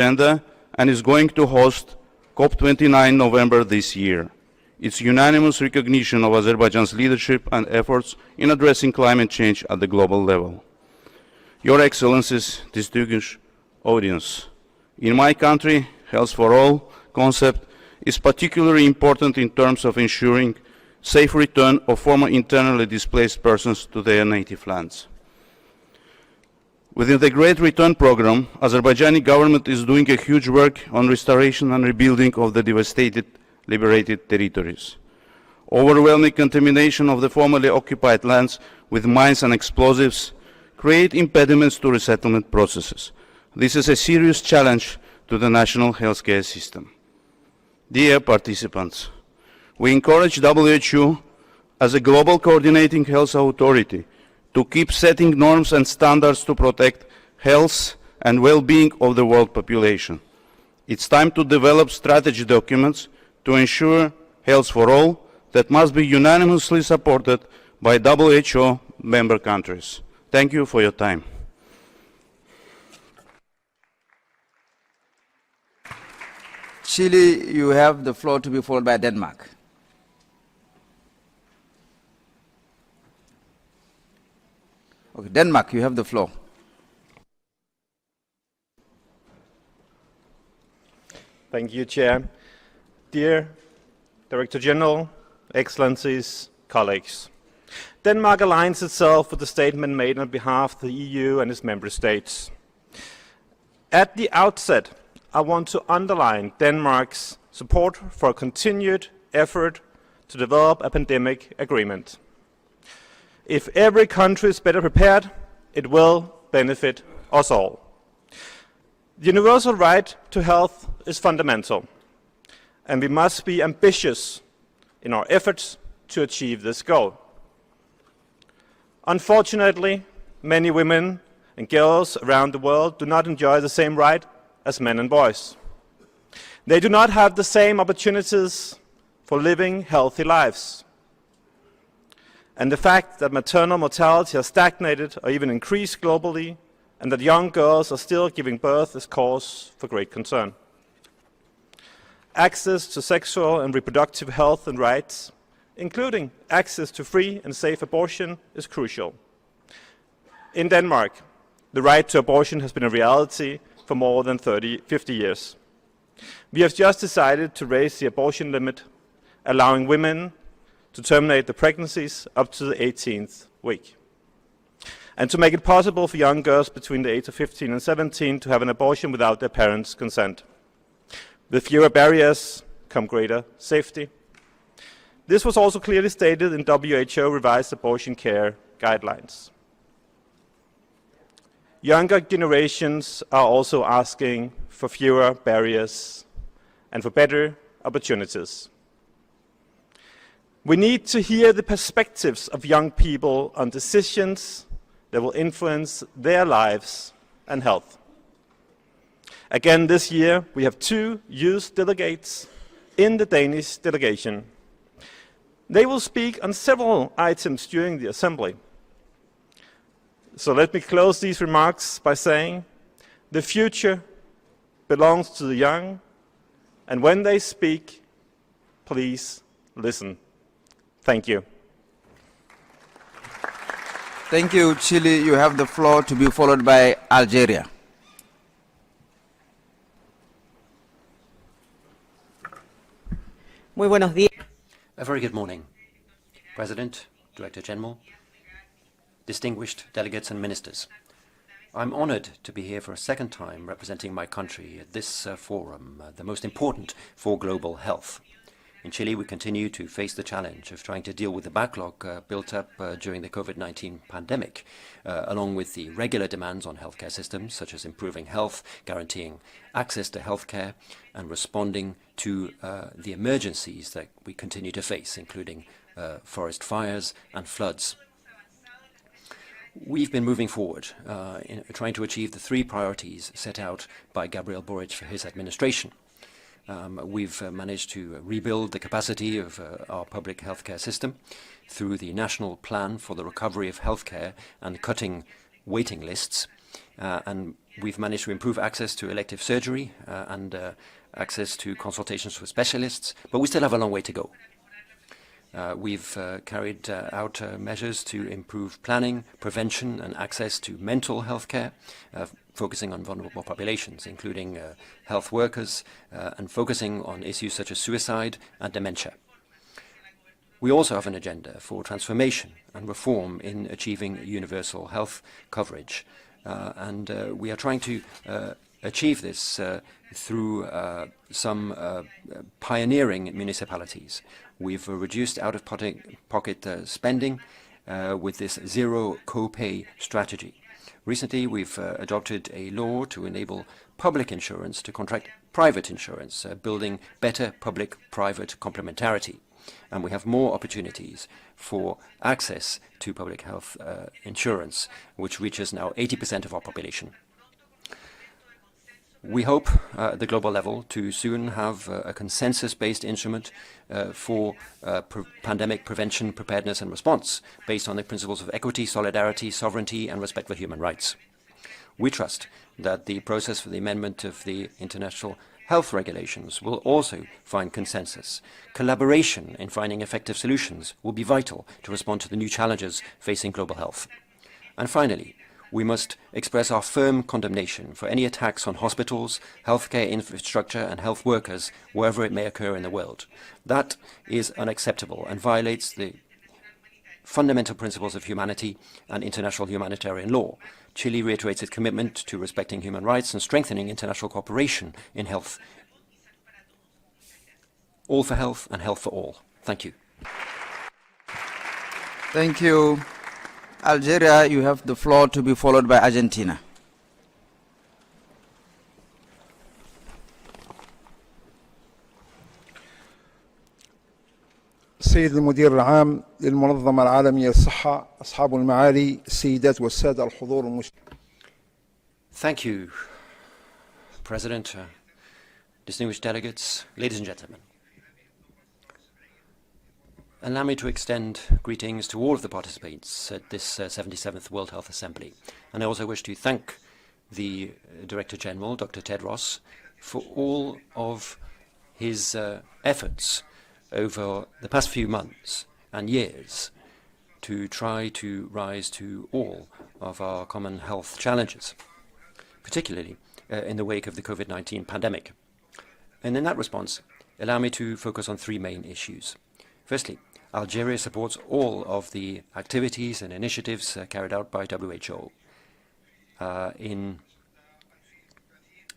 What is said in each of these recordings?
agenda and is going to host COP29 November this year. Its unanimous recognition of Azerbaijan's leadership and efforts in addressing climate change at the global level. Your Excellencies, distinguished audience, in my country, Health for All concept is particularly important in terms of ensuring safe return of former internally displaced persons to their native lands. Within the Great Return Programme, Azerbaijani government is doing a huge work on restoration and rebuilding of the devastated, liberated territories. Overwhelming contamination of the formerly occupied lands with mines and explosives create impediments to resettlement processes. This is a serious challenge to the national healthcare system. Dear participants, we encourage WHO as a global coordinating health authority to keep setting norms and standards to protect health and well-being of the world population. It's time to develop strategy documents to ensure health for all that must be unanimously supported by WHO member countries. Thank you for your time. Chile, you have the floor, to be followed by Denmark. Okay, Denmark, you have the floor. Thank you, Chair. Dear Director General, Excellencies, colleagues, Denmark aligns itself with the statement made on behalf of the EU and its member states. At the outset, I want to underline Denmark's support for a continued effort to develop a pandemic agreement. If every country is better prepared, it will benefit us all. The universal right to health is fundamental, and we must be ambitious in our efforts to achieve this goal. Unfortunately, many women and girls around the world do not enjoy the same right as men and boys. They do not have the same opportunities for living healthy lives. And the fact that maternal mortality has stagnated or even increased globally, and that young girls are still giving birth, is cause for great concern. Access to sexual and reproductive health and rights, including access to free and safe abortion, is crucial. In Denmark, the right to abortion has been a reality for more than 50 years. We have just decided to raise the abortion limit, allowing women to terminate the pregnancies up to the 18th week, and to make it possible for young girls between the age of 15 and 17 to have an abortion without their parents' consent. With fewer barriers come greater safety. This was also clearly stated in WHO revised abortion care guidelines. Younger generations are also asking for fewer barriers and for better opportunities. We need to hear the perspectives of young people on decisions that will influence their lives and health. Again this year, we have 2 youth delegates in the Danish delegation. They will speak on several items during the assembly. So let me close these remarks by saying, the future belongs to the young, and when they speak, please listen. Thank you. Thank you, Chile. You have the floor, to be followed by Algeria. Muy buenos días. A very good morning, President, Director General, distinguished delegates and ministers. I'm honored to be here for a second time representing my country at this forum, the most important for global health. In Chile, we continue to face the challenge of trying to deal with the backlog built up during the COVID-19 pandemic, along with the regular demands on healthcare systems, such as improving health, guaranteeing access to healthcare, and responding to the emergencies that we continue to face, including forest fires and floods. We've been moving forward in trying to achieve the 3 priorities set out by Gabriel Boric for his administration. We've managed to rebuild the capacity of our public healthcare system through the National Plan for the Recovery of Healthcare and cutting waiting lists. and we've managed to improve access to elective surgery and access to consultations with specialists, but we still have a long way to go. We've carried out measures to improve planning, prevention, and access to mental health care, focusing on vulnerable populations, including health workers, and focusing on issues such as suicide and dementia. We also have an agenda for transformation and reform in achieving universal health coverage, and we are trying to achieve this through some pioneering municipalities. We've reduced out-of-pocket spending with this zero co-pay strategy. Recently, we've adopted a law to enable public insurance to contract private insurance, building better public-private complementarity. And we have more opportunities for access to public health insurance, which reaches now 80% of our population. We hope at the global level to soon have a consensus-based instrument for pandemic prevention, preparedness and response based on the principles of equity, solidarity, sovereignty and respect for human rights. We trust that the process for the amendment of the international health regulations will also find consensus. Collaboration in finding effective solutions will be vital to respond to the new challenges facing global health. And finally, we must express our firm condemnation for any attacks on hospitals, healthcare infrastructure and health workers wherever it may occur in the world. That is unacceptable and violates the fundamental principles of humanity and international humanitarian law. Chile reiterates its commitment to respecting human rights and strengthening international cooperation in health. All for health and health for all. Thank you. Thank you. Algeria, you have the floor, to be followed by Argentina. السيد المدير العام للمنظمة العالمية للصحة، أصحاب المعالي، السيدات والسادة الحضور المشرف. Thank you, President, distinguished delegates, ladies and gentlemen. Allow me to extend greetings to all of the participants at this 77th World Health Assembly. And I also wish to thank the Director General, Dr. Tedros, for all of his efforts over the past few months and years to try to rise to all of our common health challenges, particularly in the wake of the COVID-19 pandemic. And in that response, allow me to focus on three main issues. Firstly, Algeria supports all of the activities and initiatives carried out by WHO in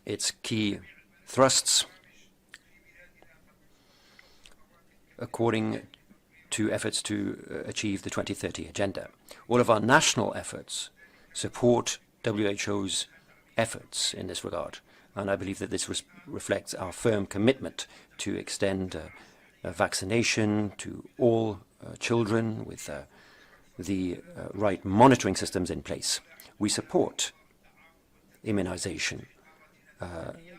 its key thrusts according to efforts to achieve the 2030 agenda. All of our national efforts support WHO's efforts in this regard, and I believe that this reflects our firm commitment to extend vaccination to all children with the right monitoring systems in place. We support immunization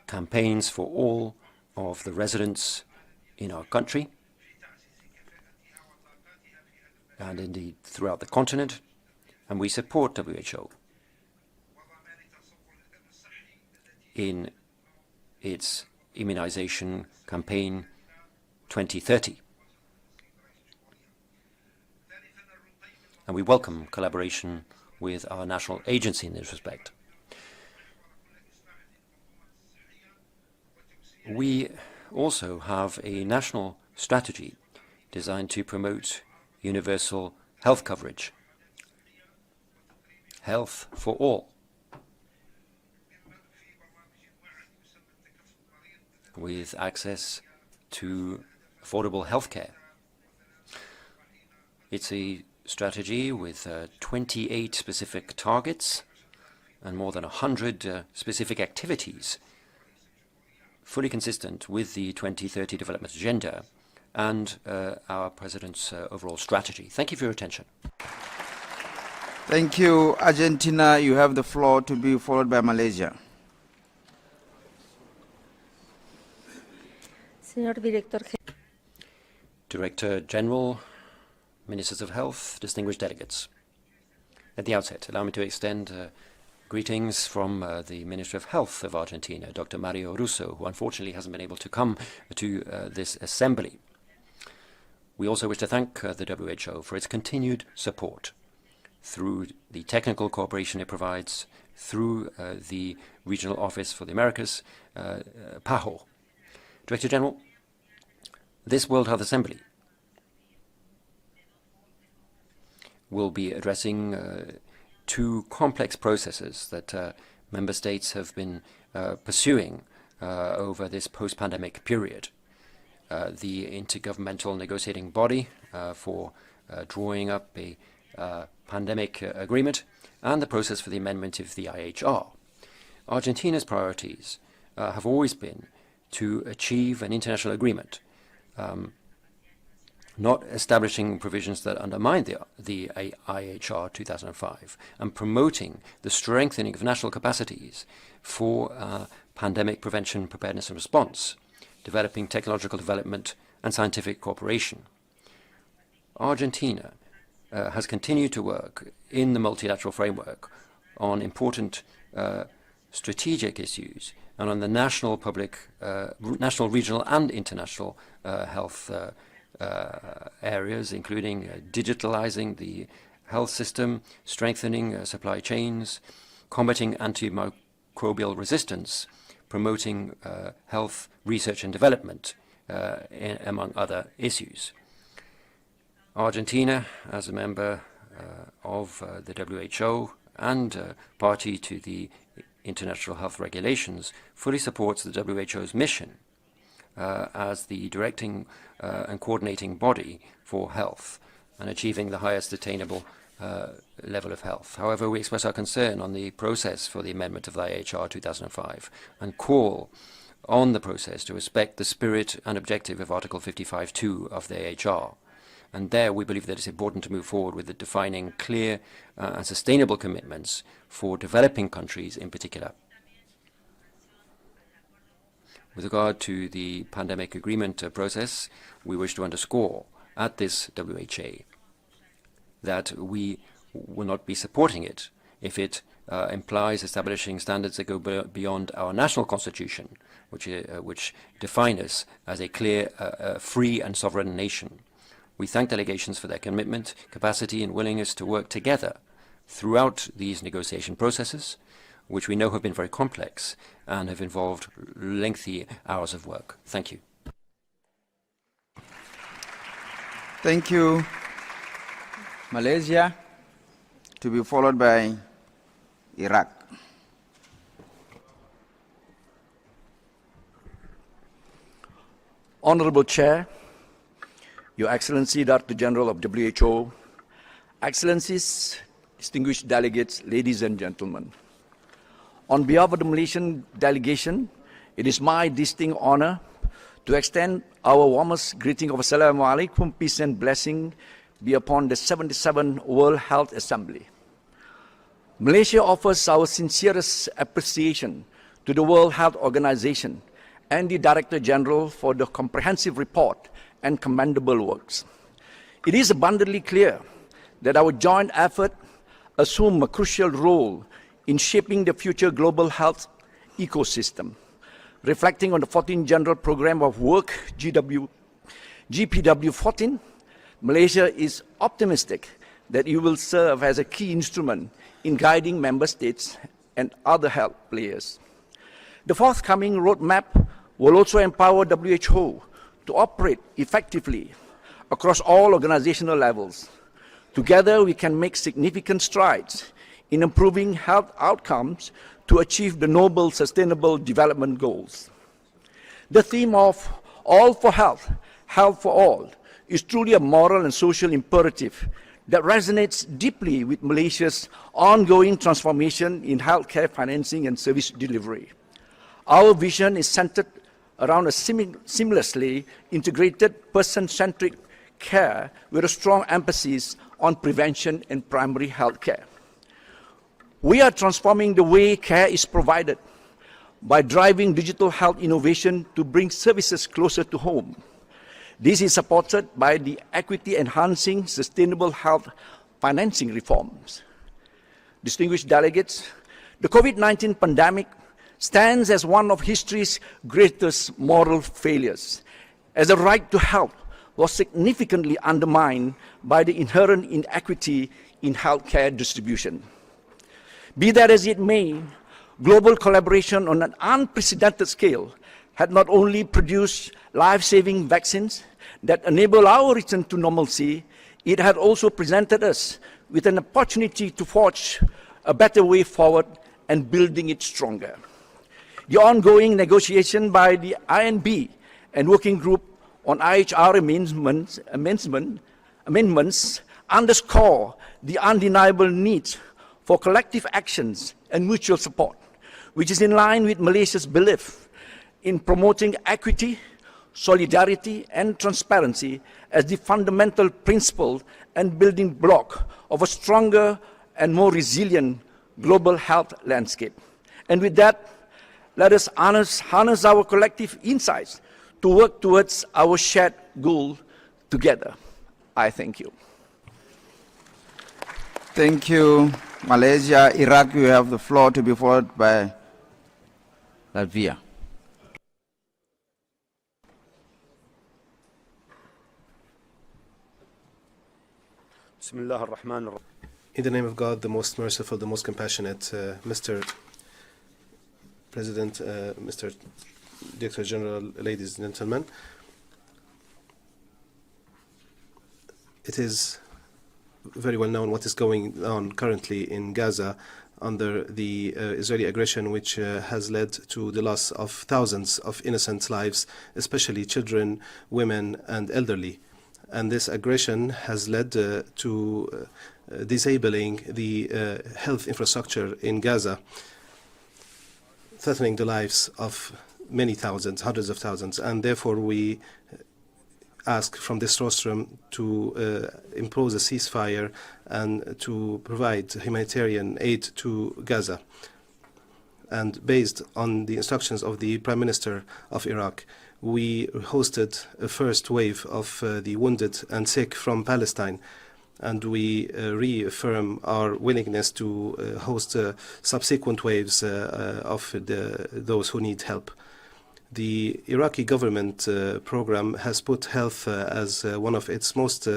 campaigns for all of the residents in our country and indeed throughout the continent, and we support WHO in its immunization campaign 2030. And we welcome collaboration with our national agency in this respect. We also have a national strategy designed to promote universal health coverage, health for all, with access to affordable health care. It's a strategy with 28 specific targets and more than 100 specific activities, fully consistent with the 2030 development agenda and our President's overall strategy. Thank you for your attention. Thank you. Argentina, you have the floor, to be followed by Malaysia. Señor Director Director General, Ministers of Health, distinguished delegates. At the outset, allow me to extend Greetings from the Minister of Health of Argentina, Dr. Mario Russo, who unfortunately hasn't been able to come to this assembly. We also wish to thank the WHO for its continued support through the technical cooperation it provides, through the Regional Office for the Americas, PAHO. Director General, this World Health Assembly will be addressing two complex processes that member states have been pursuing over this post-pandemic period. The Intergovernmental Negotiating Body for drawing up a pandemic agreement, and the process for the amendment of the IHR. Argentina's priorities have always been to achieve an international agreement, not establishing provisions that undermine the IHR 2005, and promoting the strengthening of national capacities for pandemic prevention, preparedness and response, developing technological development and scientific cooperation. Argentina has continued to work in the multilateral framework on important strategic issues and on the national, national, regional and international health areas, including digitalizing the health system, strengthening supply chains, combating antimicrobial resistance, promoting health research and development, among other issues. Argentina, as a member of the WHO and party to the international health regulations, fully supports the WHO's mission as the directing and coordinating body for health and achieving the highest attainable level of health. However, we express our concern on the process for the amendment of the IHR 2005 and call on the process to respect the spirit and objective of Article 55(2) of the IHR. And there we believe that it's important to move forward with the defining clear and sustainable commitments for developing countries in particular. With regard to the pandemic agreement process, we wish to underscore at this WHA that we will not be supporting it if it implies establishing standards that go beyond our national constitution, which define us as a clear, free and sovereign nation. We thank delegations for their commitment, capacity and willingness to work together throughout these negotiation processes, which we know have been very complex and have involved lengthy hours of work. Thank you. Thank you. Malaysia, to be followed by Iraq. Honorable Chair, Your Excellency, Director General of WHO, Excellencies, distinguished delegates, ladies and gentlemen. On behalf of the Malaysian delegation, it is my distinct honor to extend our warmest greeting of Assalamu alaikum, peace and blessing be upon the 77th World Health Assembly. Malaysia offers our sincerest appreciation to the World Health Organization and the Director General for the comprehensive report and commendable works. It is abundantly clear that our joint effort assumes a crucial role in shaping the future global health ecosystem. Reflecting on the 14th General Program of Work, GPW 14, Malaysia is optimistic that it will serve as a key instrument in guiding member states and other health players. The forthcoming roadmap will also empower WHO to operate effectively across all organizational levels. Together, we can make significant strides in improving health outcomes to achieve the noble sustainable development goals. The theme of all for health, health for all, is truly a moral and social imperative that resonates deeply with Malaysia's ongoing transformation in healthcare financing and service delivery. Our vision is centered around a seamlessly integrated person-centric care with a strong emphasis on prevention and primary health care. We are transforming the way care is provided by driving digital health innovation to bring services closer to home. This is supported by the equity-enhancing sustainable health financing reforms. Distinguished delegates, The COVID-19 pandemic stands as one of history's greatest moral failures, as the right to health was significantly undermined by the inherent inequity in healthcare distribution. Be that as it may, global collaboration on an unprecedented scale had not only produced life-saving vaccines that enable our return to normalcy, it had also presented us with an opportunity to forge a better way forward and building it stronger. The ongoing negotiation by the INB and Working Group on IHR amendments underscore the undeniable need for collective actions and mutual support, which is in line with Malaysia's belief in promoting equity, solidarity, and transparency as the fundamental principle and building block of a stronger and more resilient global health landscape. And with that, let us harness our collective insights to work towards our shared goal together. I thank you. Thank you, Malaysia. Iraq, you have the floor to be followed by Latvia. In the name of God, the most merciful, the most compassionate, Mr. President, Mr. Director General, ladies and gentlemen, it is very well known what is going on currently in Gaza under the Israeli aggression, which has led to the loss of thousands of innocent lives, especially children, women, and elderly. And this aggression has led to disabling the health infrastructure in Gaza, threatening the lives of many thousands, hundreds of thousands, and therefore we ask from this rostrum to impose a ceasefire and to provide humanitarian aid to Gaza. And based on the instructions of the Prime Minister of Iraq, we hosted a first wave of the wounded and sick from Palestine, and we reaffirm our willingness to host subsequent waves of those who need help. The Iraqi government program has put health as one of its most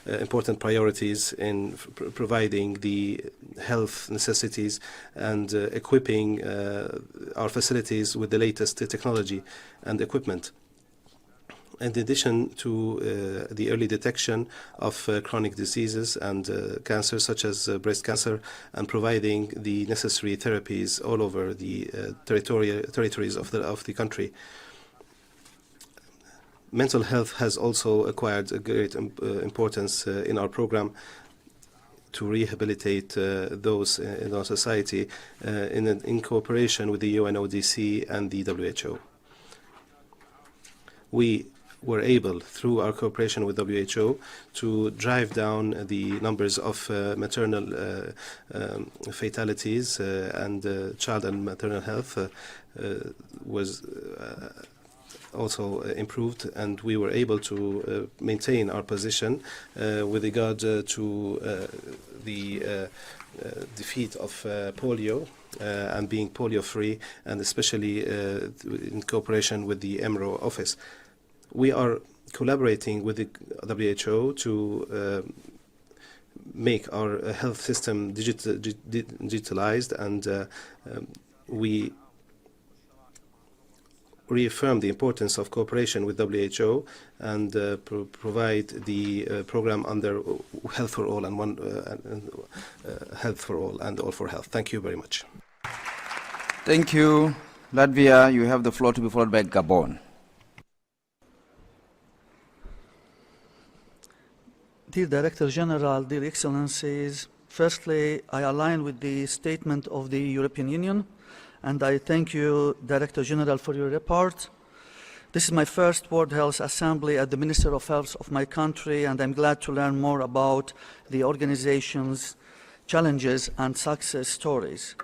important priorities in providing the health necessities and equipping our facilities with the latest technology and equipment. In addition to the early detection of chronic diseases and cancers such as breast cancer, and providing the necessary therapies all over the territories of the country. Mental health has also acquired a great importance in our program to rehabilitate those in our society in cooperation with the UNODC and the WHO. We were able, through our cooperation with WHO, to drive down the numbers of maternal fatalities, and child and maternal health was also improved, and we were able to maintain our position with regard to the defeat of polio and being polio-free, and especially in cooperation with the EMRO office. We are collaborating with the WHO to make our health system digitalized, and we reaffirm the importance of cooperation with WHO and provide the program under Health for All and Health for All and All for Health. Thank you very much. Thank you. Latvia, you have the floor to be followed by Gabon. Dear Director General, dear Excellencies, firstly, I align with the statement of the European Union, and I thank you, Director General, for your report. This is my first World Health Assembly as the Minister of Health of my country, and I'm glad to learn more about the organization's challenges and success stories.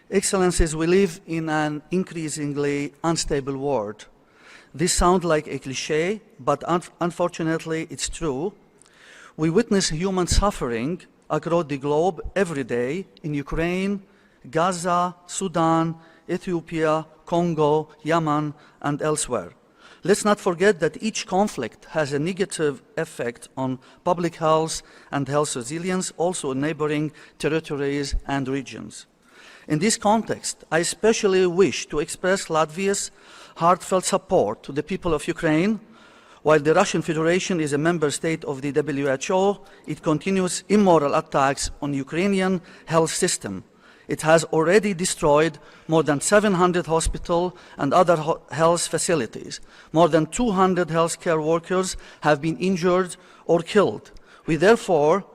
Excellencies, we live in an increasingly unstable world. This sounds like a cliché, but unfortunately it's true. We witness human suffering across the globe every day in Ukraine, Gaza, Sudan, Ethiopia, Congo, Yemen, and elsewhere. Let's not forget that each conflict has a negative effect on public health and health resilience, also in neighboring territories and regions. In this context, I especially wish to express Latvia's heartfelt support to the people of Ukraine. While the Russian Federation is a member state of the WHO, it continues immoral attacks on the Ukrainian health system. It has already destroyed more than 700 hospitals and other health facilities. More than 200 healthcare workers have been injured or killed. We therefore,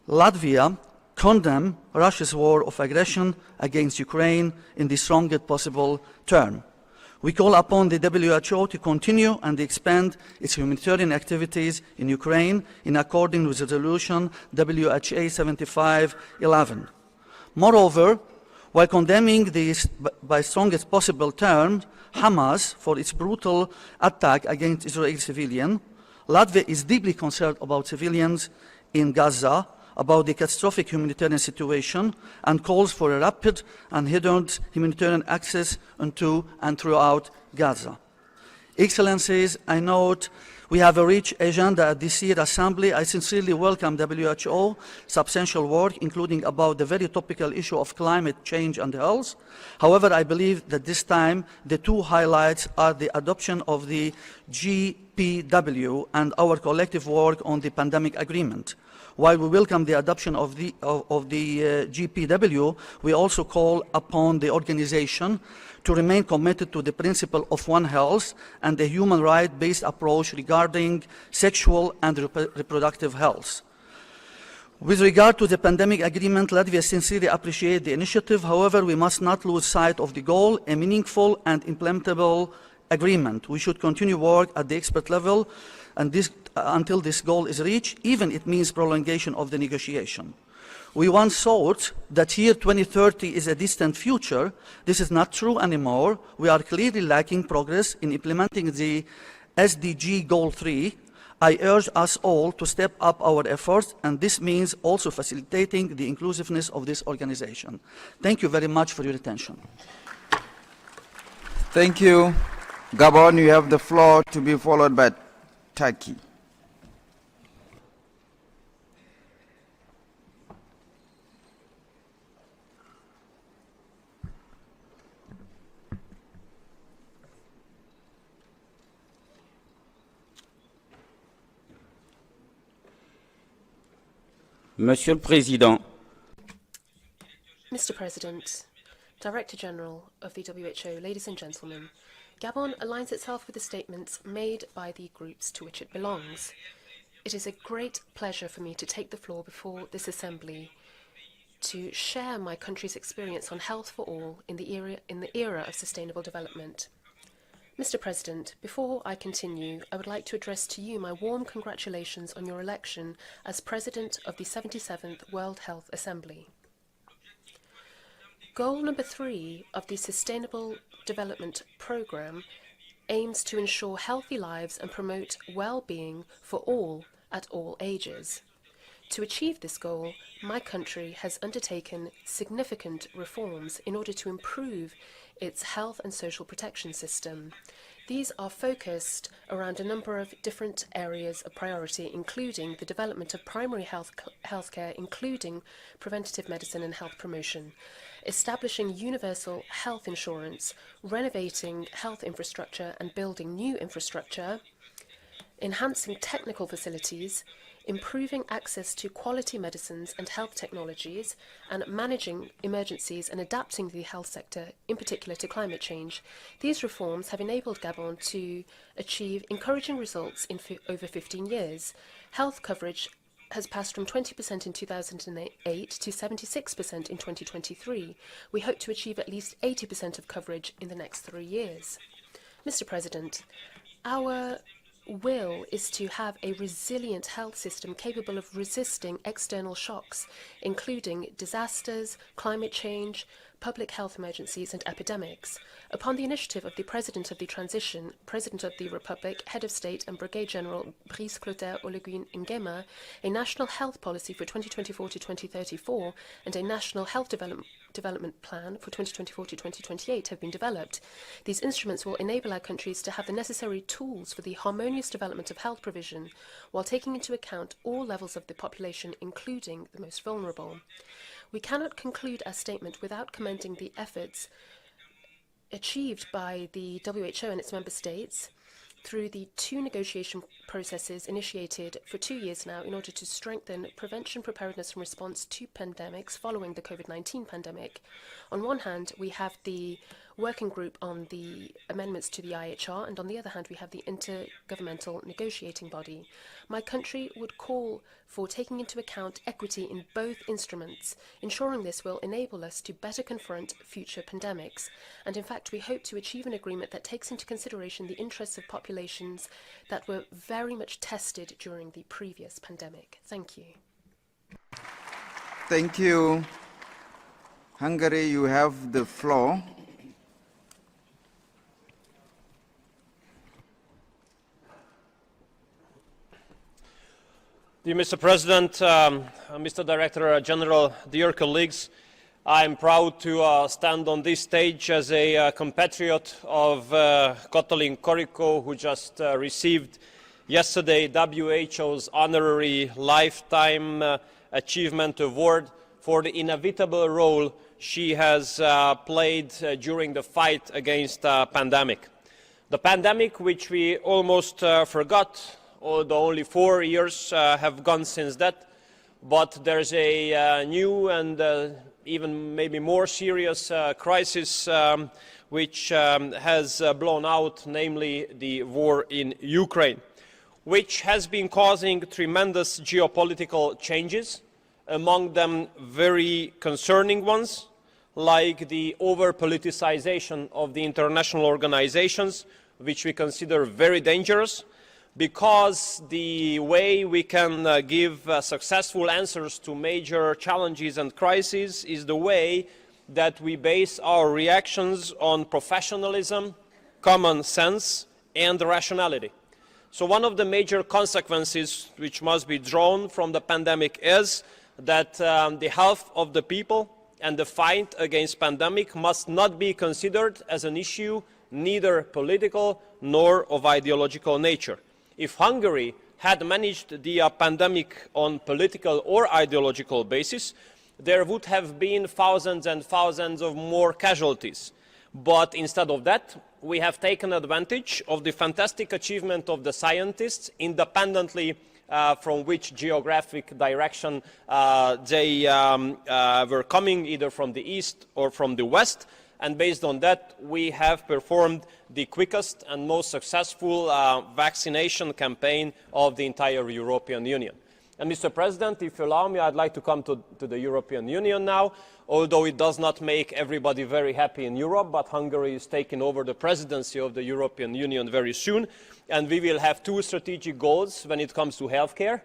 Latvia, condemn Russia's war of aggression against Ukraine in the strongest possible term. We call upon the WHO to continue and expand its humanitarian activities in Ukraine in accordance with Resolution WHA 7511. Moreover, while condemning this by strongest possible terms, Hamas for its brutal attack against Israeli civilians, Latvia is deeply concerned about civilians in Gaza, about the catastrophic humanitarian situation, and calls for a rapid and hindered humanitarian access into and throughout Gaza. Excellencies, I note we have a rich agenda at this year's Assembly. I sincerely welcome WHO substantial work, including about the very topical issue of climate change and health. However, I believe that this time the two highlights are the adoption of the GPW and our collective work on the pandemic agreement. While we welcome the adoption of the GPW, we also call upon the organization to remain committed to the principle of One Health and the human right-based approach regarding sexual and reproductive health. With regard to the pandemic agreement, Latvia sincerely appreciates the initiative. However, we must not lose sight of the goal, a meaningful and implementable agreement. We should continue work at the expert level and until this goal is reached, even if it means prolongation of the negotiation. We once thought that year 2030 is a distant future. This is not true anymore. We are clearly lacking progress in implementing the SDG Goal 3. I urge us all to step up our efforts, and this means also facilitating the inclusiveness of this organization. Thank you very much for your attention. Thank you. Gabon, you have the floor, to be followed by Turkey. Monsieur le Président, Mr. President, Director General of the WHO, ladies and gentlemen, Gabon aligns itself with the statements made by the groups to which it belongs. It is a great pleasure for me to take the floor before this Assembly to share my country's experience on health for all in the era of sustainable development. Mr. President, before I continue, I would like to address to you my warm congratulations on your election as President of the 77th World Health Assembly. Goal number 3 of the Sustainable Development Programme aims to ensure healthy lives and promote well-being for all at all ages. To achieve this goal, my country has undertaken significant reforms in order to improve its health and social protection system. These are focused around a number of different areas of priority, including the development of primary healthcare, including preventative medicine and health promotion, establishing universal health insurance, renovating health infrastructure and building new infrastructure, enhancing technical facilities, improving access to quality medicines and health technologies, and managing emergencies and adapting the health sector, in particular to climate change. These reforms have enabled Gabon to achieve encouraging results in over 15 years. Health coverage has passed from 20% in 2008 to 76% in 2023. We hope to achieve at least 80% of coverage in the next 3 years. Mr. President, our will is to have a resilient health system capable of resisting external shocks, including disasters, climate change, public health emergencies and epidemics. Upon the initiative of the President of the Transition, President of the Republic, Head of State and Brigadier General Brice Clotaire Oligui Nguema, a national health policy for 2024 to 2034 and a national health development plan for 2024 to 2028 have been developed. These instruments will enable our countries to have the necessary tools for the harmonious development of health provision, while taking into account all levels of the population, including the most vulnerable. We cannot conclude our statement without commending the efforts achieved by the WHO and its member states through the 2 negotiation processes initiated for 2 years now in order to strengthen prevention, preparedness and response to pandemics following the COVID-19 pandemic. On one hand, we have the working group on the amendments to the IHR, and on the other hand, we have the intergovernmental negotiating body. My country would call for taking into account equity in both instruments. Ensuring this will enable us to better confront future pandemics. And in fact, we hope to achieve an agreement that takes into consideration the interests of populations that were very much tested during the previous pandemic. Thank you. Thank you. Hungary, you have the floor. Dear Mr. President, Mr. Director General, dear colleagues, I am proud to stand on this stage as a compatriot of Katalin Karikó, who just received yesterday WHO's honorary Lifetime Achievement Award for the inevitable role she has played during the fight against the pandemic. The pandemic, which we almost forgot, although only 4 years have gone since that, but there's a new and even maybe more serious crisis which has blown out, namely the war in Ukraine, which has been causing tremendous geopolitical changes, among them very concerning ones, like the over-politicization of the international organizations, which we consider very dangerous, because the way we can give successful answers to major challenges and crises is the way that we base our reactions on professionalism, common sense, and rationality. So one of the major consequences which must be drawn from the pandemic is that the health of the people and the fight against pandemic must not be considered as an issue neither political nor of ideological nature. If Hungary had managed the pandemic on political or ideological basis, there would have been thousands and thousands of more casualties. But instead of that, we have taken advantage of the fantastic achievement of the scientists, independently from which geographic direction they were coming, either from the east or from the west. And based on that, we have performed the quickest and most successful vaccination campaign of the entire European Union. And Mr. President, if you allow me, I'd like to come to the European Union now, although it does not make everybody very happy in Europe, but Hungary is taking over the presidency of the European Union very soon, and we will have 2 strategic goals when it comes to healthcare.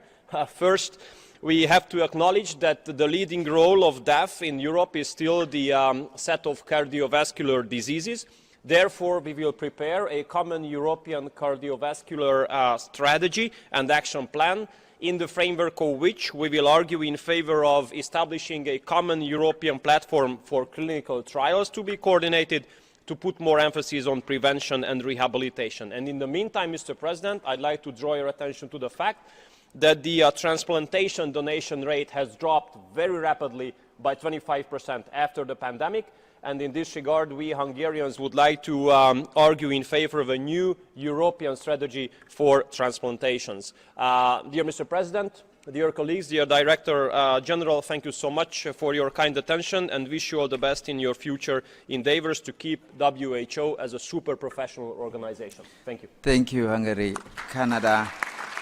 First, we have to acknowledge that the leading role of death in Europe is still the set of cardiovascular diseases. Therefore, we will prepare a common European cardiovascular strategy and action plan, in the framework of which we will argue in favor of establishing a common European platform for clinical trials to be coordinated, to put more emphasis on prevention and rehabilitation. And in the meantime, Mr. President, I'd like to draw your attention to the fact that the transplantation donation rate has dropped very rapidly by 25% after the pandemic. And in this regard, we Hungarians would like to argue in favor of a new European strategy for transplantations. Dear Mr. President, dear colleagues, dear Director General, thank you so much for your kind attention, and wish you all the best in your future endeavors to keep WHO as a super professional organization. Thank you. Thank you, Hungary. Canada,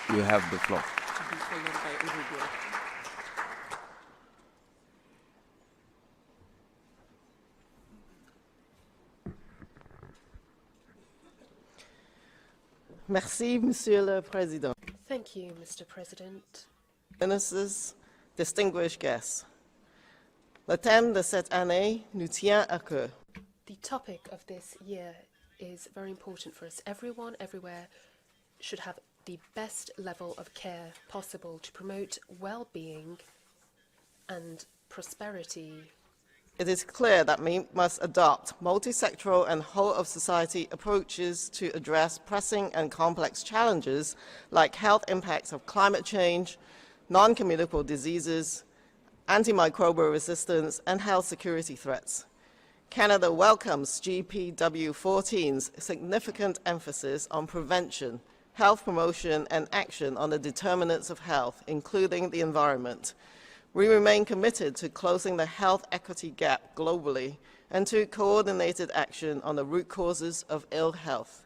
you have the floor. Merci, Monsieur le Président. Thank you, Mr. President. Ministers, distinguished guests. Le thème de cette année nous tient à cœur. The topic of this year is very important for us. Everyone, everywhere, should have the best level of care possible to promote well-being and prosperity. It is clear that we must adopt multi-sectoral and whole-of-society approaches to address pressing and complex challenges like health impacts of climate change, non-communicable diseases, antimicrobial resistance, and health security threats. Canada welcomes GPW14's significant emphasis on prevention, health promotion, and action on the determinants of health, including the environment. We remain committed to closing the health equity gap globally and to coordinated action on the root causes of ill health.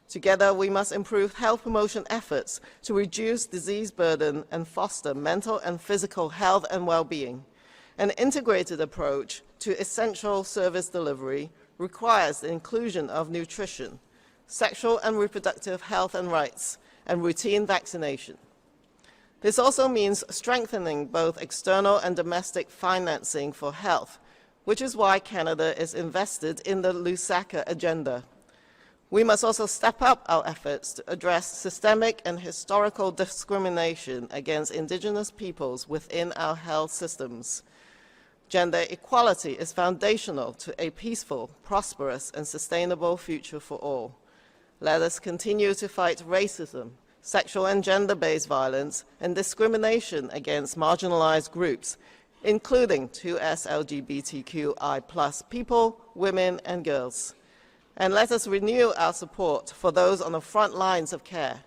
Together, we must improve health promotion efforts to reduce disease burden and foster mental and physical health and well-being. An integrated approach to essential service delivery requires the inclusion of nutrition, sexual and reproductive health and rights, and routine vaccination. This also means strengthening both external and domestic financing for health, which is why Canada is invested in the Lusaka agenda. We must also step up our efforts to address systemic and historical discrimination against Indigenous peoples within our health systems. Gender equality is foundational to a peaceful, prosperous, and sustainable future for all. Let us continue to fight racism, sexual and gender-based violence, and discrimination against marginalized groups, including 2S LGBTQI+ people, women, and girls. And let us renew our support for those on the front lines of care.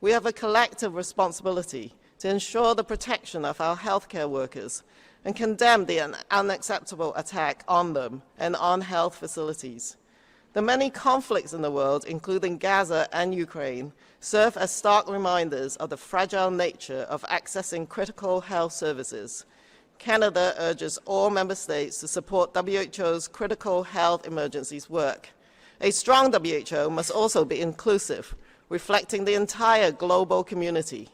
We have a collective responsibility to ensure the protection of our healthcare workers and condemn the unacceptable attack on them and on health facilities. The many conflicts in the world, including Gaza and Ukraine, serve as stark reminders of the fragile nature of accessing critical health services. Canada urges all member states to support WHO's critical health emergencies work. A strong WHO must also be inclusive, reflecting the entire global community.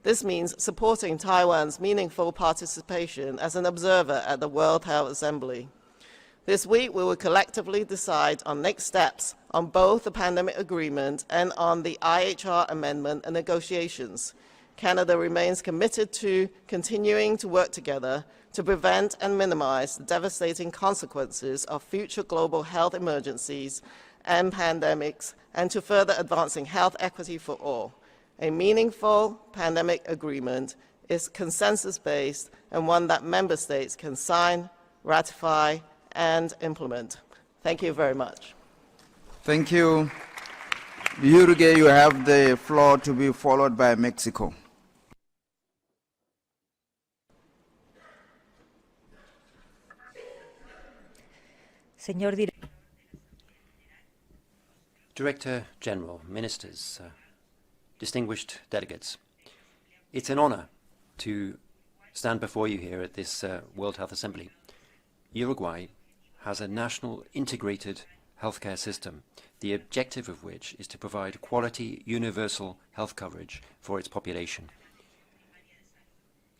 This means supporting Taiwan's meaningful participation as an observer at the World Health Assembly. This week, we will collectively decide on next steps on both the pandemic agreement and on the IHR amendment and negotiations. Canada remains committed to continuing to work together to prevent and minimize the devastating consequences of future global health emergencies and pandemics, and to further advancing health equity for all. A meaningful pandemic agreement is consensus-based and one that member states can sign, ratify, and implement. Thank you very much. Thank you. Uruguay, you have the floor, to be followed by Mexico. Director General, Ministers, distinguished delegates, it's an honor to stand before you here at this World Health Assembly. Uruguay has a national integrated healthcare system, the objective of which is to provide quality, universal health coverage for its population.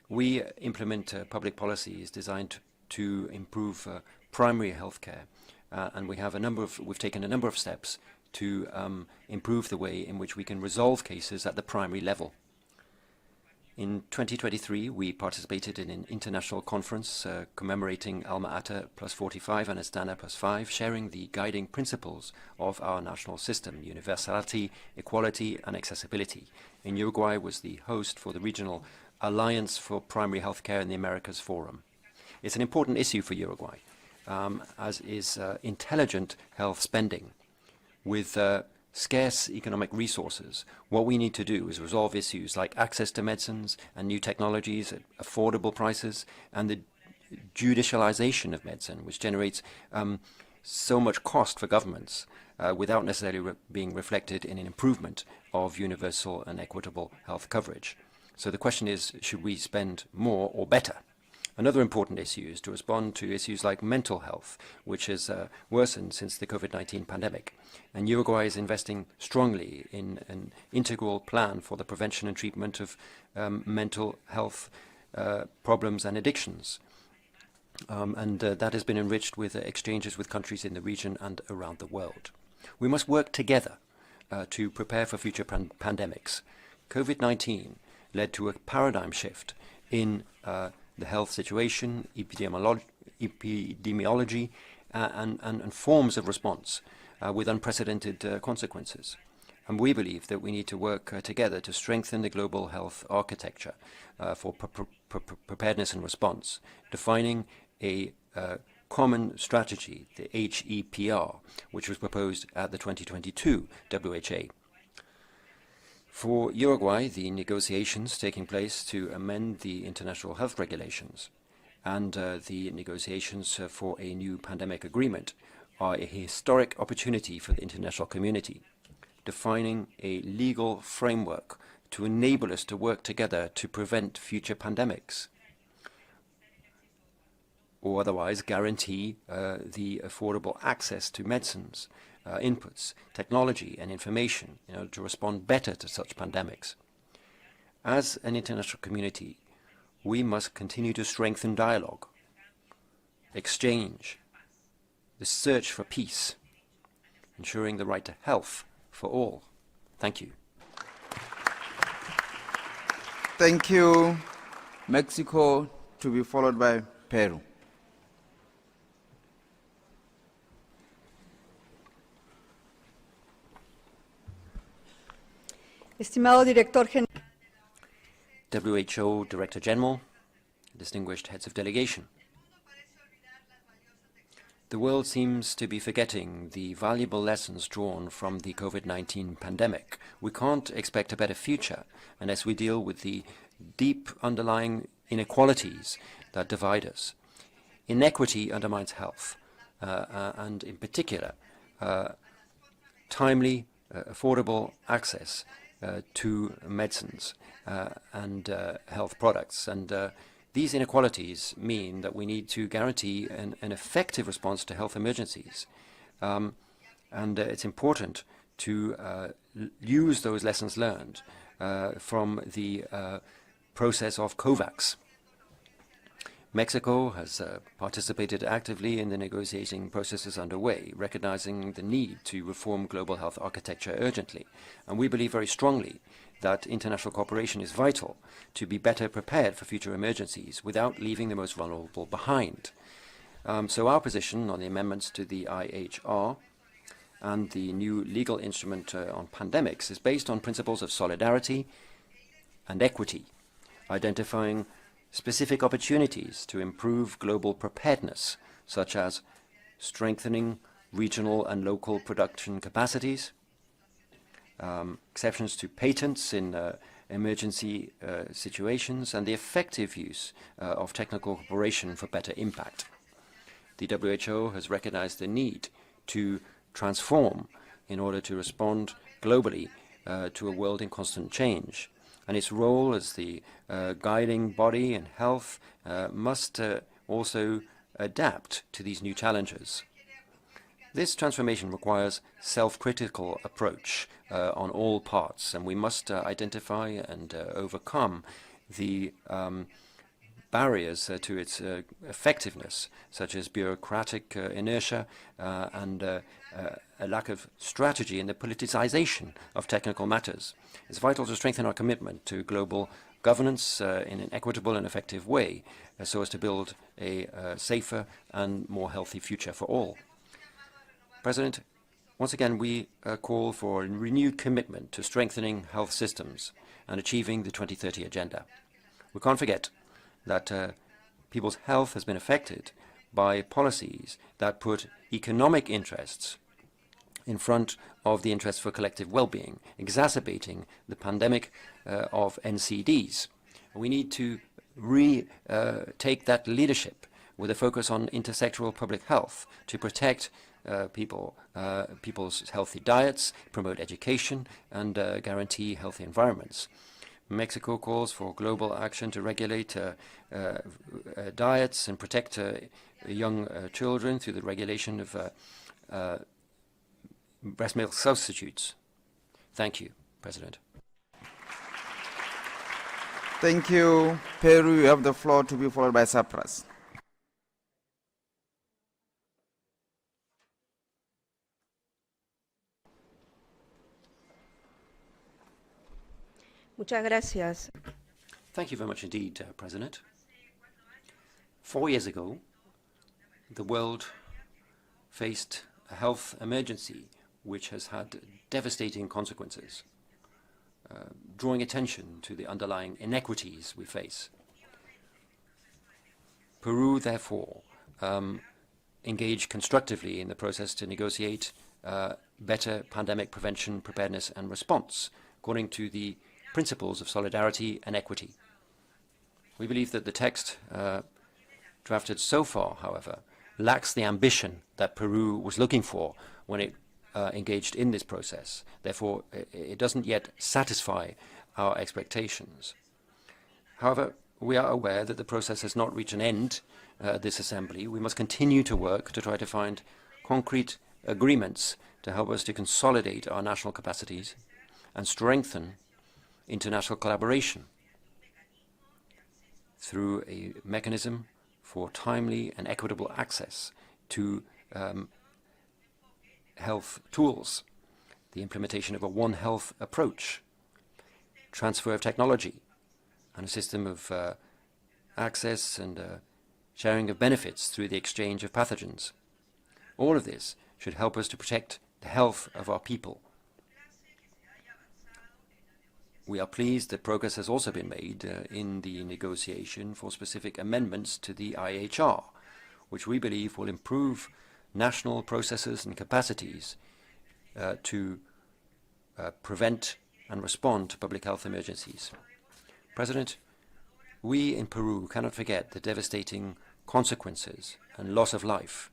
We implement public policies designed to improve primary healthcare, and we've taken a number of steps to improve the way in which we can resolve cases at the primary level. In 2023, we participated in an international conference commemorating Alma Ata +45 and Astana +5, sharing the guiding principles of our national system: universality, equality, and accessibility. And Uruguay was the host for the regional Alliance for Primary Healthcare in the Americas Forum. It's an important issue for Uruguay, as is intelligent health spending. With scarce economic resources, what we need to do is resolve issues like access to medicines and new technologies at affordable prices, and the judicialization of medicine, which generates so much cost for governments without necessarily being reflected in an improvement of universal and equitable health coverage. So the question is, should we spend more or better? Another important issue is to respond to issues like mental health, which has worsened since the COVID-19 pandemic. And Uruguay is investing strongly in an integral plan for the prevention and treatment of mental health problems and addictions. and that has been enriched with exchanges with countries in the region and around the world. We must work together to prepare for future pandemics. COVID-19 led to a paradigm shift in the health situation, epidemiology, and forms of response with unprecedented consequences. And we believe that we need to work together to strengthen the global health architecture for preparedness and response, defining a common strategy, the HEPR, which was proposed at the 2022 WHA. For Uruguay, the negotiations taking place to amend the international health regulations and the negotiations for a new pandemic agreement are a historic opportunity for the international community, defining a legal framework to enable us to work together to prevent future pandemics, or otherwise guarantee the affordable access to medicines, inputs, technology and information in order to respond better to such pandemics. As an international community, we must continue to strengthen dialogue, exchange, the search for peace, ensuring the right to health for all. Thank you. Thank you. Mexico, to be followed by Peru. Estimado Director General. WHO Director General, distinguished heads of delegation. The world seems to be forgetting the valuable lessons drawn from the COVID-19 pandemic. We can't expect a better future unless we deal with the deep underlying inequalities that divide us. Inequity undermines health, and in particular, timely, affordable access to medicines and health products. And these inequalities mean that we need to guarantee an effective response to health emergencies. And it's important to use those lessons learned from the process of COVAX. Mexico has participated actively in the negotiating processes underway, recognizing the need to reform global health architecture urgently. And we believe very strongly that international cooperation is vital to be better prepared for future emergencies without leaving the most vulnerable behind. So our position on the amendments to the IHR and the new legal instrument on pandemics is based on principles of solidarity and equity, identifying specific opportunities to improve global preparedness, such as strengthening regional and local production capacities, exceptions to patents in emergency situations, and the effective use of technical cooperation for better impact. The WHO has recognized the need to transform in order to respond globally to a world in constant change. And its role as the guiding body in health must also adapt to these new challenges. This transformation requires self-critical approach on all parts, and we must identify and overcome the barriers to its effectiveness, such as bureaucratic inertia and a lack of strategy in the politicization of technical matters. It's vital to strengthen our commitment to global governance in an equitable and effective way, so as to build a safer and more healthy future for all. President, once again we call for a renewed commitment to strengthening health systems and achieving the 2030 agenda. We can't forget that people's health has been affected by policies that put economic interests in front of the interests for collective well-being, exacerbating the pandemic of NCDs. We need to take that leadership with a focus on intersectoral public health to protect people's healthy diets, promote education, and guarantee healthy environments. Mexico calls for global action to regulate diets and protect young children through the regulation of breast milk substitutes. Thank you, President. Thank you. Peru, you have the floor, to be followed by Cyprus. Muchas gracias. Thank you very much indeed, President. 4 years ago, the world faced a health emergency which has had devastating consequences, drawing attention to the underlying inequities we face. Peru, therefore, engaged constructively in the process to negotiate better pandemic prevention, preparedness and response, according to the principles of solidarity and equity. We believe that the text drafted so far, however, lacks the ambition that Peru was looking for when it engaged in this process. Therefore, it doesn't yet satisfy our expectations. However, we are aware that the process has not reached an end at this assembly. We must continue to work to try to find concrete agreements to help us to consolidate our national capacities and strengthen international collaboration through a mechanism for timely and equitable access to health tools, the implementation of a One Health approach, transfer of technology, and a system of access and sharing of benefits through the exchange of pathogens. All of this should help us to protect the health of our people. We are pleased that progress has also been made in the negotiation for specific amendments to the IHR, which we believe will improve national processes and capacities to prevent and respond to public health emergencies. President, we in Peru cannot forget the devastating consequences and loss of life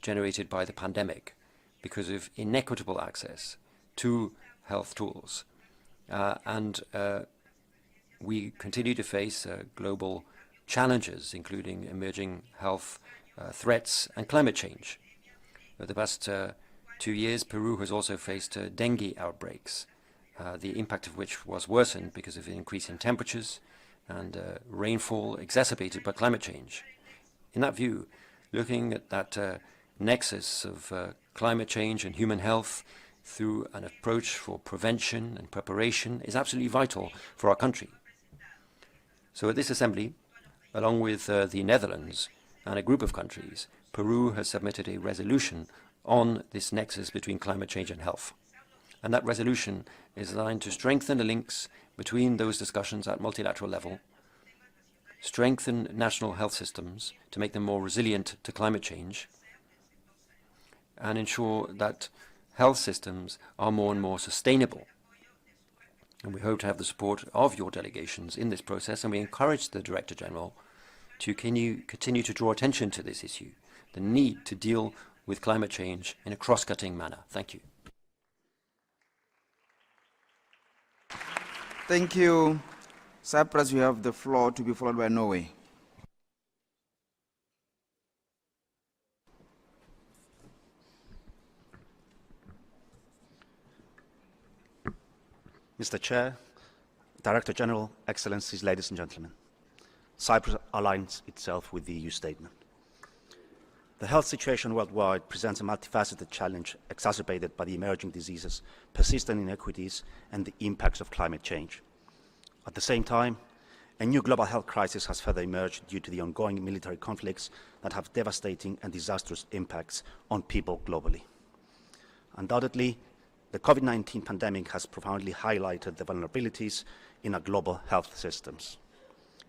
generated by the pandemic because of inequitable access to health tools. And we continue to face global challenges, including emerging health threats and climate change. Over the past 2 years, Peru has also faced dengue outbreaks, the impact of which was worsened because of the increase in temperatures and rainfall exacerbated by climate change. In that view, looking at that nexus of climate change and human health through an approach for prevention and preparation is absolutely vital for our country. So at this assembly, along with the Netherlands and a group of countries, Peru has submitted a resolution on this nexus between climate change and health. And that resolution is designed to strengthen the links between those discussions at multilateral level, strengthen national health systems to make them more resilient to climate change, and ensure that health systems are more and more sustainable. And we hope to have the support of your delegations in this process, and we encourage the Director General to continue to draw attention to this issue, the need to deal with climate change in a cross-cutting manner. Thank you. Thank you. Cyprus, you have the floor, to be followed by Norway. Mr. Chair, Director General, Excellencies, ladies and gentlemen, Cyprus aligns itself with the EU statement. The health situation worldwide presents a multifaceted challenge exacerbated by the emerging diseases, persistent inequities, and the impacts of climate change. At the same time, a new global health crisis has further emerged due to the ongoing military conflicts that have devastating and disastrous impacts on people globally. Undoubtedly, the COVID-19 pandemic has profoundly highlighted the vulnerabilities in our global health systems.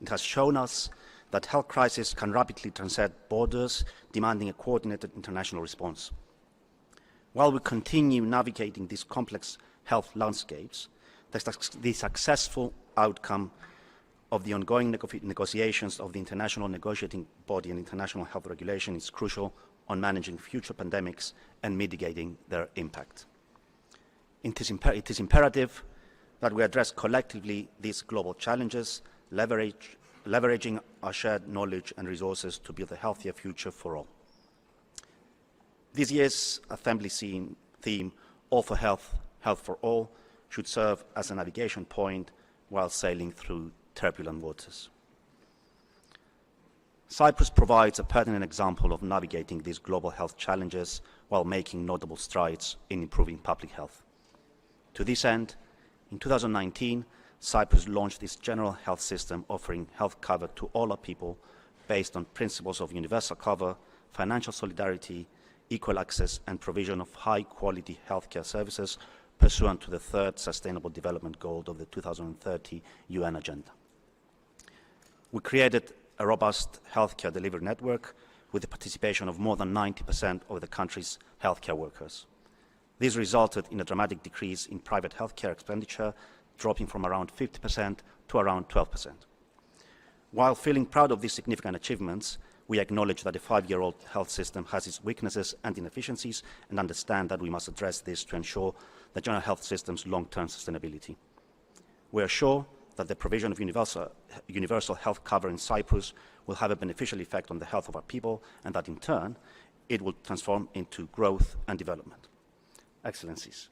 It has shown us that health crises can rapidly transcend borders, demanding a coordinated international response. While we continue navigating these complex health landscapes, the successful outcome of the ongoing negotiations of the international negotiating body and international health regulation is crucial on managing future pandemics and mitigating their impact. It is imperative that we address collectively these global challenges, leveraging our shared knowledge and resources to build a healthier future for all. This year's Assembly theme, All for Health, Health for All, should serve as a navigation point while sailing through turbulent waters. Cyprus provides a pertinent example of navigating these global health challenges while making notable strides in improving public health. To this end, In 2019, Cyprus launched its general health system offering health cover to all our people based on principles of universal cover, financial solidarity, equal access and provision of high-quality healthcare services pursuant to the third Sustainable Development Goal of the 2030 UN Agenda. We created a robust healthcare delivery network with the participation of more than 90% of the country's healthcare workers. This resulted in a dramatic decrease in private healthcare expenditure, dropping from around 50% to around 12%. While feeling proud of these significant achievements, we acknowledge that a 5-year-old health system has its weaknesses and inefficiencies and understand that we must address this to ensure the general health system's long-term sustainability. We are sure that the provision of universal health cover in Cyprus will have a beneficial effect on the health of our people and that in turn it will transform into growth and development. Excellencies,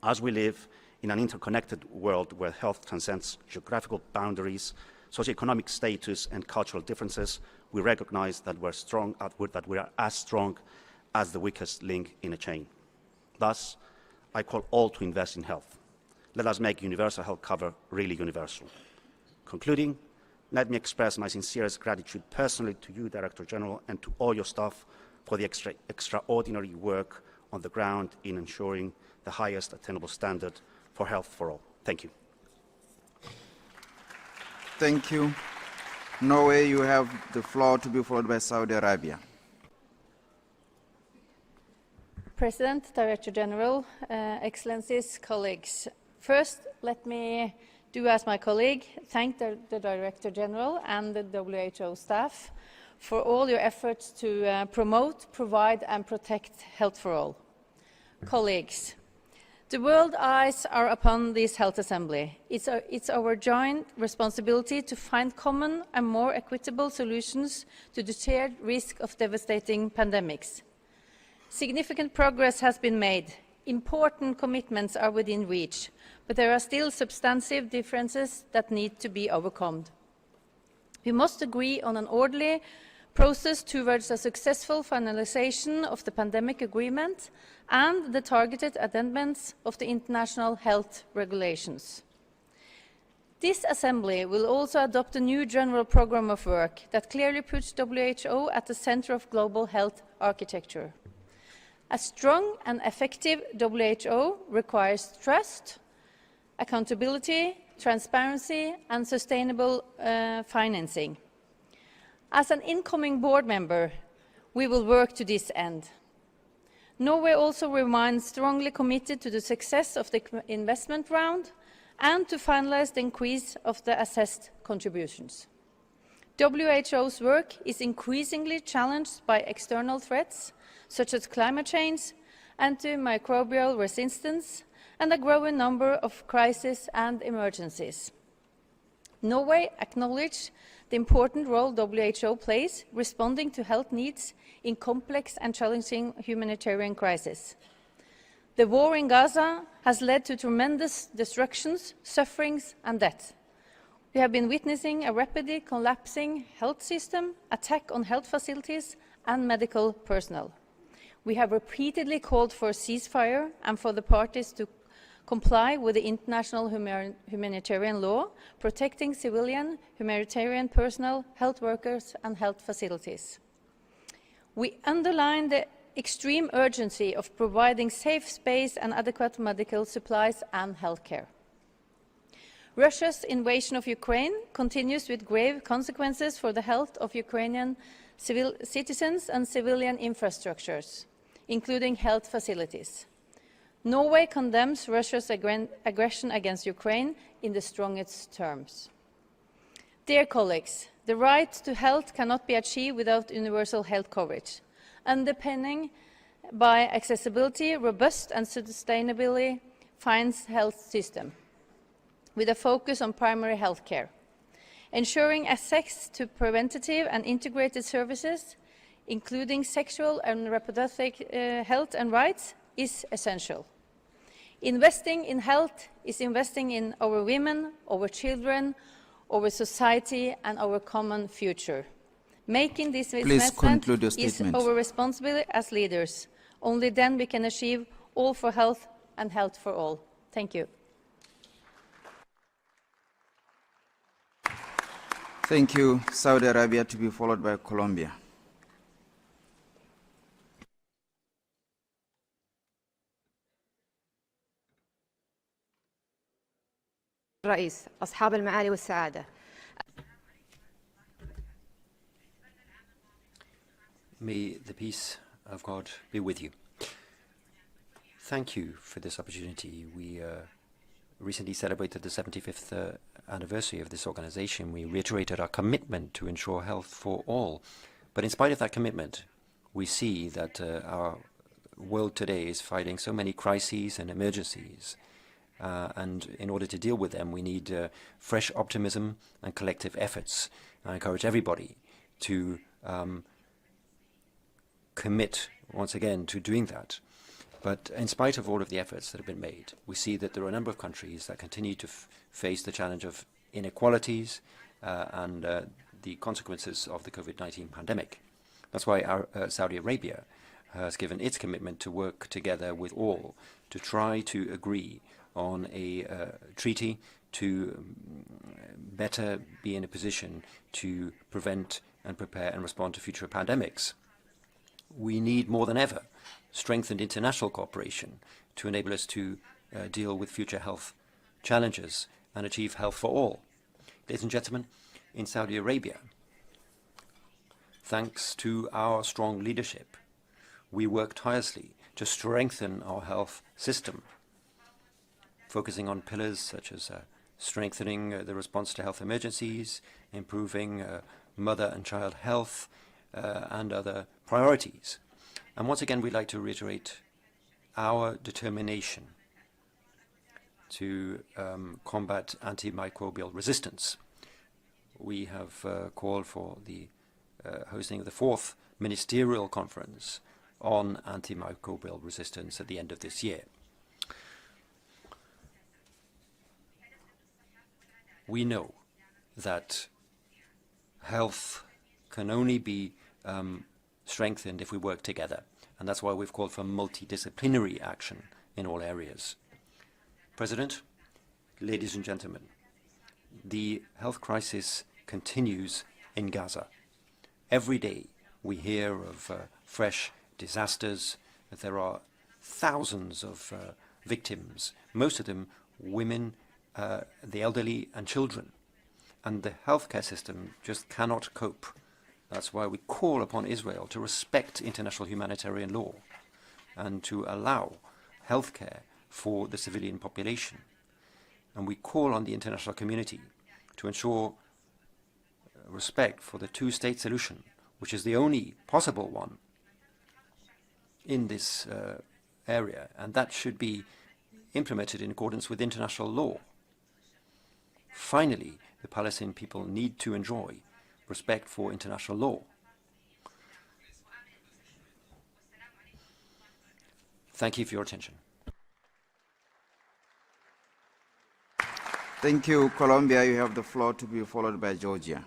as we live in an interconnected world where health transcends geographical boundaries, socioeconomic status and cultural differences, we recognize that we are as strong as the weakest link in a chain. Thus, I call all to invest in health. Let us make universal health cover really universal. Concluding, let me express my sincerest gratitude personally to you, Director General, and to all your staff for the extraordinary work on the ground in ensuring the highest attainable standard for health for all. Thank you. Thank you. Norway, you have the floor, to be followed by Saudi Arabia. President, Director General, Excellencies, colleagues. First, let me do as my colleague, thank the Director General and the WHO staff for all your efforts to promote, provide and protect health for all. Colleagues, the world's eyes are upon this health assembly. It's our joint responsibility to find common and more equitable solutions to the shared risk of devastating pandemics. Significant progress has been made. Important commitments are within reach, but there are still substantive differences that need to be overcome. We must agree on an orderly process towards a successful finalization of the pandemic agreement and the targeted amendments of the international health regulations. This Assembly will also adopt a new general programme of work that clearly puts WHO at the centre of global health architecture. A strong and effective WHO requires trust, accountability, transparency and sustainable financing. As an incoming board member, we will work to this end. Norway also remains strongly committed to the success of the investment round and to finalize the increase of the assessed contributions. WHO's work is increasingly challenged by external threats such as climate change, antimicrobial resistance, and a growing number of crises and emergencies. Norway acknowledges the important role WHO plays responding to health needs in complex and challenging humanitarian crises. The war in Gaza has led to tremendous destructions, sufferings and death. We have been witnessing a rapidly collapsing health system, attack on health facilities and medical personnel. We have repeatedly called for a ceasefire and for the parties to comply with the international humanitarian law, protecting civilian, humanitarian personnel, health workers and health facilities. We underline the extreme urgency of providing safe space and adequate medical supplies and healthcare. Russia's invasion of Ukraine continues with grave consequences for the health of Ukrainian citizens and civilian infrastructures, including health facilities. Norway condemns Russia's aggression against Ukraine in the strongest terms. Dear colleagues, the right to health cannot be achieved without universal health coverage, underpinning by accessibility, robust and sustainably financed health system, with a focus on primary health care. Ensuring access to preventative and integrated services, including sexual and reproductive health and rights, is essential. Investing in health is investing in our women, our children, our society and our common future. Making this investment is our responsibility as leaders. Only then we can achieve all for health and health for all. Thank you. Thank you. Saudi Arabia to be followed by Colombia. الرئيس أصحاب المعالي والسعادة. May the peace of God be with you. Thank you for this opportunity. We recently celebrated the 75th anniversary of this organization. We reiterated our commitment to ensure health for all. But in spite of that commitment, we see that our world today is fighting so many crises and emergencies. And in order to deal with them, we need fresh optimism and collective efforts. I encourage everybody to commit once again to doing that. But in spite of all of the efforts that have been made, we see that there are a number of countries that continue to face the challenge of inequalities and the consequences of the COVID-19 pandemic. That's why Saudi Arabia has given its commitment to work together with all to try to agree on a treaty to better be in a position to prevent and prepare and respond to future pandemics. We need more than ever strengthened international cooperation to enable us to deal with future health challenges and achieve health for all. Ladies and gentlemen, in Saudi Arabia, thanks to our strong leadership, we work tirelessly to strengthen our health system, focusing on pillars such as strengthening the response to health emergencies, improving mother and child health, and other priorities. And once again, we'd like to reiterate our determination to combat antimicrobial resistance. We have called for the hosting of the 4th Ministerial Conference on antimicrobial resistance at the end of this year. We know that health can only be strengthened if we work together, and that's why we've called for multidisciplinary action in all areas. President, ladies and gentlemen, the health crisis continues in Gaza. Every day we hear of fresh disasters, that there are thousands of victims, most of them women, the elderly and children, and the healthcare system just cannot cope. That's why we call upon Israel to respect international humanitarian law and to allow healthcare for the civilian population. And we call on the international community to ensure respect for the two-state solution, which is the only possible one in this area, and that should be implemented in accordance with international law. Finally, the Palestinian people need to enjoy respect for international law. Thank you for your attention. Thank you, Colombia. You have the floor to be followed by Georgia.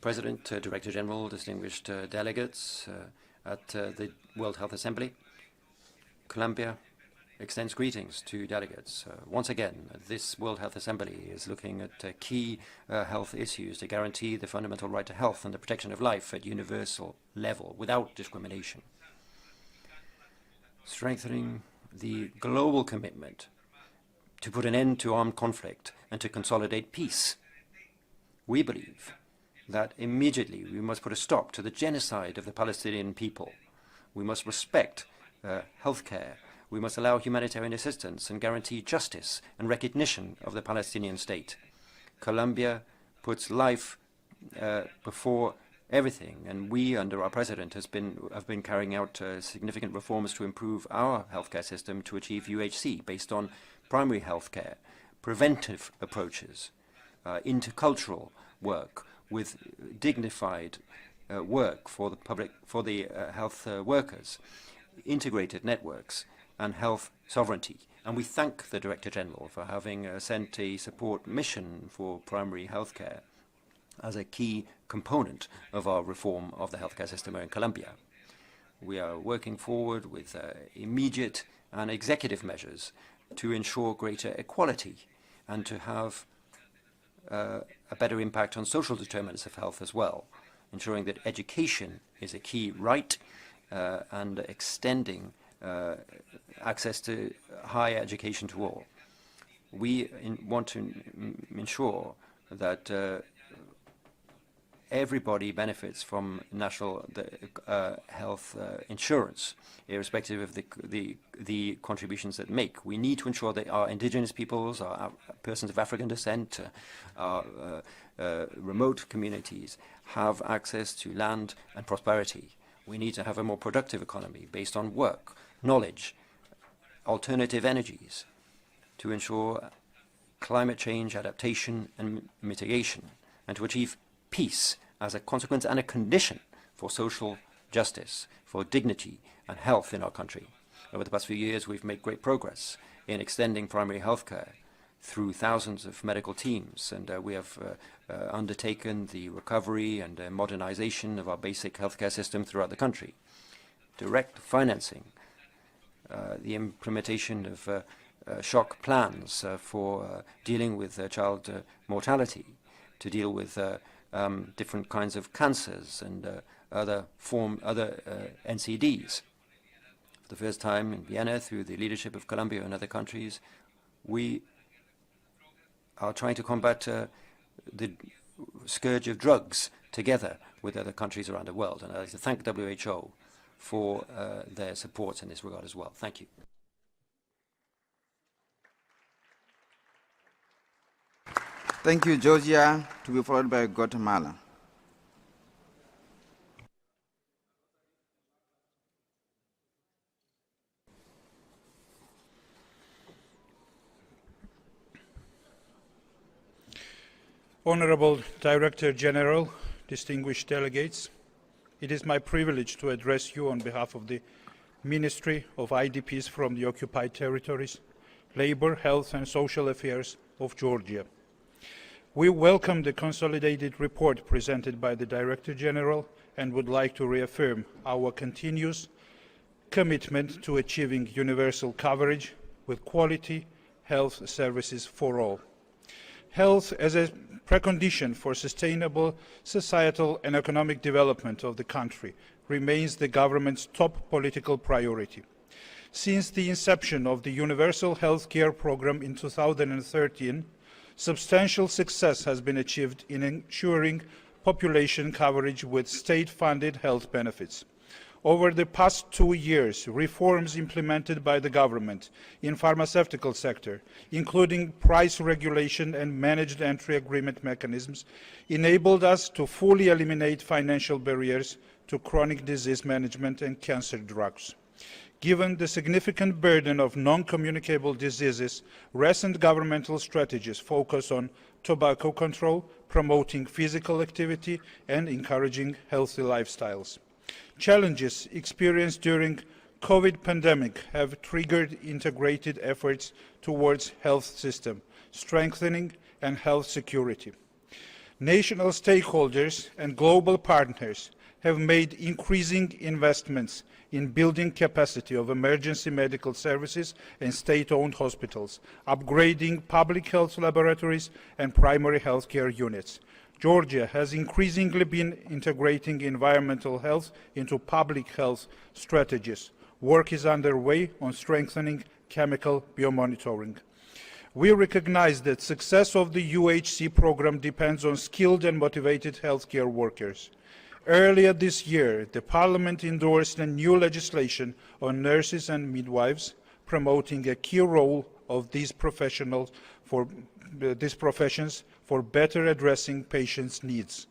President, Director General, distinguished delegates at the World Health Assembly, Colombia extends greetings to delegates. Once again, this World Health Assembly is looking at key health issues to guarantee the fundamental right to health and the protection of life at universal level without discrimination. Strengthening the global commitment to put an end to armed conflict and to consolidate peace. We believe that immediately we must put a stop to the genocide of the Palestinian people. We must respect healthcare. We must allow humanitarian assistance and guarantee justice and recognition of the Palestinian state. Colombia puts life before everything, and we, under our president, have been carrying out significant reforms to improve our healthcare system to achieve UHC based on primary healthcare, preventive approaches, intercultural work with dignified work for the health workers, integrated networks, and health sovereignty. And we thank the Director General for having sent a support mission for primary healthcare as a key component of our reform of the healthcare system in Colombia. We are working forward with immediate and executive measures to ensure greater equality and to have a better impact on social determinants of health as well, ensuring that education is a key right and extending access to higher education to all. We want to ensure that everybody benefits from national health insurance, irrespective of the contributions that make. We need to ensure that our indigenous peoples, our persons of African descent, our remote communities have access to land and prosperity. We need to have a more productive economy based on work, knowledge, alternative energies, to ensure climate change adaptation and mitigation, and to achieve peace as a consequence and a condition for social justice, for dignity and health in our country. Over the past few years, we've made great progress in extending primary health care through thousands of medical teams, and we have undertaken the recovery and modernization of our basic healthcare system throughout the country. Direct financing, the implementation of shock plans for dealing with child mortality, to deal with different kinds of cancers and other NCDs. For the first time in Vienna, through the leadership of Colombia and other countries, we are trying to combat the scourge of drugs together with other countries around the world. And I'd like to thank WHO for their support in this regard as well. Thank you. Thank you, Georgia, to be followed by Guatemala. Honorable Director General, distinguished delegates, it is my privilege to address you on behalf of the Ministry of IDPs from the Occupied Territories, Labor, Health and Social Affairs of Georgia. We welcome the consolidated report presented by the Director General and would like to reaffirm our continuous commitment to achieving universal coverage with quality health services for all. Health as a precondition for sustainable societal and economic development of the country remains the government's top political priority. Since the inception of the Universal Health Care Programme in 2013, substantial success has been achieved in ensuring population coverage with state-funded health benefits. Over the past 2 years, reforms implemented by the government in pharmaceutical sector, including price regulation and managed entry agreement mechanisms, enabled us to fully eliminate financial barriers to chronic disease management and cancer drugs. Given the significant burden of non-communicable diseases, recent governmental strategies focus on tobacco control, promoting physical activity, and encouraging healthy lifestyles. Challenges experienced during COVID pandemic have triggered integrated efforts towards health system strengthening and health security. National stakeholders and global partners have made increasing investments in building capacity of emergency medical services and state-owned hospitals, upgrading public health laboratories and primary health care units. Georgia has increasingly been integrating environmental health into public health strategies. Work is underway on strengthening chemical biomonitoring. We recognize that success of the UHC program depends on skilled and motivated healthcare workers. Earlier this year, the Parliament endorsed a new legislation on nurses and midwives, promoting a key role of these professions for better addressing patients' needs.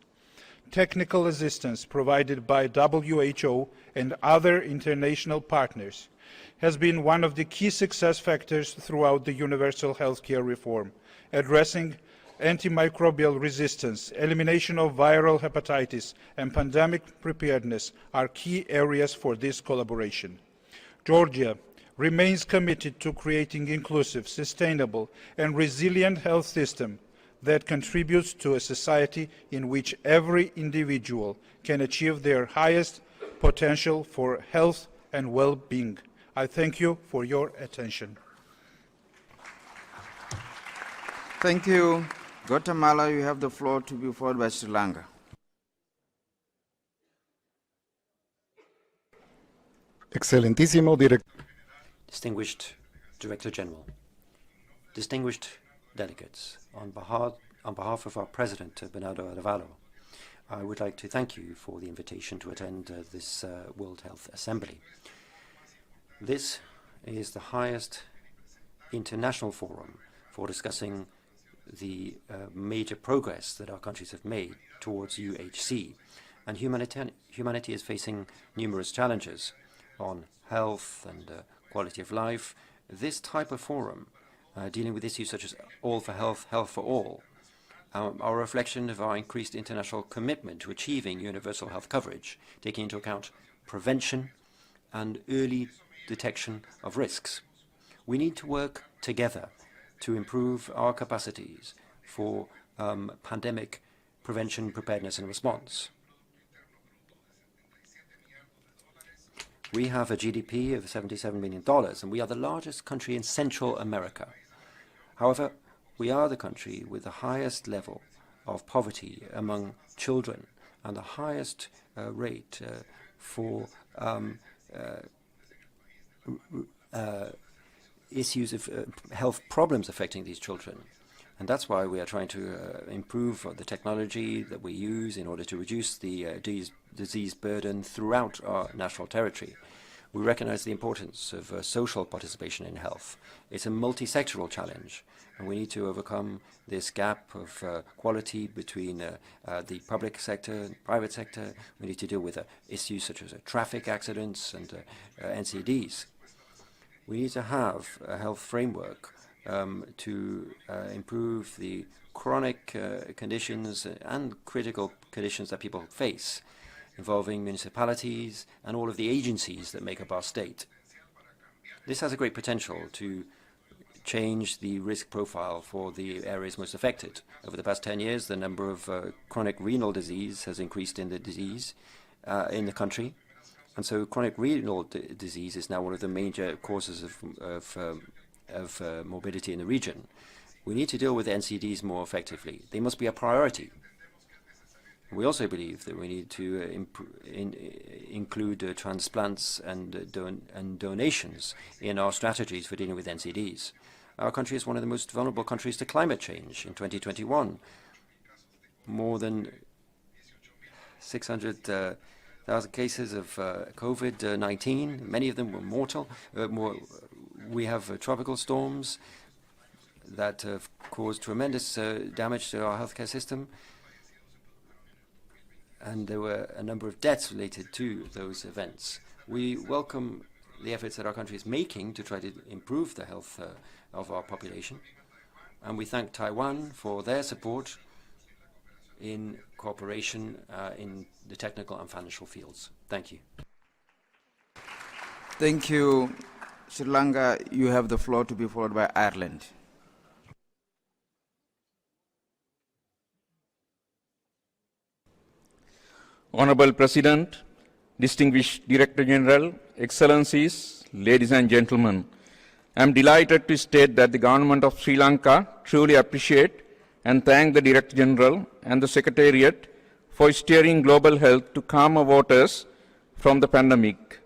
Technical assistance provided by WHO and other international partners has been one of the key success factors throughout the universal healthcare reform, addressing antimicrobial resistance, elimination of viral hepatitis, and pandemic preparedness are key areas for this collaboration. Georgia remains committed to creating inclusive, sustainable, and resilient health system that contributes to a society in which every individual can achieve their highest potential for health and well-being. I thank you for your attention. Thank you. Guatemala, you have the floor to be followed by Sri Lanka. Excelentísimo Director. Distinguished Director General, distinguished delegates, on behalf of our President, Bernardo Arevalo, I would like to thank you for the invitation to attend this World Health Assembly. This is the highest international forum for discussing the major progress that our countries have made towards UHC, and humanity is facing numerous challenges on health and quality of life. This type of forum, dealing with issues such as all for health, health for all, are a reflection of our increased international commitment to achieving universal health coverage, taking into account prevention and early detection of risks. We need to work together to improve our capacities for pandemic prevention, preparedness and response. We have a GDP of $77 million, and we are the largest country in Central America. However, we are the country with the highest level of poverty among children and the highest rate for issues of health problems affecting these children. And that's why we are trying to improve the technology that we use in order to reduce the disease burden throughout our national territory. We recognize the importance of social participation in health. It's a multi-sectoral challenge, and we need to overcome this gap of quality between the public sector and private sector. We need to deal with issues such as traffic accidents and NCDs. We need to have a health framework to improve the chronic conditions and critical conditions that people face, involving municipalities and all of the agencies that make up our state. This has a great potential to change the risk profile for the areas most affected. Over the past 10 years, the number of chronic renal disease has increased in the country. And so chronic renal disease is now one of the major causes of morbidity in the region. We need to deal with NCDs more effectively. They must be a priority. We also believe that we need to include transplants and donations in our strategies for dealing with NCDs. Our country is one of the most vulnerable countries to climate change. In 2021, more than 600,000 cases of COVID-19. Many of them were mortal. We have tropical storms that have caused tremendous damage to our healthcare system. And there were a number of deaths related to those events. We welcome the efforts that our country is making to try to improve the health of our population. And we thank Taiwan for their support in cooperation in the technical and financial fields. Thank you. Thank you. Sri Lanka, you have the floor to be followed by Ireland. Honorable President, distinguished Director General, Excellencies, ladies and gentlemen, I am delighted to state that the government of Sri Lanka truly appreciate and thank the Director General and the Secretariat for steering global health to calm our waters from the pandemic.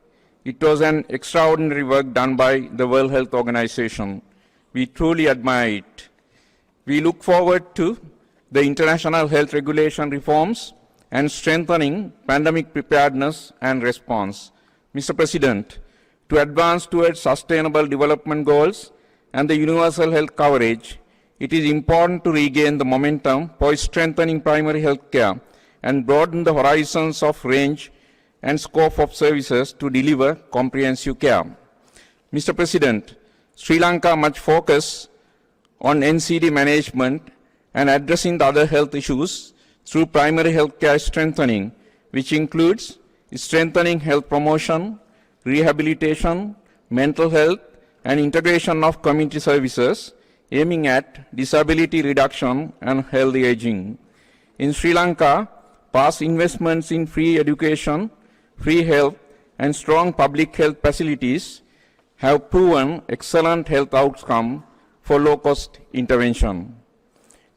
It was an extraordinary work done by the World Health Organization. We truly admire it. We look forward to the international health regulation reforms and strengthening pandemic preparedness and response. Mr. President, to advance towards sustainable development goals and the universal health coverage, it is important to regain the momentum for strengthening primary health care and broaden the horizons of range and scope of services to deliver comprehensive care. Mr. President, Sri Lanka much focus on NCD management and addressing the other health issues through primary health care strengthening, which includes strengthening health promotion, rehabilitation, mental health, and integration of community services, aiming at disability reduction and healthy aging. In Sri Lanka, past investments in free education, free health, and strong public health facilities have proven excellent health outcome for low-cost intervention.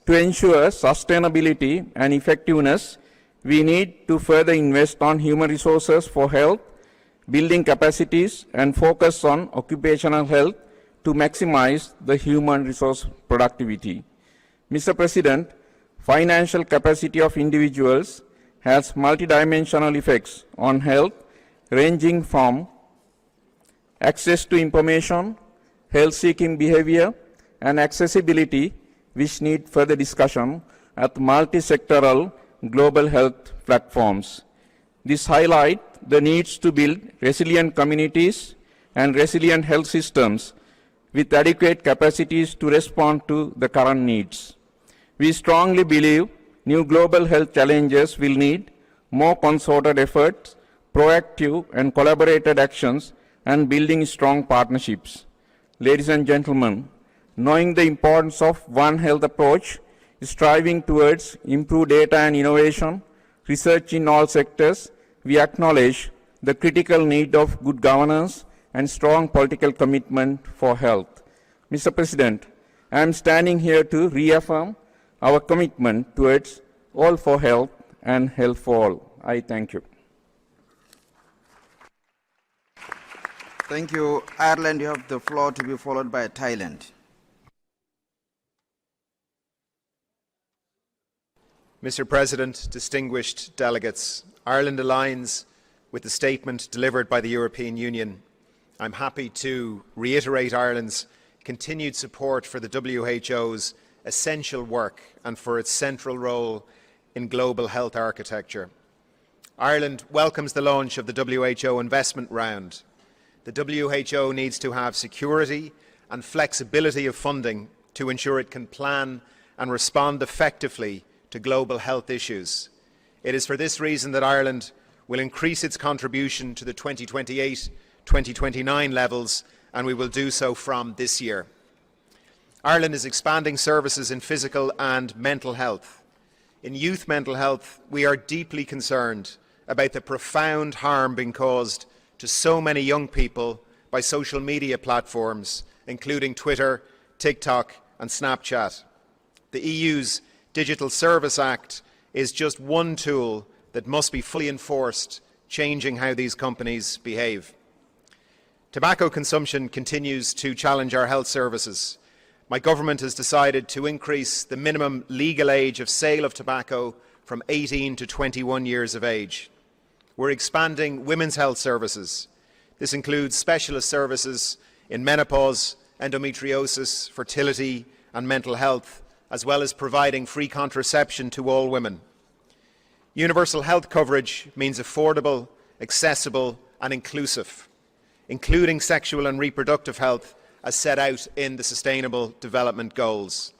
To ensure sustainability and effectiveness, we need to further invest on human resources for health, building capacities, and focus on occupational health to maximize the human resource productivity. Mr. President, financial capacity of individuals has multidimensional effects on health, ranging from access to information, health-seeking behavior, and accessibility, which need further discussion at multi-sectoral global health platforms. This highlights the needs to build resilient communities and resilient health systems with adequate capacities to respond to the current needs. We strongly believe new global health challenges will need more concerted efforts, proactive and collaborated actions, and building strong partnerships. Ladies and gentlemen, knowing the importance of One Health approach, striving towards improved data and innovation, research in all sectors, we acknowledge the critical need of good governance and strong political commitment for health. Mr. President, I am standing here to reaffirm our commitment towards all for health and health for all. I thank you. Thank you. Ireland, you have the floor, to be followed by Thailand. Mr. President, distinguished delegates, Ireland aligns with the statement delivered by the European Union. I'm happy to reiterate Ireland's continued support for the WHO's essential work and for its central role in global health architecture. Ireland welcomes the launch of the WHO investment round. The WHO needs to have security and flexibility of funding to ensure it can plan and respond effectively to global health issues. It is for this reason that Ireland will increase its contribution to the 2028-2029 levels, and we will do so from this year. Ireland is expanding services in physical and mental health. In youth mental health, we are deeply concerned about the profound harm being caused to so many young people by social media platforms, including Twitter, TikTok and Snapchat. The EU's Digital Service Act is just one tool that must be fully enforced, changing how these companies behave. Tobacco consumption continues to challenge our health services. My government has decided to increase the minimum legal age of sale of tobacco from 18 to 21 years of age. We're expanding women's health services. This includes specialist services in menopause, endometriosis, fertility and mental health, as well as providing free contraception to all women. Universal health coverage means affordable, accessible and inclusive, including sexual and reproductive health as set out in the Sustainable Development Goals.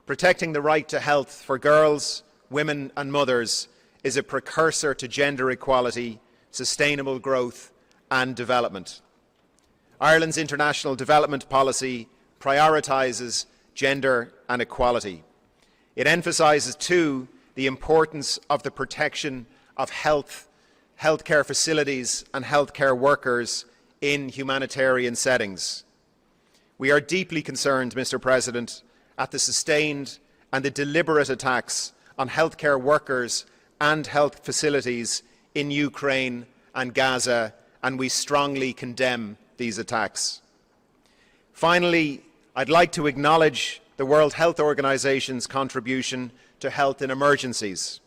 Protecting the right to health for girls, women and mothers is a precursor to gender equality, sustainable growth and development. Ireland's international development policy prioritises gender and equality. It emphasises too the importance of the protection of healthcare facilities and healthcare workers in humanitarian settings. We are deeply concerned, Mr. President, at the sustained and the deliberate attacks on healthcare workers and health facilities in Ukraine and Gaza, and we strongly condemn these attacks. Finally, I'd like to acknowledge the World Health Organization's contribution to health in emergencies.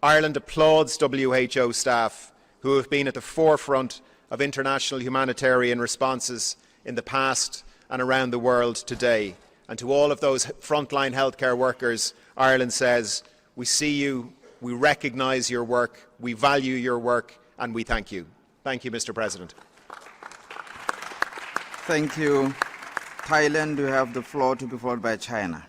Ireland applauds WHO staff who have been at the forefront of international humanitarian responses in the past and around the world today. And to all of those frontline healthcare workers, Ireland says, we see you, we recognise your work, we value your work, and we thank you. Thank you, Mr. President. Thank you. Thailand, you have the floor, to be followed by China.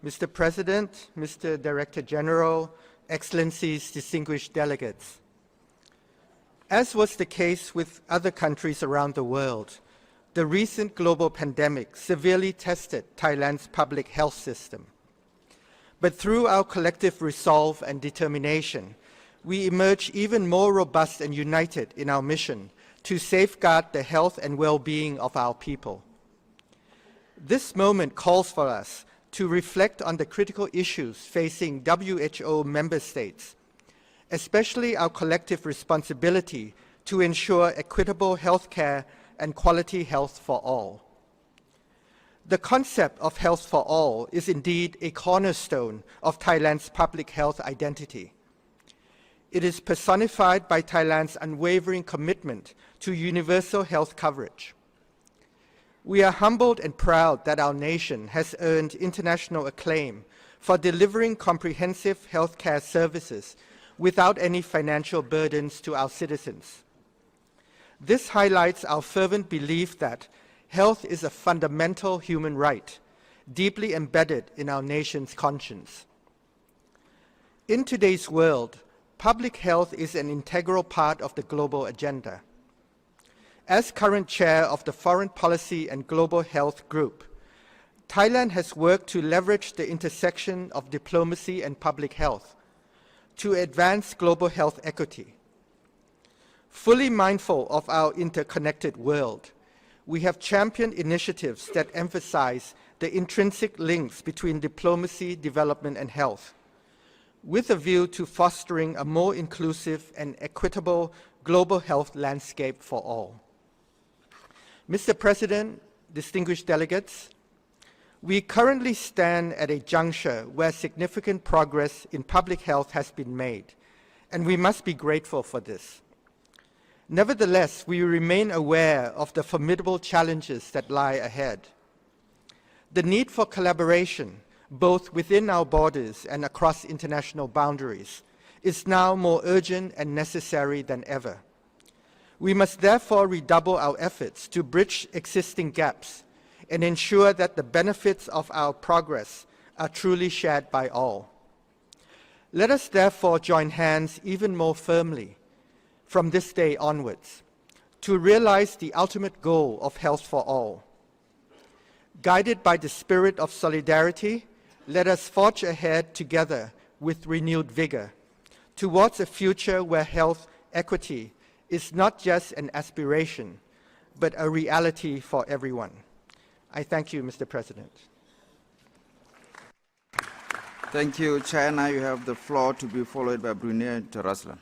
Mr. President, Mr. Director General, Excellencies, distinguished delegates. As was the case with other countries around the world, the recent global pandemic severely tested Thailand's public health system. But through our collective resolve and determination, we emerge even more robust and united in our mission to safeguard the health and well-being of our people. This moment calls for us to reflect on the critical issues facing WHO member states, especially our collective responsibility to ensure equitable health care and quality health for all. The concept of health for all is indeed a cornerstone of Thailand's public health identity. It is personified by Thailand's unwavering commitment to universal health coverage. We are humbled and proud that our nation has earned international acclaim for delivering comprehensive healthcare services without any financial burdens to our citizens. This highlights our fervent belief that health is a fundamental human right, deeply embedded in our nation's conscience. In today's world, public health is an integral part of the global agenda. As current chair of the Foreign Policy and Global Health Group, Thailand has worked to leverage the intersection of diplomacy and public health to advance global health equity. Fully mindful of our interconnected world, we have championed initiatives that emphasize the intrinsic links between diplomacy, development, and health, with a view to fostering a more inclusive and equitable global health landscape for all. Mr. President, distinguished delegates, we currently stand at a juncture where significant progress in public health has been made, and we must be grateful for this. Nevertheless, we remain aware of the formidable challenges that lie ahead. The need for collaboration, both within our borders and across international boundaries, is now more urgent and necessary than ever. We must therefore redouble our efforts to bridge existing gaps and ensure that the benefits of our progress are truly shared by all. Let us therefore join hands even more firmly from this day onwards to realize the ultimate goal of health for all. Guided by the spirit of solidarity, let us forge ahead together with renewed vigor towards a future where health equity is not just an aspiration, but a reality for everyone. I thank you, Mr. President. Thank you, China. You have the floor, to be followed by Brunei Darussalam.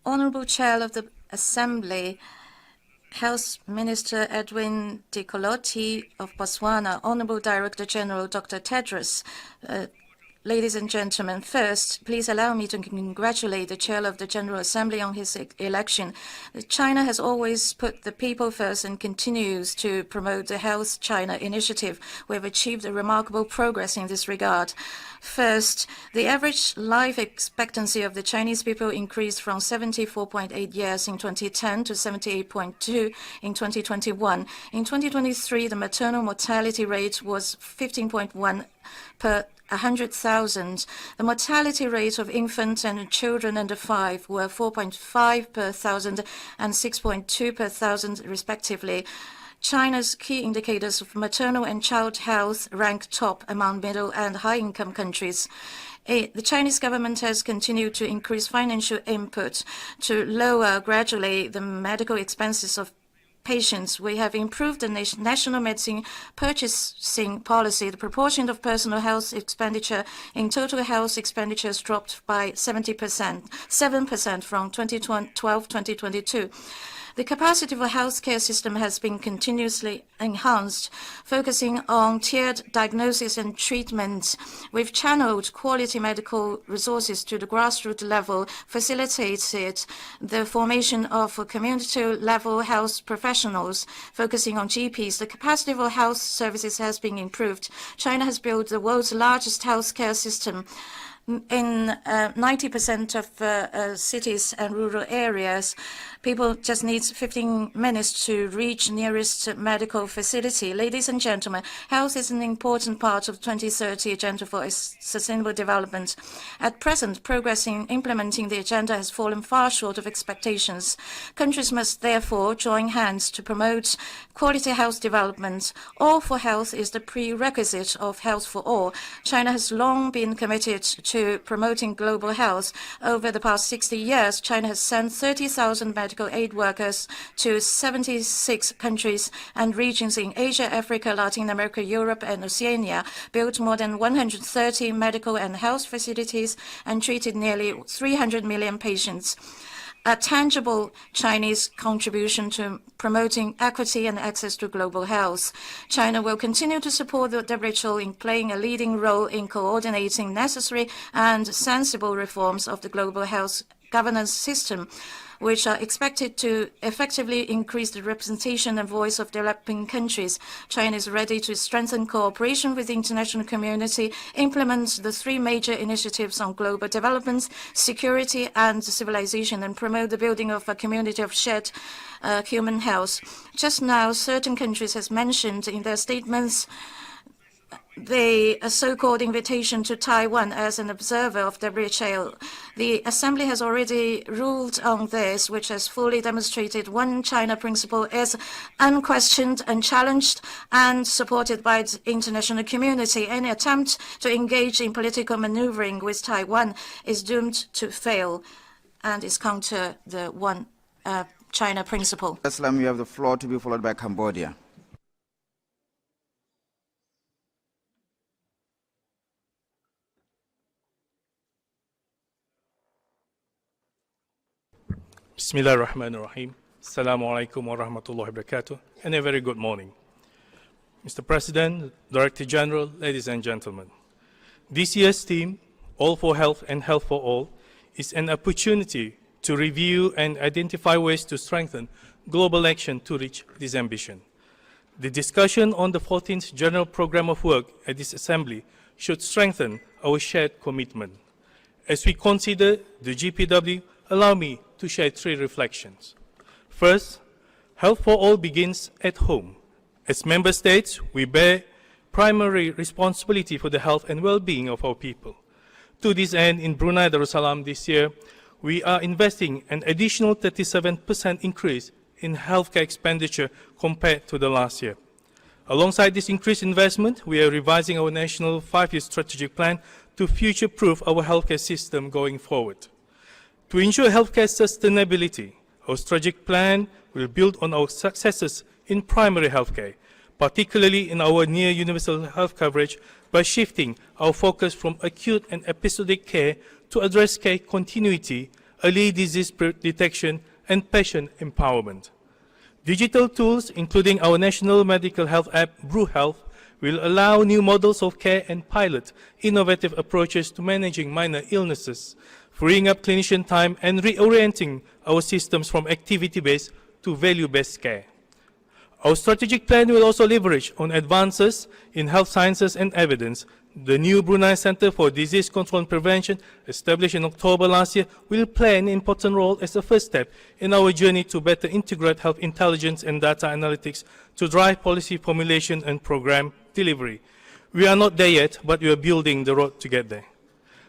Honourable Chair of the Assembly, Health Minister Edwin de Colotti of Botswana, Honourable Director General Dr. Tedros, ladies and gentlemen, first, please allow me to congratulate the Chair of the General Assembly on his election. China has always put the people first and continues to promote the Health China initiative. We have achieved a remarkable progress in this regard. First, the average life expectancy of the Chinese people increased from 74.8 years in 2010 to 78.2 in 2021. In 2023, the maternal mortality rate was 15.1 per 100,000. The mortality rate of infants and children under 5 were 4.5 per 1,000 and 6.2 per 1,000 respectively. China's key indicators of maternal and child health rank top among middle and high-income countries. The Chinese government has continued to increase financial input to lower gradually the medical expenses of patients. We have improved the national medicine purchasing policy. The proportion of personal health expenditure in total health expenditures dropped by 7% from 2012-2022. The capacity of a healthcare system has been continuously enhanced, focusing on tiered diagnosis and treatment. We've channeled quality medical resources to the grassroots level, facilitated the formation of community-level health professionals, focusing on GPs. The capacity of health services has been improved. China has built the world's largest healthcare system. In 90% of cities and rural areas, people just need 15 minutes to reach nearest medical facility. Ladies and gentlemen, health is an important part of 2030 Agenda for Sustainable Development. At present, progress in implementing the agenda has fallen far short of expectations. Countries must therefore join hands to promote quality health development. All for health is the prerequisite of health for all. China has long been committed to promoting global health. Over the past 60 years, China has sent 30,000 medical aid workers to 76 countries and regions in Asia, Africa, Latin America, Europe, and Oceania, built more than 130 medical and health facilities, and treated nearly 300 million patients. A tangible Chinese contribution to promoting equity and access to global health. China will continue to support the WHO in playing a leading role in coordinating necessary and sensible reforms of the global health governance system, which are expected to effectively increase the representation and voice of developing countries. China is ready to strengthen cooperation with the international community, implement the 3 major initiatives on global development, security, and civilization, and promote the building of a community of shared human health. Just now, certain countries have mentioned in their statements the so-called invitation to Taiwan as an observer of WHO. The Assembly has already ruled on this, which has fully demonstrated one China principle is unquestioned, unchallenged, and supported by the international community. Any attempt to engage in political maneuvering with Taiwan is doomed to fail and is counter the one China principle. Islam, you have the floor, to be followed by Cambodia. Bismillah ar-Rahman ar-Rahim. Assalamu alaikum wa rahmatullahi wa barakatuh. And a very good morning. Mr. President, Director General, ladies and gentlemen. This year's theme, All for Health and Health for All, is an opportunity to review and identify ways to strengthen global action to reach this ambition. The discussion on the 14th General Program of Work at this Assembly should strengthen our shared commitment. As we consider the GPW, allow me to share 3 reflections. First, health for all begins at home. As member states, we bear primary responsibility for the health and well-being of our people. To this end, in Brunei Darussalam this year, we are investing an additional 37% increase in healthcare expenditure compared to the last year. Alongside this increased investment, we are revising our national 5-year strategic plan to future-proof our healthcare system going forward. To ensure healthcare sustainability, our strategic plan will build on our successes in primary healthcare, particularly in our near universal health coverage, by shifting our focus from acute and episodic care to address care continuity, early disease detection, and patient empowerment. Digital tools, including our national medical health app, Brew Health, will allow new models of care and pilot innovative approaches to managing minor illnesses, freeing up clinician time and reorienting our systems from activity-based to value-based care. Our strategic plan will also leverage on advances in health sciences and evidence. The new Brunei Center for Disease Control and Prevention, established in October last year, will play an important role as a first step in our journey to better integrate health intelligence and data analytics to drive policy formulation and program delivery. We are not there yet, but we are building the road to get there.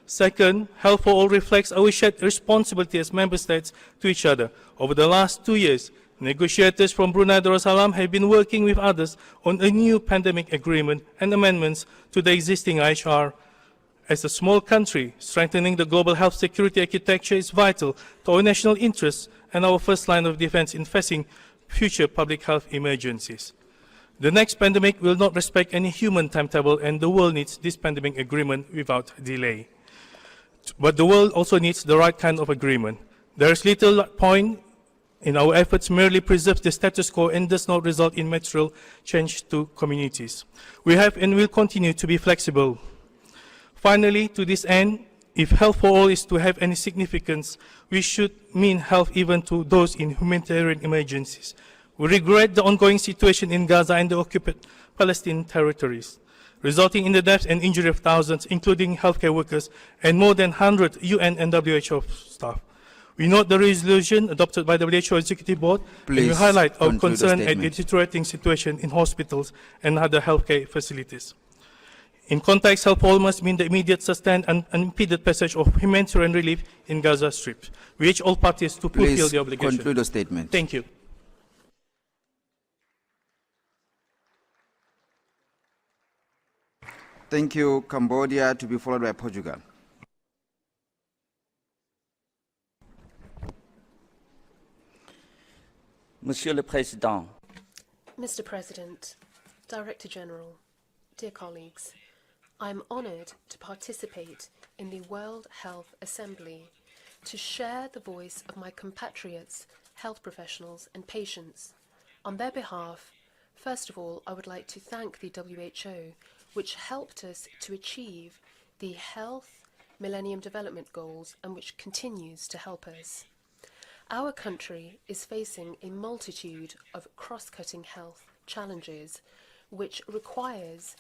Second, health for all reflects our shared responsibility as member states to each other. Over the last 2 years, negotiators from Brunei Darussalam have been working with others on a new pandemic agreement and amendments to the existing IHR. As a small country, strengthening the global health security architecture is vital to our national interests and our first line of defense in facing future public health emergencies. The next pandemic will not respect any human timetable, and the world needs this pandemic agreement without delay. But the world also needs the right kind of agreement. There is little point in our efforts merely preserve the status quo and does not result in material change to communities. We have and will continue to be flexible. Finally, to this end, if health for all is to have any significance, we should mean health even to those in humanitarian emergencies. We regret the ongoing situation in Gaza and the occupied Palestinian territories. resulting in the death and injury of thousands, including healthcare workers and more than 100 UN and WHO staff. We note the resolution adopted by the WHO Executive Board, and we highlight our concern at the deteriorating situation in hospitals and other healthcare facilities. In context, help all must mean the immediate, sustained, and unimpeded passage of humanitarian relief in Gaza Strip. We urge all parties to fulfill the obligation. Conclude the statement. Thank you. Thank you. Cambodia to be followed by Portugal. Monsieur le Président, Mr. President, Director General, dear colleagues, I am honoured to participate in the World Health Assembly to share the voice of my compatriots, health professionals and patients. On their behalf, first of all, I would like to thank the WHO, which helped us to achieve the Health Millennium Development Goals and which continues to help us. Our country is facing a multitude of cross-cutting health challenges, which requires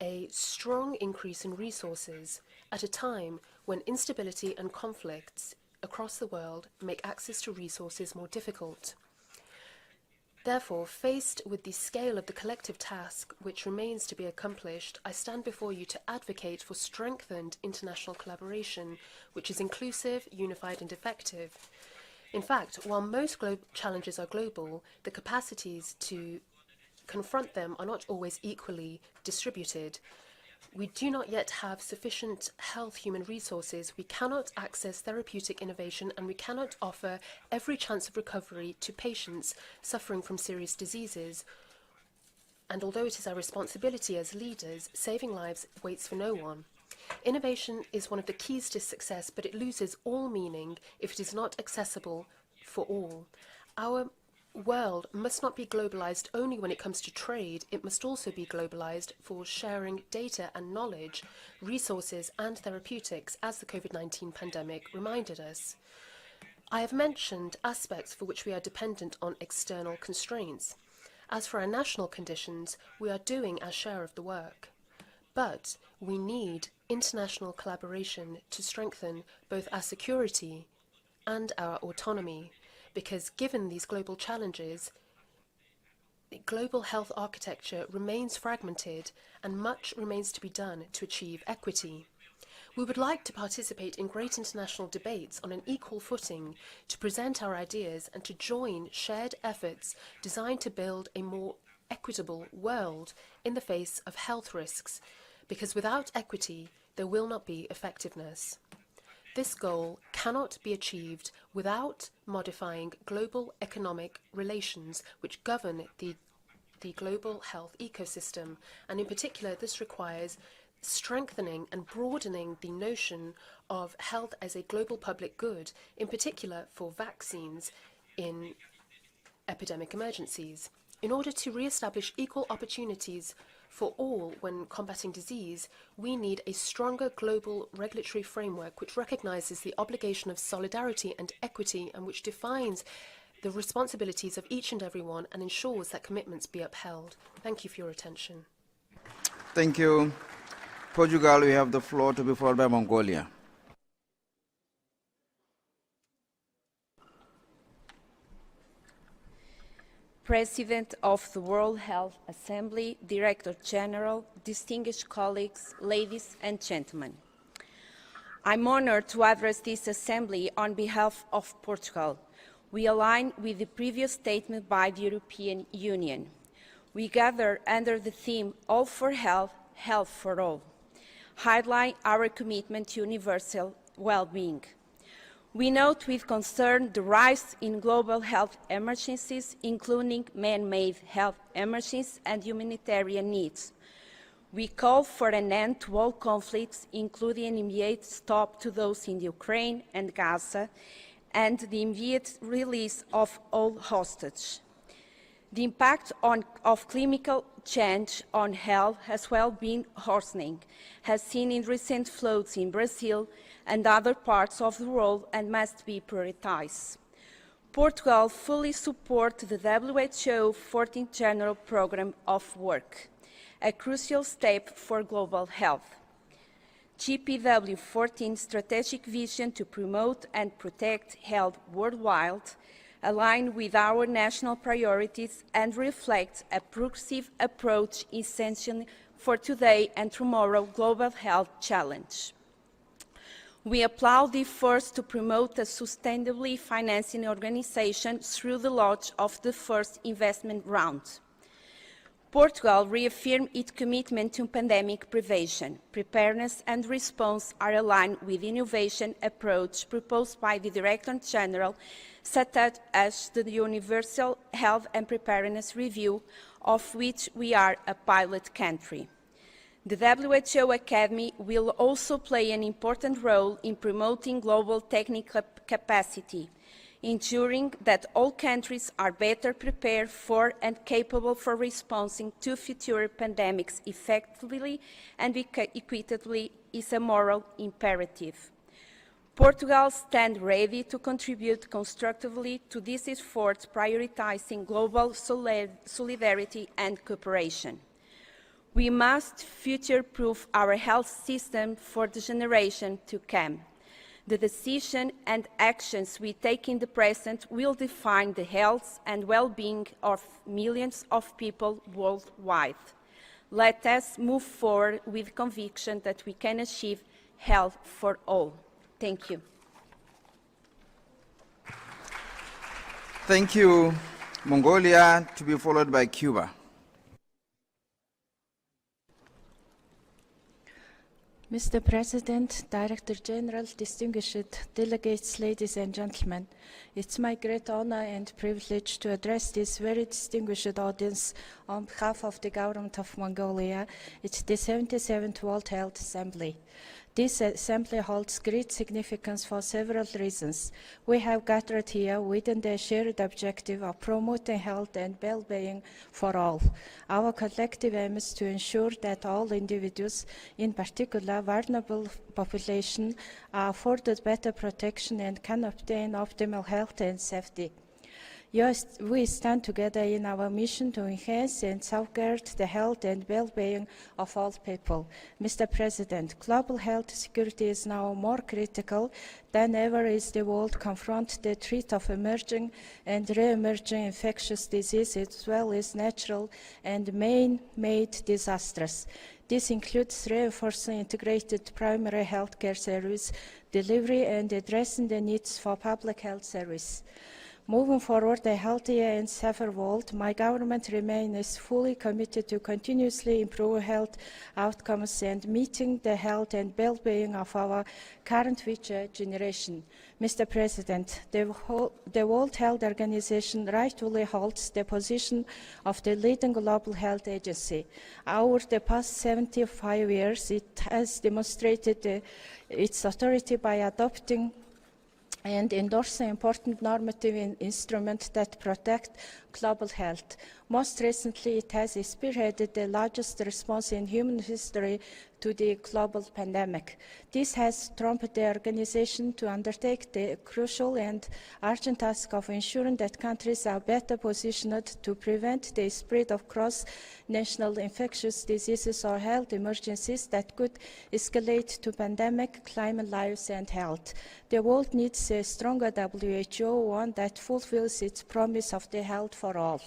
a strong increase in resources at a time when instability and conflicts across the world make access to resources more difficult. Therefore, faced with the scale of the collective task which remains to be accomplished, I stand before you to advocate for strengthened international collaboration, which is inclusive, unified and effective. In fact, while most challenges are global, the capacities to confront them are not always equally distributed. We do not yet have sufficient health human resources, we cannot access therapeutic innovation, and we cannot offer every chance of recovery to patients suffering from serious diseases. And although it is our responsibility as leaders, saving lives waits for no one. Innovation is one of the keys to success, but it loses all meaning if it is not accessible for all. Our world must not be globalized only when it comes to trade, it must also be globalized for sharing data and knowledge, resources and therapeutics, as the COVID-19 pandemic reminded us. I have mentioned aspects for which we are dependent on external constraints. As for our national conditions, we are doing our share of the work. But we need international collaboration to strengthen both our security and our autonomy, because given these global challenges, the global health architecture remains fragmented and much remains to be done to achieve equity. We would like to participate in great international debates on an equal footing, to present our ideas and to join shared efforts designed to build a more equitable world in the face of health risks, because without equity, there will not be effectiveness. This goal cannot be achieved without modifying global economic relations which govern the global health ecosystem, and in particular this requires strengthening and broadening the notion of health as a global public good, in particular for vaccines in epidemic emergencies. In order to re-establish equal opportunities for all when combating disease, we need a stronger global regulatory framework which recognizes the obligation of solidarity and equity and which defines the responsibilities of each and every one and ensures that commitments be upheld. Thank you for your attention. Thank you. Portugal, we have the floor to be followed by Mongolia. President of the World Health Assembly, Director General, distinguished colleagues, ladies and gentlemen. I'm honored to address this Assembly on behalf of Portugal. We align with the previous statement by the European Union. We gather under the theme All for Health, Health for All, highlight our commitment to universal well-being. We note with concern the rise in global health emergencies, including man-made health emergencies and humanitarian needs. We call for an end to all conflicts, including an immediate stop to those in Ukraine and Gaza, and the immediate release of all hostages. The impact of clinical change on health has well been worsening, as seen in recent floods in Brazil and other parts of the world, and must be prioritized. Portugal fully supports the WHO 14th General Programme of Work. a crucial step for global health. GPW 14 strategic vision to promote and protect health worldwide align with our national priorities and reflect a progressive approach essential for today and tomorrow global health challenge. We applaud the efforts to promote a sustainably financing organization through the launch of the first investment round. Portugal reaffirmed its commitment to pandemic prevention. Preparedness and response are aligned with the innovation approach proposed by the Director General, such as the Universal Health and Preparedness Review, of which we are a pilot country. The WHO Academy will also play an important role in promoting global technical capacity, ensuring that all countries are better prepared for and capable for responding to future pandemics effectively and equitably is a moral imperative. Portugal stands ready to contribute constructively to this effort, prioritizing global solidarity and cooperation. We must future-proof our health system for the generation to come. The decisions and actions we take in the present will define the health and well-being of millions of people worldwide. Let us move forward with conviction that we can achieve health for all. Thank you. Thank you, Mongolia, to be followed by Cuba. Mr. President, Director General, distinguished delegates, ladies and gentlemen, it's my great honor and privilege to address this very distinguished audience on behalf of the government of Mongolia at the 77th World Health Assembly. This assembly holds great significance for several reasons. We have gathered here within the shared objective of promoting health and well-being for all. Our collective aim is to ensure that all individuals, in particular vulnerable population, are afforded better protection and can obtain optimal health and safety. Yes, we stand together in our mission to enhance and safeguard the health and well-being of all people. Mr. President, global health security is now more critical than ever as the world confronts the threat of emerging and re-emerging infectious diseases as well as natural and man-made disasters. This includes reinforcing integrated primary health care service delivery and addressing the needs for public health service. Moving forward a healthier and safer world, my government remains fully committed to continuously improve health outcomes and meeting the health and well-being of our current future generation. Mr. President, the World Health Organization rightfully holds the position of the leading global health agency. Over the past 75 years, it has demonstrated its authority by adopting and endorsing important normative instruments that protect global health. Most recently, it has spearheaded the largest response in human history to the global pandemic. This has prompted the organization to undertake the crucial and urgent task of ensuring that countries are better positioned to prevent the spread of cross-national infectious diseases or health emergencies that could escalate to pandemic, climate, lives, and health. The world needs a stronger WHO, one that fulfills its promise of the health for all.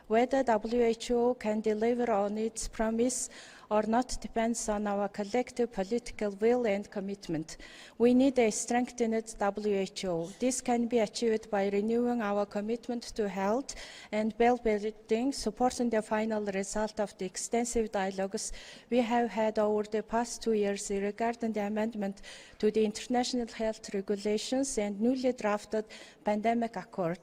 Whether WHO can deliver on its promise or not depends on our collective political will and commitment. We need a strengthened WHO. This can be achieved by renewing our commitment to health and well-being, supporting the final result of the extensive dialogues we have had over the past 2 years regarding the amendment to the international health regulations and newly drafted pandemic accord.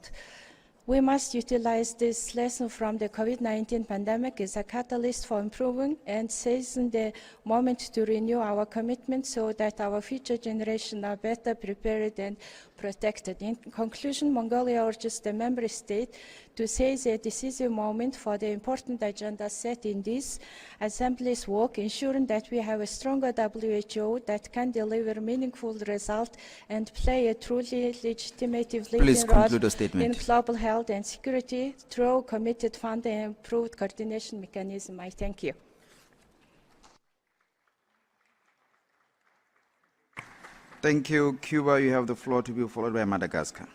We must utilize this lesson from the COVID-19 pandemic as a catalyst for improving and seizing the moment to renew our commitment so that our future generations are better prepared and protected. In conclusion, Mongolia urges the member state to seize a decisive moment for the important agenda set in this Assembly's work, ensuring that we have a stronger WHO that can deliver meaningful results and play a truly legitimate leading role in global health and security through committed funding and improved coordination mechanism. I thank you. Thank you. Cuba, you have the floor, to be followed by Madagascar.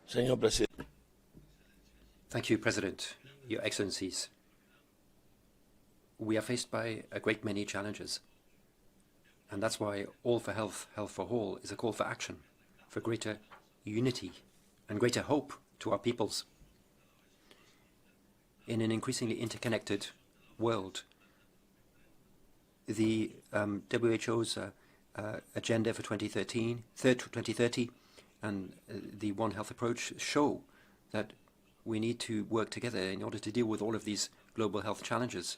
Señor Presidente. Thank you, President, Your Excellencies. We are faced by a great many challenges, and that's why All for Health, Health for All is a call for action, for greater unity and greater hope to our peoples. In an increasingly interconnected world, the WHO's agenda for 2030 and the One Health approach show that we need to work together in order to deal with all of these global health challenges.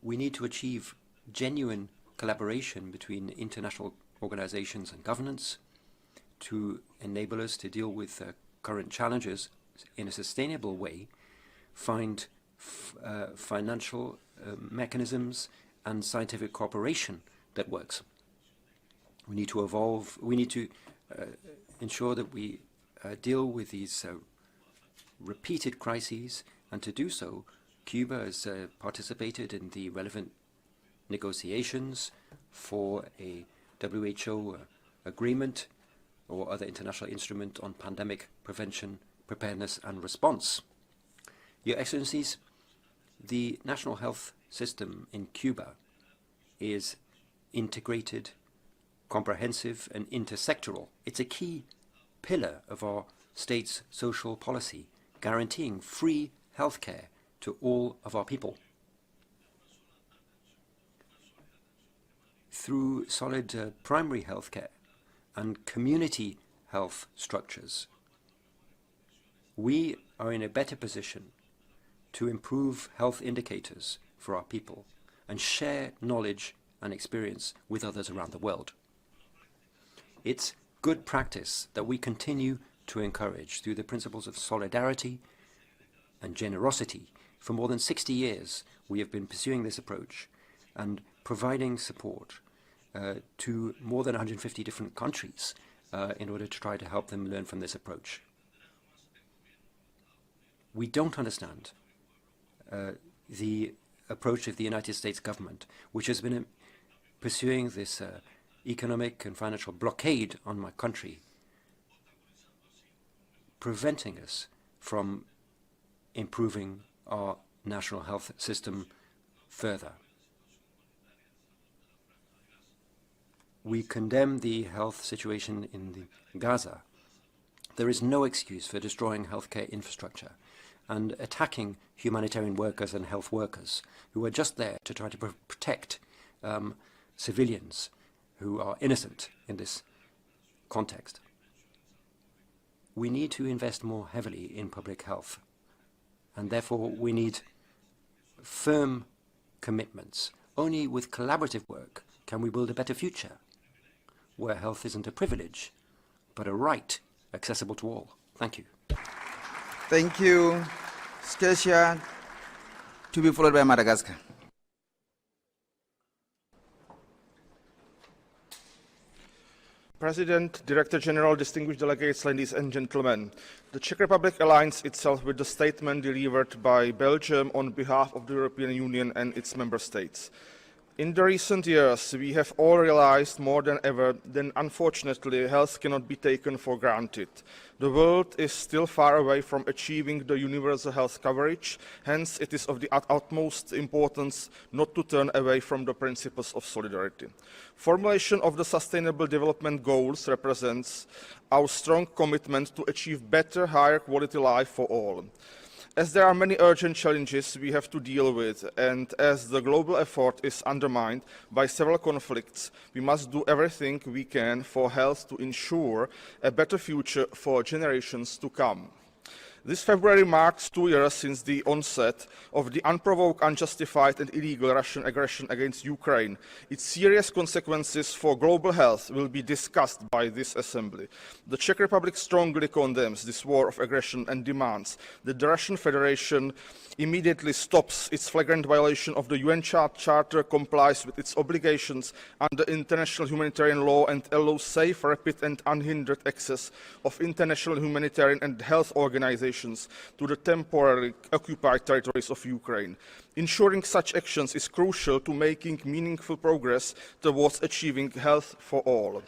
We need to achieve genuine collaboration between international organizations and governments to enable us to deal with current challenges in a sustainable way, find financial mechanisms and scientific cooperation that works. We need to evolve, we need to ensure that we deal with these repeated crises, and to do so, Cuba has participated in the relevant negotiations for a WHO agreement or other international instrument on pandemic prevention, preparedness and response. Your Excellencies, the national health system in Cuba is integrated, comprehensive and intersectoral. It's a key pillar of our state's social policy, guaranteeing free healthcare to all of our people. Through solid primary healthcare and community health structures, we are in a better position to improve health indicators for our people and share knowledge and experience with others around the world. It's good practice that we continue to encourage through the principles of solidarity and generosity. For more than 60 years, we have been pursuing this approach and providing support to more than 150 different countries in order to try to help them learn from this approach. We don't understand the approach of the United States government, which has been pursuing this economic and financial blockade on my country, preventing us from improving our national health system further. We condemn the health situation in Gaza. There is no excuse for destroying healthcare infrastructure and attacking humanitarian workers and health workers who are just there to try to protect civilians who are innocent in this context. We need to invest more heavily in public health, and therefore we need firm commitments. Only with collaborative work can we build a better future, where health isn't a privilege, but a right accessible to all. Thank you. Thank you. Skecia, to be followed by Madagascar. President, Director General, distinguished delegates, ladies and gentlemen, the Czech Republic aligns itself with the statement delivered by Belgium on behalf of the European Union and its member states. In the recent years, we have all realized more than ever that unfortunately health cannot be taken for granted. The world is still far away from achieving the universal health coverage, hence it is of the utmost importance not to turn away from the principles of solidarity. Formulation of the Sustainable Development Goals represents our strong commitment to achieve better, higher quality life for all. As there are many urgent challenges we have to deal with, and as the global effort is undermined by several conflicts, we must do everything we can for health to ensure a better future for generations to come. This February marks 2 years since the onset of the unprovoked, unjustified and illegal Russian aggression against Ukraine. Its serious consequences for global health will be discussed by this Assembly. The Czech Republic strongly condemns this war of aggression and demands that the Russian Federation immediately stops its flagrant violation of the UN Charter, complies with its obligations under international humanitarian law and allows safe, rapid and unhindered access of international humanitarian and health organizations operations to the temporarily occupied territories of Ukraine. Ensuring such actions is crucial to making meaningful progress towards achieving health for all.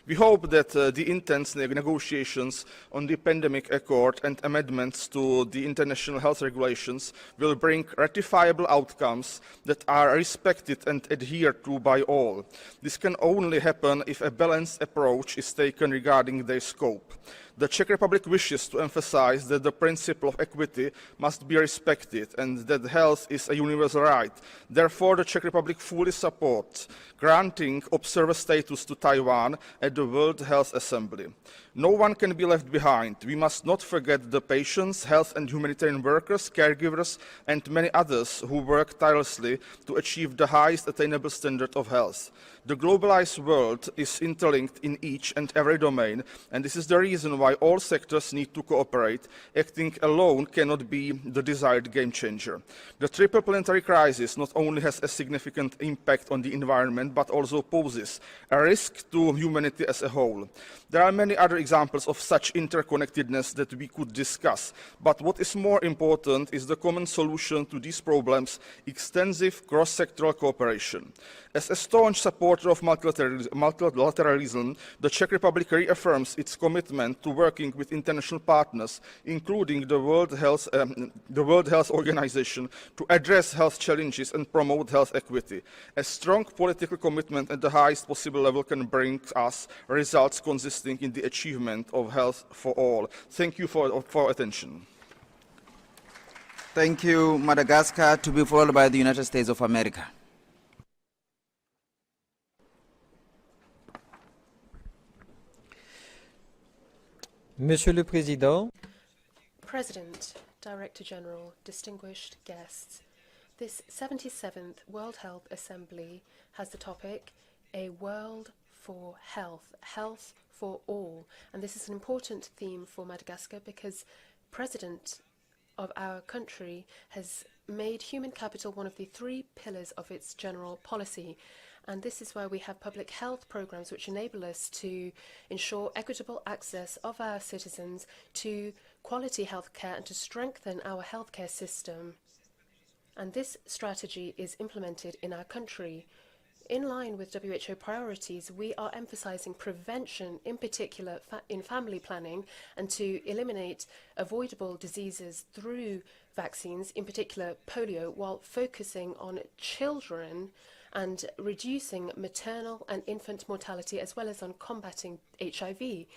We hope that the intense negotiations on the pandemic accord and amendments to the international health regulations will bring ratifiable outcomes that are respected and adhered to by all. This can only happen if a balanced approach is taken regarding their scope. The Czech Republic wishes to emphasize that the principle of equity must be respected and that health is a universal right. Therefore, the Czech Republic fully supports granting observer status to Taiwan at the World Health Assembly. No one can be left behind. We must not forget the patients, health and humanitarian workers, caregivers, and many others who work tirelessly to achieve the highest attainable standard of health. The globalized world is interlinked in each and every domain, and this is the reason why all sectors need to cooperate. Acting alone cannot be the desired game changer. The triple planetary crisis not only has a significant impact on the environment, but also poses a risk to humanity as a whole. There are many other examples of such interconnectedness that we could discuss, but what is more important is the common solution to these problems: extensive cross-sectoral cooperation. As a staunch supporter of multilateralism, the Czech Republic reaffirms its commitment to working with international partners, including the World Health Organization, to address health challenges and promote health equity. A strong political commitment at the highest possible level can bring us results consisting in the achievement of health for all. Thank you for attention. Thank you, Madagascar, to be followed by the United States of America. Monsieur le Président, President, Director General, distinguished guests, this 77th World Health Assembly has the topic, A World for Health, Health for All. And this is an important theme for Madagascar because President of our country has made human capital one of the 3 pillars of its general policy. And this is why we have public health programs which enable us to ensure equitable access of our citizens to quality healthcare and to strengthen our healthcare system. And this strategy is implemented in our country. In line with WHO priorities, we are emphasizing prevention, in particular in family planning, and to eliminate avoidable diseases through vaccines, in particular polio, while focusing on children and reducing maternal and infant mortality, as well as on combating HIV.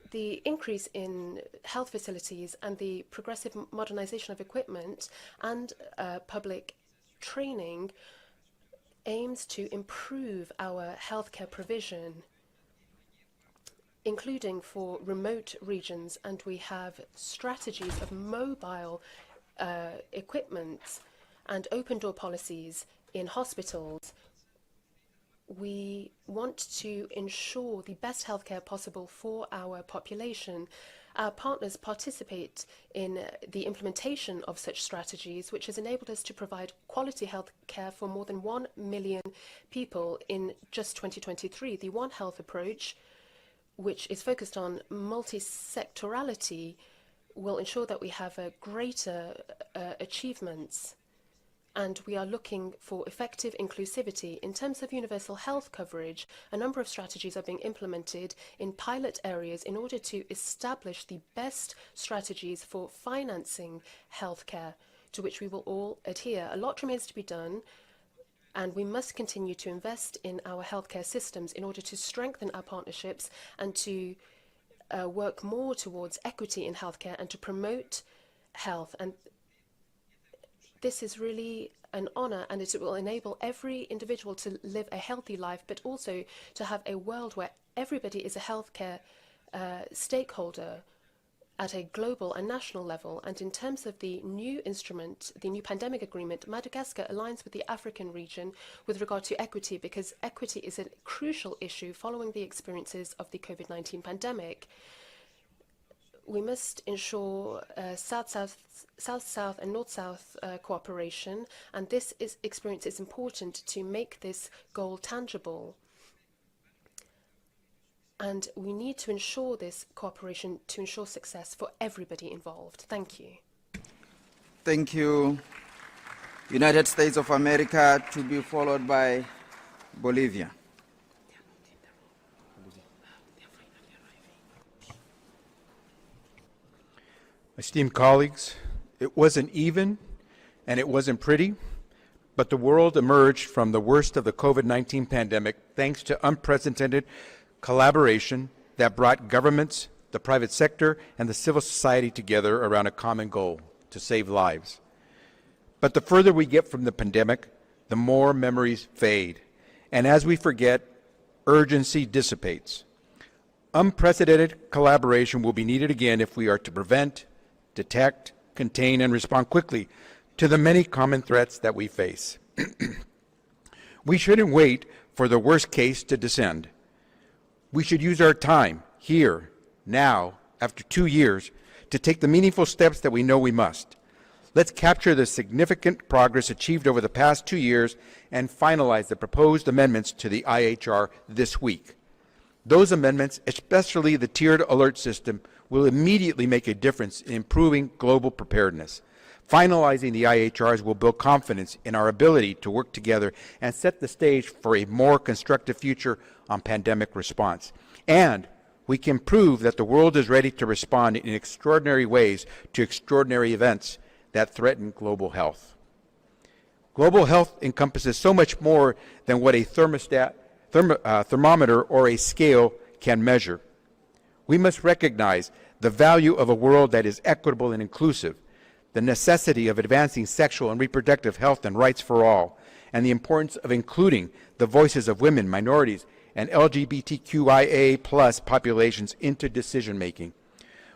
The increase in health facilities and the progressive modernization of equipment and public training aims to improve our healthcare provision, including for remote regions, and we have strategies of mobile equipment and open door policies in hospitals. We want to ensure the best healthcare possible for our population. Our partners participate in the implementation of such strategies, which has enabled us to provide quality health care for more than 1 million people in just 2023. The One Health approach, which is focused on multi-sectorality, will ensure that we have a greater achievements. And we are looking for effective inclusivity. In terms of universal health coverage, a number of strategies are being implemented in pilot areas in order to establish the best strategies for financing healthcare, to which we will all adhere. A lot remains to be done, and we must continue to invest in our healthcare systems in order to strengthen our partnerships and to work more towards equity in healthcare and to promote health. And this is really an honor, and it will enable every individual to live a healthy life, but also to have a world where everybody is a healthcare stakeholder at a global and national level. And in terms of the new instrument, the new pandemic agreement, Madagascar aligns with the African region with regard to equity, because equity is a crucial issue following the experiences of the COVID-19 pandemic. We must ensure South-South and North-South cooperation, and this experience is important to make this goal tangible. And we need to ensure this cooperation to ensure success for everybody involved. Thank you. Thank you. United States of America, to be followed by Bolivia. Esteemed colleagues, it wasn't even and it wasn't pretty, but the world emerged from the worst of the COVID-19 pandemic thanks to unprecedented collaboration that brought governments, the private sector, and the civil society together around a common goal: to save lives. But the further we get from the pandemic, the more memories fade. And as we forget, urgency dissipates. Unprecedented collaboration will be needed again if we are to prevent, detect, contain, and respond quickly to the many common threats that we face. We shouldn't wait for the worst case to descend. We should use our time here, now, after 2 years, to take the meaningful steps that we know we must. Let's capture the significant progress achieved over the past 2 years and finalize the proposed amendments to the IHR this week. Those amendments, especially the tiered alert system, will immediately make a difference in improving global preparedness. Finalizing the IHRs will build confidence in our ability to work together and set the stage for a more constructive future on pandemic response. And we can prove that the world is ready to respond in extraordinary ways to extraordinary events that threaten global health. Global health encompasses so much more than what a thermometer or a scale can measure. We must recognize the value of a world that is equitable and inclusive, the necessity of advancing sexual and reproductive health and rights for all, and the importance of including the voices of women, minorities, and LGBTQIA+ populations into decision-making.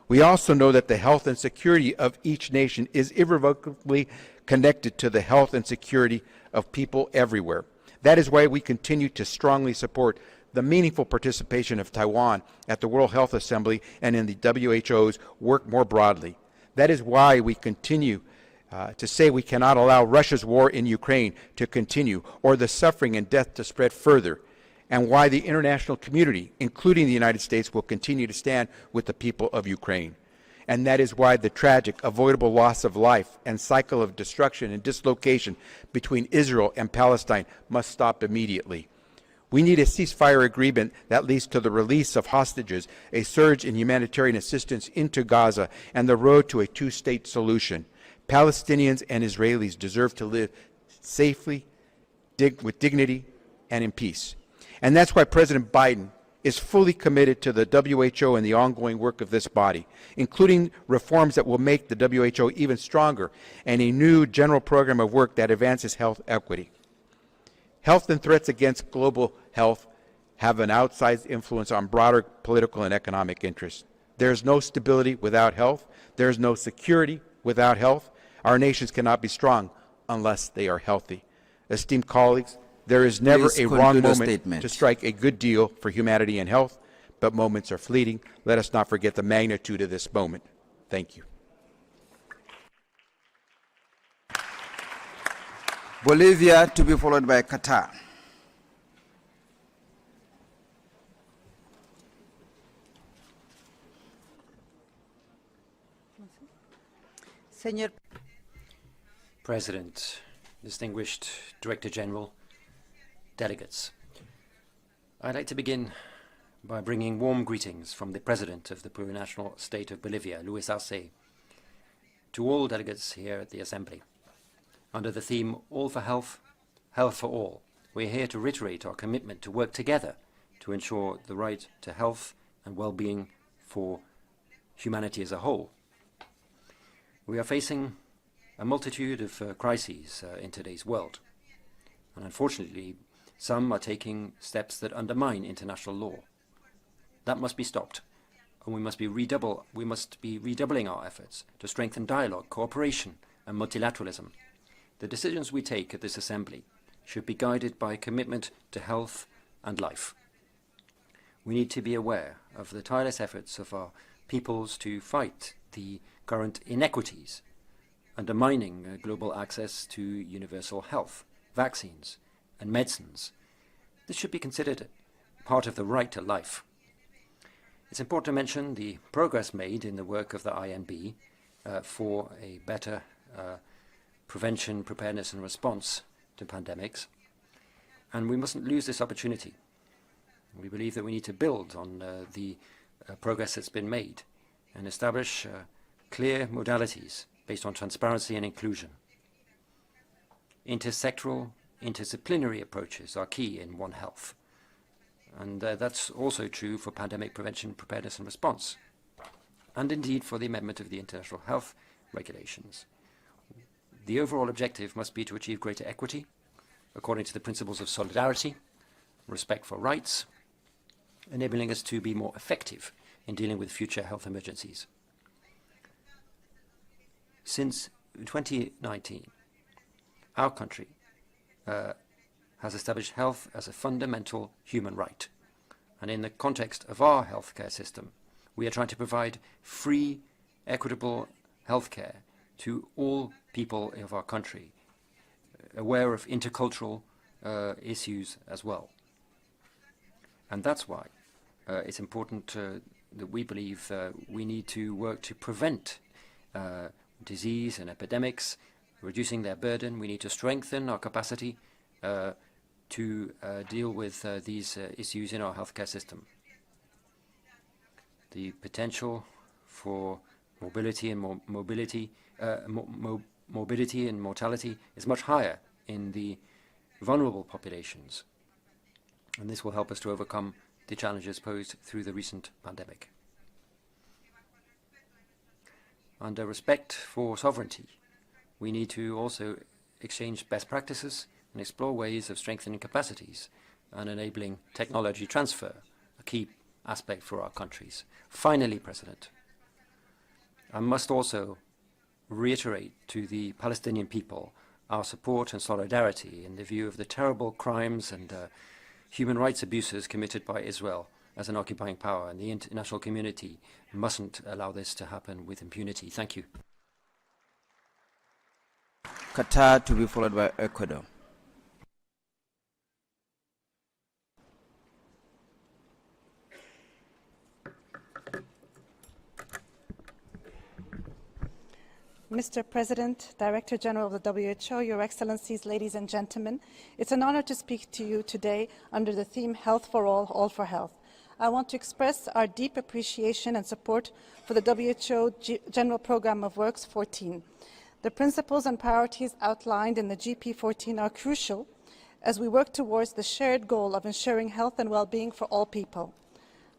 We also know that the health and security of each nation is irrevocably connected to the health and security of people everywhere. That is why we continue to strongly support the meaningful participation of Taiwan at the World Health Assembly and in the WHO's work more broadly. That is why we continue to say we cannot allow Russia's war in Ukraine to continue or the suffering and death to spread further, and why the international community, including the United States, will continue to stand with the people of Ukraine. And that is why the tragic, avoidable loss of life and cycle of destruction and dislocation between Israel and Palestine must stop immediately. We need a ceasefire agreement that leads to the release of hostages, a surge in humanitarian assistance into Gaza, and the road to a two-state solution. Palestinians and Israelis deserve to live safely, with dignity, and in peace. And that's why President Biden is fully committed to the WHO and the ongoing work of this body, including reforms that will make the WHO even stronger and a new general program of work that advances health equity. Health and threats against global health have an outsized influence on broader political and economic interests. There is no stability without health. There is no security without health. Our nations cannot be strong unless they are healthy. Esteemed colleagues, there is never Please a wrong conclude the moment statement. to strike a good deal for humanity and health, but moments are fleeting. Let us not forget the magnitude of this moment. Thank you. Bolivia, to be followed by Qatar. Señor President, distinguished Director General, delegates, I'd like to begin by bringing warm greetings from the President of the plurinational state of Bolivia, Luis Arce, to all delegates here at the Assembly. Under the theme, All for Health, Health for All, we're here to reiterate our commitment to work together to ensure the right to health and well-being for humanity as a whole. We are facing a multitude of crises in today's world, and unfortunately, some are taking steps that undermine international law. That must be stopped, and we must be redoubling our efforts to strengthen dialogue, cooperation, and multilateralism. The decisions we take at this Assembly should be guided by a commitment to health and life. We need to be aware of the tireless efforts of our peoples to fight the current inequities undermining global access to universal health, vaccines, and medicines. This should be considered part of the right to life. It's important to mention the progress made in the work of the INB for a better prevention, preparedness and response to pandemics. And we mustn't lose this opportunity. We believe that we need to build on the progress that's been made and establish clear modalities based on transparency and inclusion. Intersectoral, interdisciplinary approaches are key in One Health. And that's also true for pandemic prevention, preparedness and response, and indeed for the amendment of the international health regulations. The overall objective must be to achieve greater equity according to the principles of solidarity, respect for rights, enabling us to be more effective in dealing with future health emergencies. Since 2019, our country has established health as a fundamental human right. And in the context of our healthcare system, we are trying to provide free, equitable healthcare to all people of our country, aware of intercultural issues as well. And that's why it's important that we believe we need to work to prevent disease and epidemics, reducing their burden. We need to strengthen our capacity to deal with these issues in our healthcare system. The potential for morbidity and mortality is much higher in the vulnerable populations, and this will help us to overcome the challenges posed through the recent pandemic. Under respect for sovereignty, we need to also exchange best practices and explore ways of strengthening capacities and enabling technology transfer, a key aspect for our countries. Finally, President, I must also reiterate to the Palestinian people our support and solidarity in the view of the terrible crimes and human rights abuses committed by Israel as an occupying power, and the international community mustn't allow this to happen with impunity. Thank you. Qatar to be followed by Ecuador. Mr. President, Director General of the WHO, Your Excellencies, ladies and gentlemen, it's an honor to speak to you today under the theme Health for All for Health. I want to express our deep appreciation and support for the WHO General Programme of Works 14. The principles and priorities outlined in the GP14 are crucial as we work towards the shared goal of ensuring health and well-being for all people.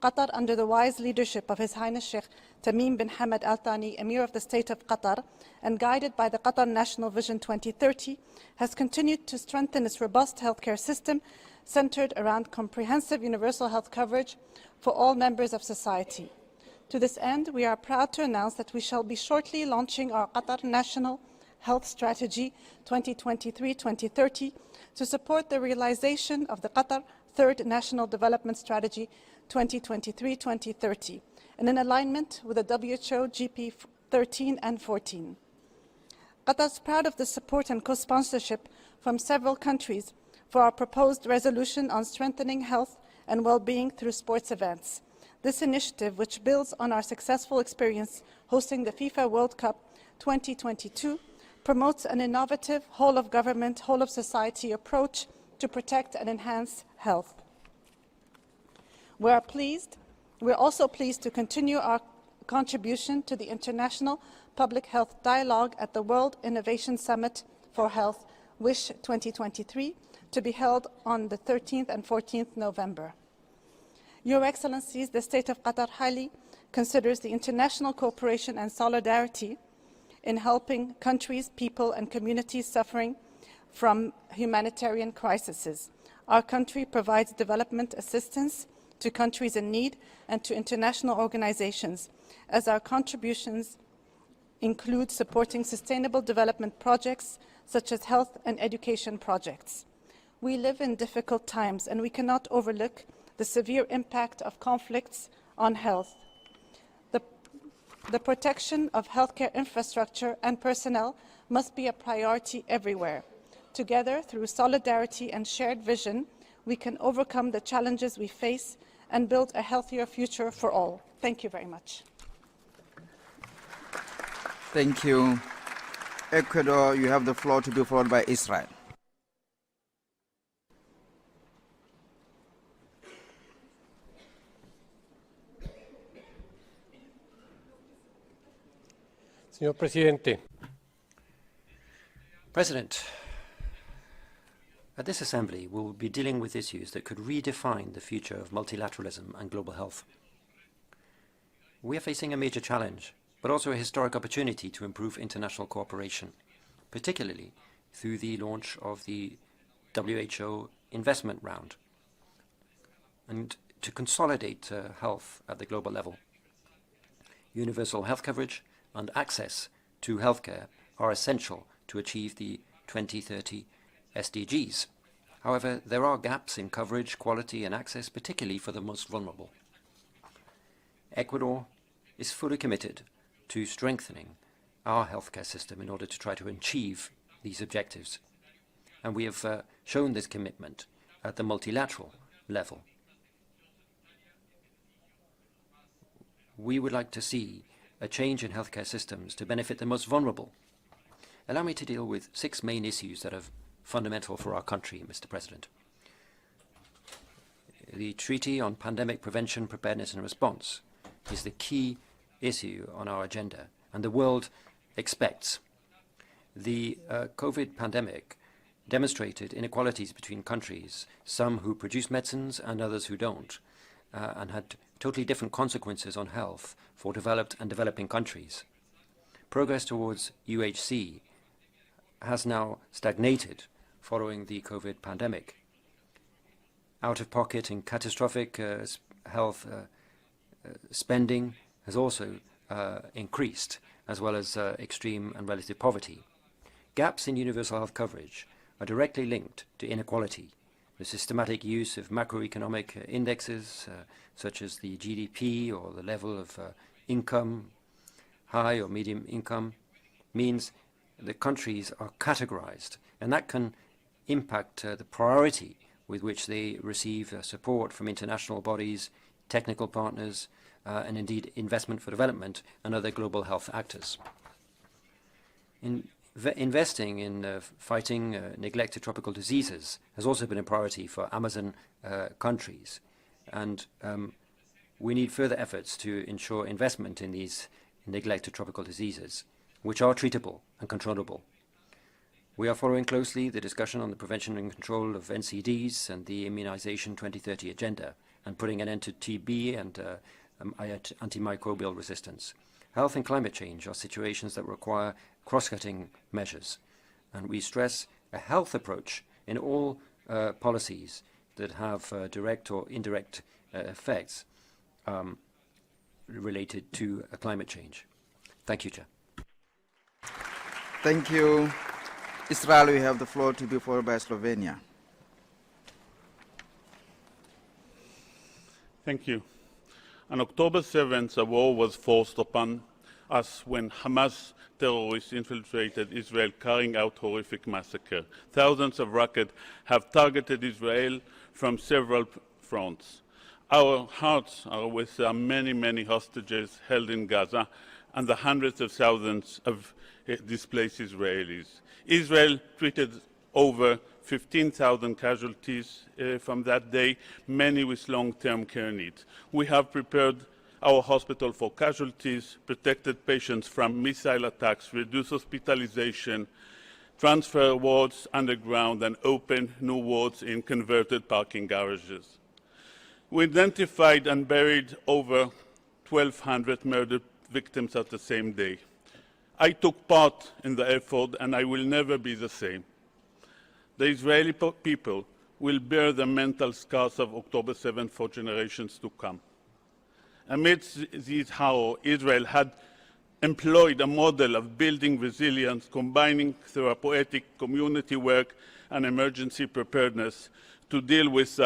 Qatar, under the wise leadership of His Highness Sheikh Tamim bin Hamad Al Thani, Emir of the State of Qatar, and guided by the Qatar National Vision 2030, has continued to strengthen its robust healthcare system centered around comprehensive universal health coverage for all members of society. To this end, we are proud to announce that we shall be shortly launching our Qatar National Health Strategy 2023-2030 to support the realization of the Qatar Third National Development Strategy 2023-2030, and in alignment with the WHO GP 13 and 14. Qatar is proud of the support and co-sponsorship from several countries for our proposed resolution on strengthening health and well-being through sports events. This initiative, which builds on our successful experience hosting the FIFA World Cup 2022, promotes an innovative whole-of-government, whole-of-society approach to protect and enhance health. We're also pleased to continue our contribution to the International Public Health Dialogue at the World Innovation Summit for Health, WISH 2023, to be held on the 13th and 14th November. Your Excellencies, the State of Qatar highly considers the international cooperation and solidarity in helping countries, people, and communities suffering from humanitarian crises. Our country provides development assistance to countries in need and to international organizations, as our contributions include supporting sustainable development projects such as health and education projects. We live in difficult times, and we cannot overlook the severe impact of conflicts on health. The protection of healthcare infrastructure and personnel must be a priority everywhere. Together, through solidarity and shared vision, we can overcome the challenges we face and build a healthier future for all. Thank you very much. Thank you. Ecuador, you have the floor, to be followed by Israel. Señor Presidente. President, at this assembly, we will be dealing with issues that could redefine the future of multilateralism and global health. We are facing a major challenge, but also a historic opportunity to improve international cooperation, particularly through the launch of the WHO investment round, and to consolidate health at the global level. Universal health coverage and access to healthcare are essential to achieve the 2030 SDGs. However, there are gaps in coverage, quality and access, particularly for the most vulnerable. Ecuador is fully committed to strengthening our healthcare system in order to try to achieve these objectives. And we have shown this commitment at the multilateral level. We would like to see a change in healthcare systems to benefit the most vulnerable. Allow me to deal with 6 main issues that are fundamental for our country, Mr. President. The Treaty on Pandemic Prevention, Preparedness and Response is the key issue on our agenda, and the world expects. The COVID pandemic demonstrated inequalities between countries, some who produce medicines and others who don't, and had totally different consequences on health for developed and developing countries. Progress towards UHC has now stagnated following the COVID pandemic. Out-of-pocket and catastrophic health spending has also increased, as well as extreme and relative poverty. Gaps in universal health coverage are directly linked to inequality. The systematic use of macroeconomic indexes, such as the GDP or the level of income, high or medium income, means the countries are categorized, and that can impact the priority with which they receive support from international bodies, technical partners, and indeed investment for development and other global health actors. Investing in fighting neglected tropical diseases has also been a priority for Amazon countries, and we need further efforts to ensure investment in these neglected tropical diseases, which are treatable and controllable. We are following closely the discussion on the prevention and control of NCDs and the Immunization 2030 agenda, and putting an end to TB and antimicrobial resistance. Health and climate change are situations that require cross-cutting measures, and we stress a health approach in all policies that have direct or indirect effects related to climate change. Thank you, Chair. Thank you. Israel, we have the floor, to be followed by Slovenia. Thank you. On October 7th, a war was forced upon us when Hamas terrorists infiltrated Israel, carrying out horrific massacre. Thousands of rockets have targeted Israel from several fronts. Our hearts are with the many, many hostages held in Gaza and the hundreds of thousands of displaced Israelis. Israel treated over 15,000 casualties from that day, many with long-term care needs. We have prepared our hospital for casualties, protected patients from missile attacks, reduced hospitalization, transfer wards underground, and opened new wards in converted parking garages. We identified and buried over 1,200 murder victims at the same day. I took part in the effort, and I will never be the same. The Israeli people will bear the mental scars of October 7 for generations to come. Amidst these horror, Israel had employed a model of building resilience, combining therapeutic community work and emergency preparedness to deal with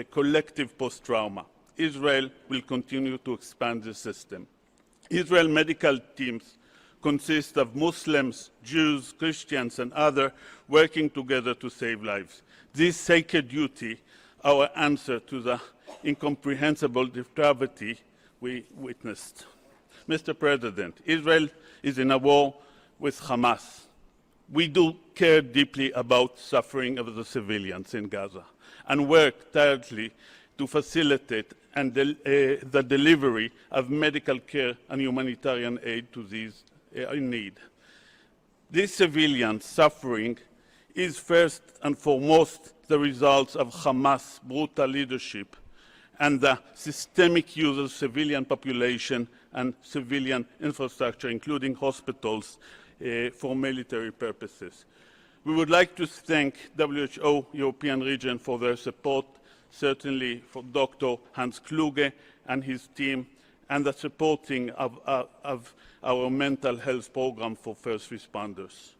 collective post-trauma. Israel will continue to expand the system. Israel medical teams consist of Muslims, Jews, Christians, and others working together to save lives. This sacred duty, our answer to the incomprehensible depravity we witnessed. Mr. President, Israel is in a war with Hamas. We do care deeply about suffering of the civilians in Gaza and work tirelessly to facilitate the delivery of medical care and humanitarian aid to these in need. This civilian suffering is first and foremost the result of Hamas' brutal leadership and the systemic use of civilian population and civilian infrastructure, including hospitals, for military purposes. We would like to thank WHO European region for their support, certainly for Dr. Hans Kluge and his team, and the supporting of our mental health program for first responders.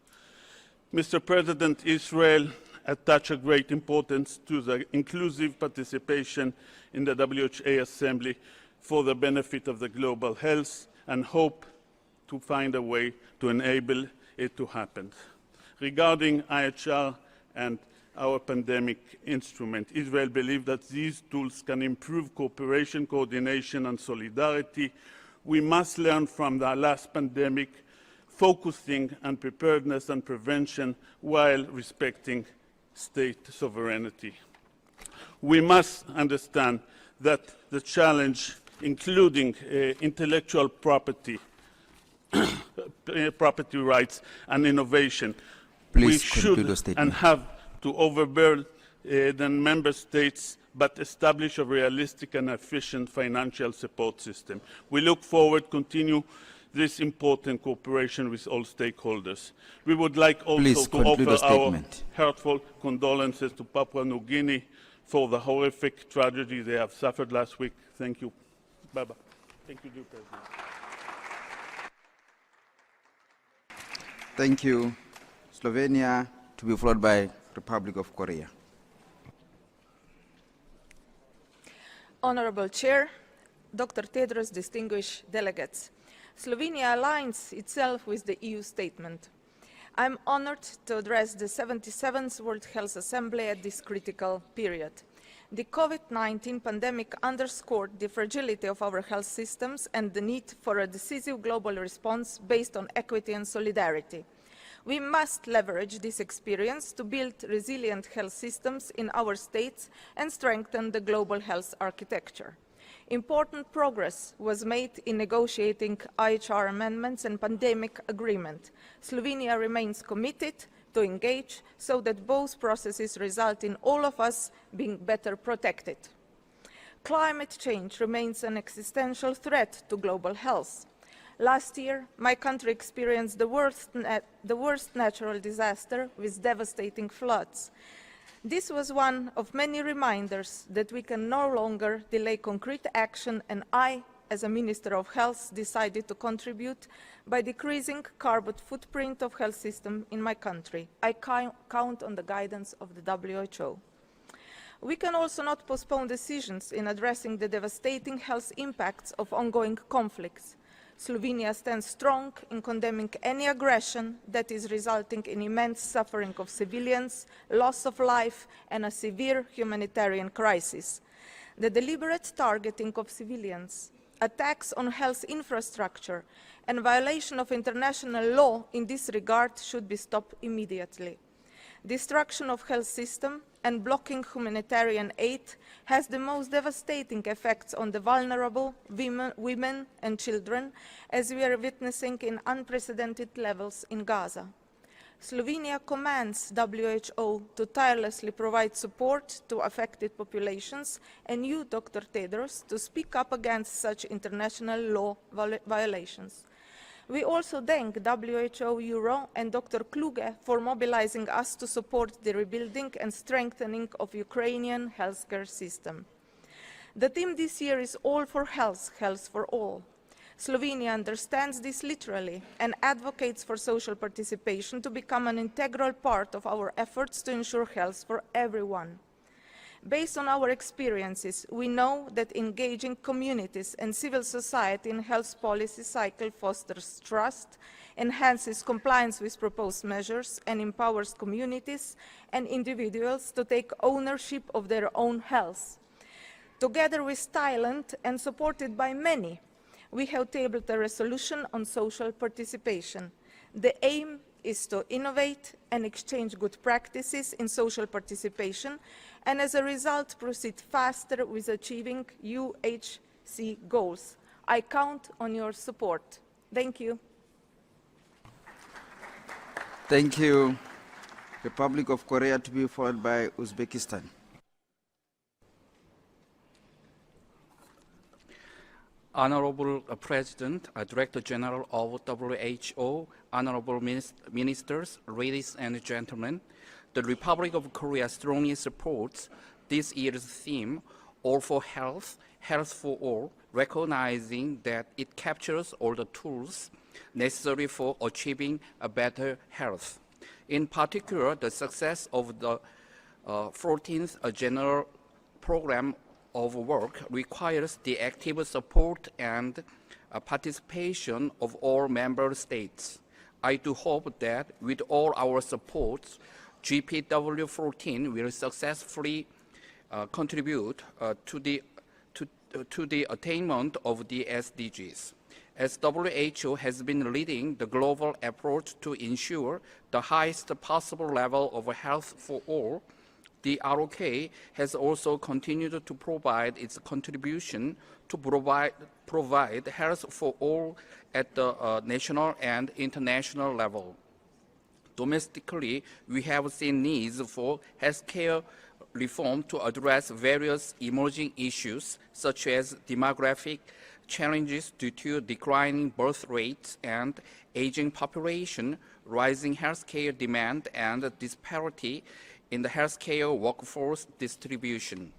Mr. President, Israel attaches great importance to the inclusive participation in the WHO Assembly for the benefit of the global health and hope to find a way to enable it to happen. Regarding IHR and our pandemic instrument, Israel believes that these tools can improve cooperation, coordination and solidarity. We must learn from the last pandemic, focusing on preparedness and prevention while respecting state sovereignty. We must understand that the challenge, including intellectual property, property rights and innovation, we should and have to overburden the member states but establish a realistic and efficient financial support system. We look forward to continue this important cooperation with all stakeholders. We would like also to offer our heartfelt condolences to Papua New Guinea for the horrific tragedy they have suffered last week. Thank you. Bye-bye. Thank you, dear President. Thank you. Slovenia, to be followed by Republic of Korea. Honorable Chair, Dr. Tedros, distinguished delegates, Slovenia aligns itself with the EU statement. I'm honored to address the 77th World Health Assembly at this critical period. The COVID-19 pandemic underscored the fragility of our health systems and the need for a decisive global response based on equity and solidarity. We must leverage this experience to build resilient health systems in our states and strengthen the global health architecture. Important progress was made in negotiating IHR amendments and pandemic agreement. Slovenia remains committed to engage so that both processes result in all of us being better protected. Climate change remains an existential threat to global health. Last year, my country experienced the worst natural disaster with devastating floods. This was one of many reminders that we can no longer delay concrete action, and I, as a Minister of Health, decided to contribute by decreasing carbon footprint of health system in my country. I count on the guidance of the WHO. We can also not postpone decisions in addressing the devastating health impacts of ongoing conflicts. Slovenia stands strong in condemning any aggression that is resulting in immense suffering of civilians, loss of life, and a severe humanitarian crisis. The deliberate targeting of civilians, attacks on health infrastructure, and violation of international law in this regard should be stopped immediately. Destruction of health system and blocking humanitarian aid has the most devastating effects on the vulnerable women and children, as we are witnessing in unprecedented levels in Gaza. Slovenia commands WHO to tirelessly provide support to affected populations, and you, Dr. Tedros, to speak up against such international law violations. We also thank WHO Euro and Dr. Kluge for mobilizing us to support the rebuilding and strengthening of Ukrainian healthcare system. The theme this year is All for Health, Health for All. Slovenia understands this literally and advocates for social participation to become an integral part of our efforts to ensure health for everyone. Based on our experiences, we know that engaging communities and civil society in health policy cycle fosters trust, enhances compliance with proposed measures, and empowers communities and individuals to take ownership of their own health. Together with Thailand and supported by many, we have tabled a resolution on social participation. The aim is to innovate and exchange good practices in social participation, and as a result proceed faster with achieving UHC goals. I count on your support. Thank you. Thank you. Republic of Korea to be followed by Uzbekistan. Honorable President, Director General of WHO, honorable ministers, ladies and gentlemen, the Republic of Korea strongly supports this year's theme, All for Health, Health for All, recognizing that it captures all the tools necessary for achieving a better health. In particular, the success of the 14th General Program of work requires the active support and participation of all member states. I do hope that with all our support, GPW14 will successfully contribute to the attainment of the SDGs. As WHO has been leading the global approach to ensure the highest possible level of health for all, the ROK has also continued to provide its contribution to provide health for all at the national and international level. Domestically, we have seen needs for healthcare reform to address various emerging issues such as demographic challenges due to declining birth rates and aging population, rising healthcare demand, and disparity in the healthcare workforce distribution.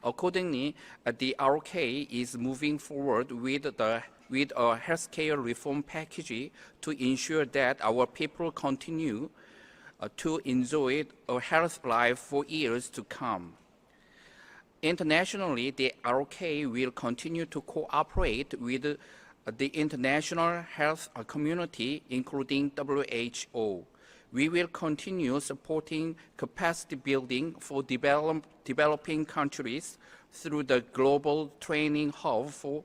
Accordingly, the ROK is moving forward with a healthcare reform package to ensure that our people continue to enjoy a healthy life for years to come. Internationally, the ROK will continue to cooperate with the international health community, including WHO. We will continue supporting capacity building for developing countries through the Global Training Hub for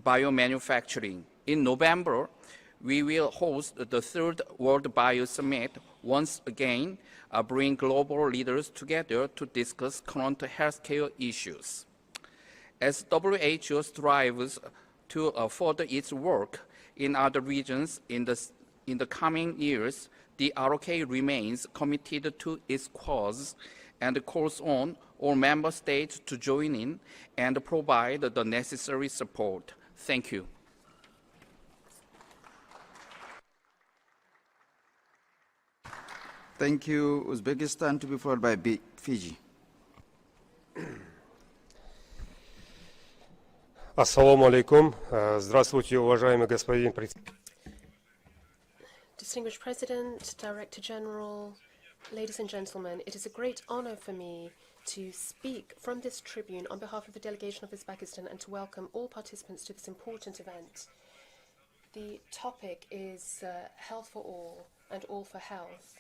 Biomanufacturing. In November, we will host the third World Bio Summit, once again bring global leaders together to discuss current healthcare issues. As WHO strives to further its work in other regions in the coming years, the ROK remains committed to its cause and calls on all member states to join in and provide the necessary support. Thank you. Thank you, Uzbekistan, to be followed by Fiji. Ассаламу алейкум. Здравствуйте, уважаемый господин председатель. Distinguished President, Director General, ladies and gentlemen, it is a great honor for me to speak from this tribune on behalf of the delegation of Uzbekistan and to welcome all participants to this important event. The topic is health for all and all for health.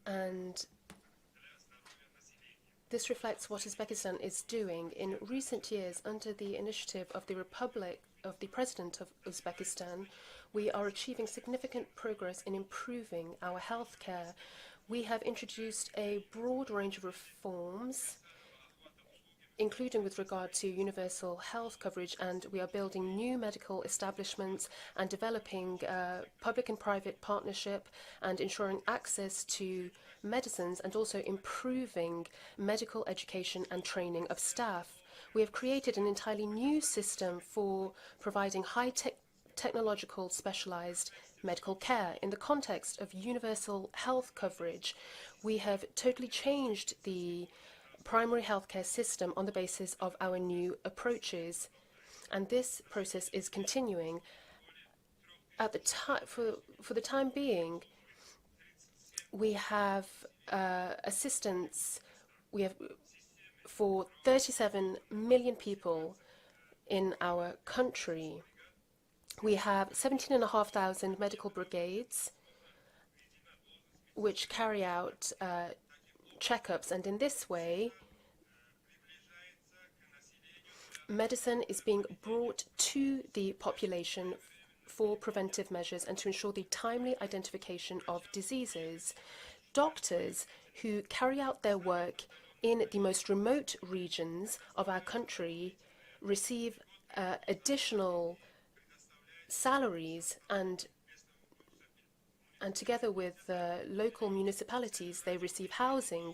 And this reflects what Uzbekistan is doing. In recent years, under the initiative of the President of Uzbekistan, we are achieving significant progress in improving our healthcare. We have introduced a broad range of reforms, including with regard to universal health coverage, and we are building new medical establishments and developing public and private partnership and ensuring access to medicines and also improving medical education and training of staff. We have created an entirely new system for providing technological specialized medical care. In the context of universal health coverage, we have totally changed the primary healthcare system on the basis of our new approaches, and this process is continuing. At the for the time being, we have assistance. We have for 37 million people in our country. We have 17,500 medical brigades which carry out checkups, and in this way medicine is being brought to the population for preventive measures and to ensure the timely identification of diseases. Doctors who carry out their work in the most remote regions of our country receive additional salaries, and together with local municipalities, they receive housing.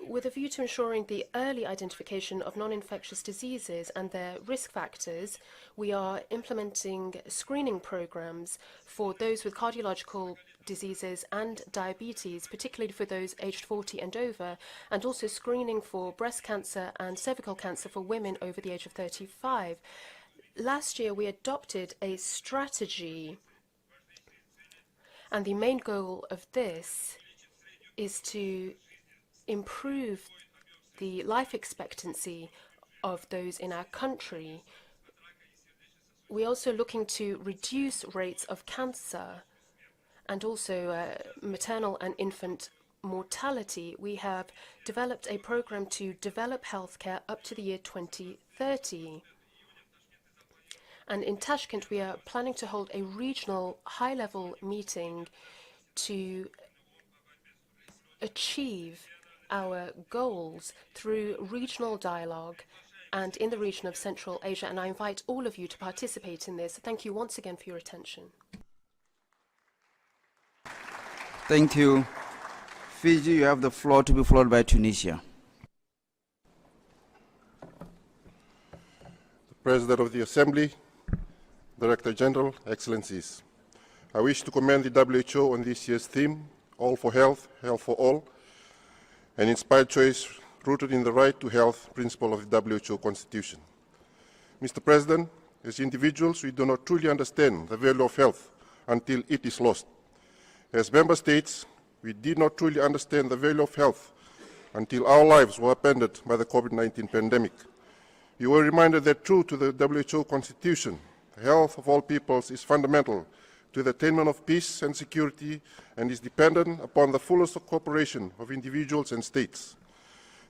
With a view to ensuring the early identification of non-infectious diseases and their risk factors, we are implementing screening programs for those with cardiological diseases and diabetes, particularly for those aged 40 and over, and also screening for breast cancer and cervical cancer for women over the age of 35. Last year, we adopted a strategy, and the main goal of this is to improve the life expectancy of those in our country. We're also looking to reduce rates of cancer and also maternal and infant mortality. We have developed a program to develop healthcare up to the year 2030. And in Tashkent, we are planning to hold a regional high-level meeting to achieve our goals through regional dialogue and in the region of Central Asia. And I invite all of you to participate in this. Thank you once again for your attention. Thank you. Fiji, you have the floor, to be followed by Tunisia. The President of the Assembly, Director General, Excellencies, I wish to commend the WHO on this year's theme, All for Health, Health for All, an inspired choice rooted in the right to health principle of the WHO Constitution. Mr. President, as individuals, we do not truly understand the value of health until it is lost. As member states, we did not truly understand the value of health until our lives were upended by the COVID-19 pandemic. We were reminded that true to the WHO Constitution, the health of all peoples is fundamental to the attainment of peace and security and is dependent upon the fullest cooperation of individuals and states.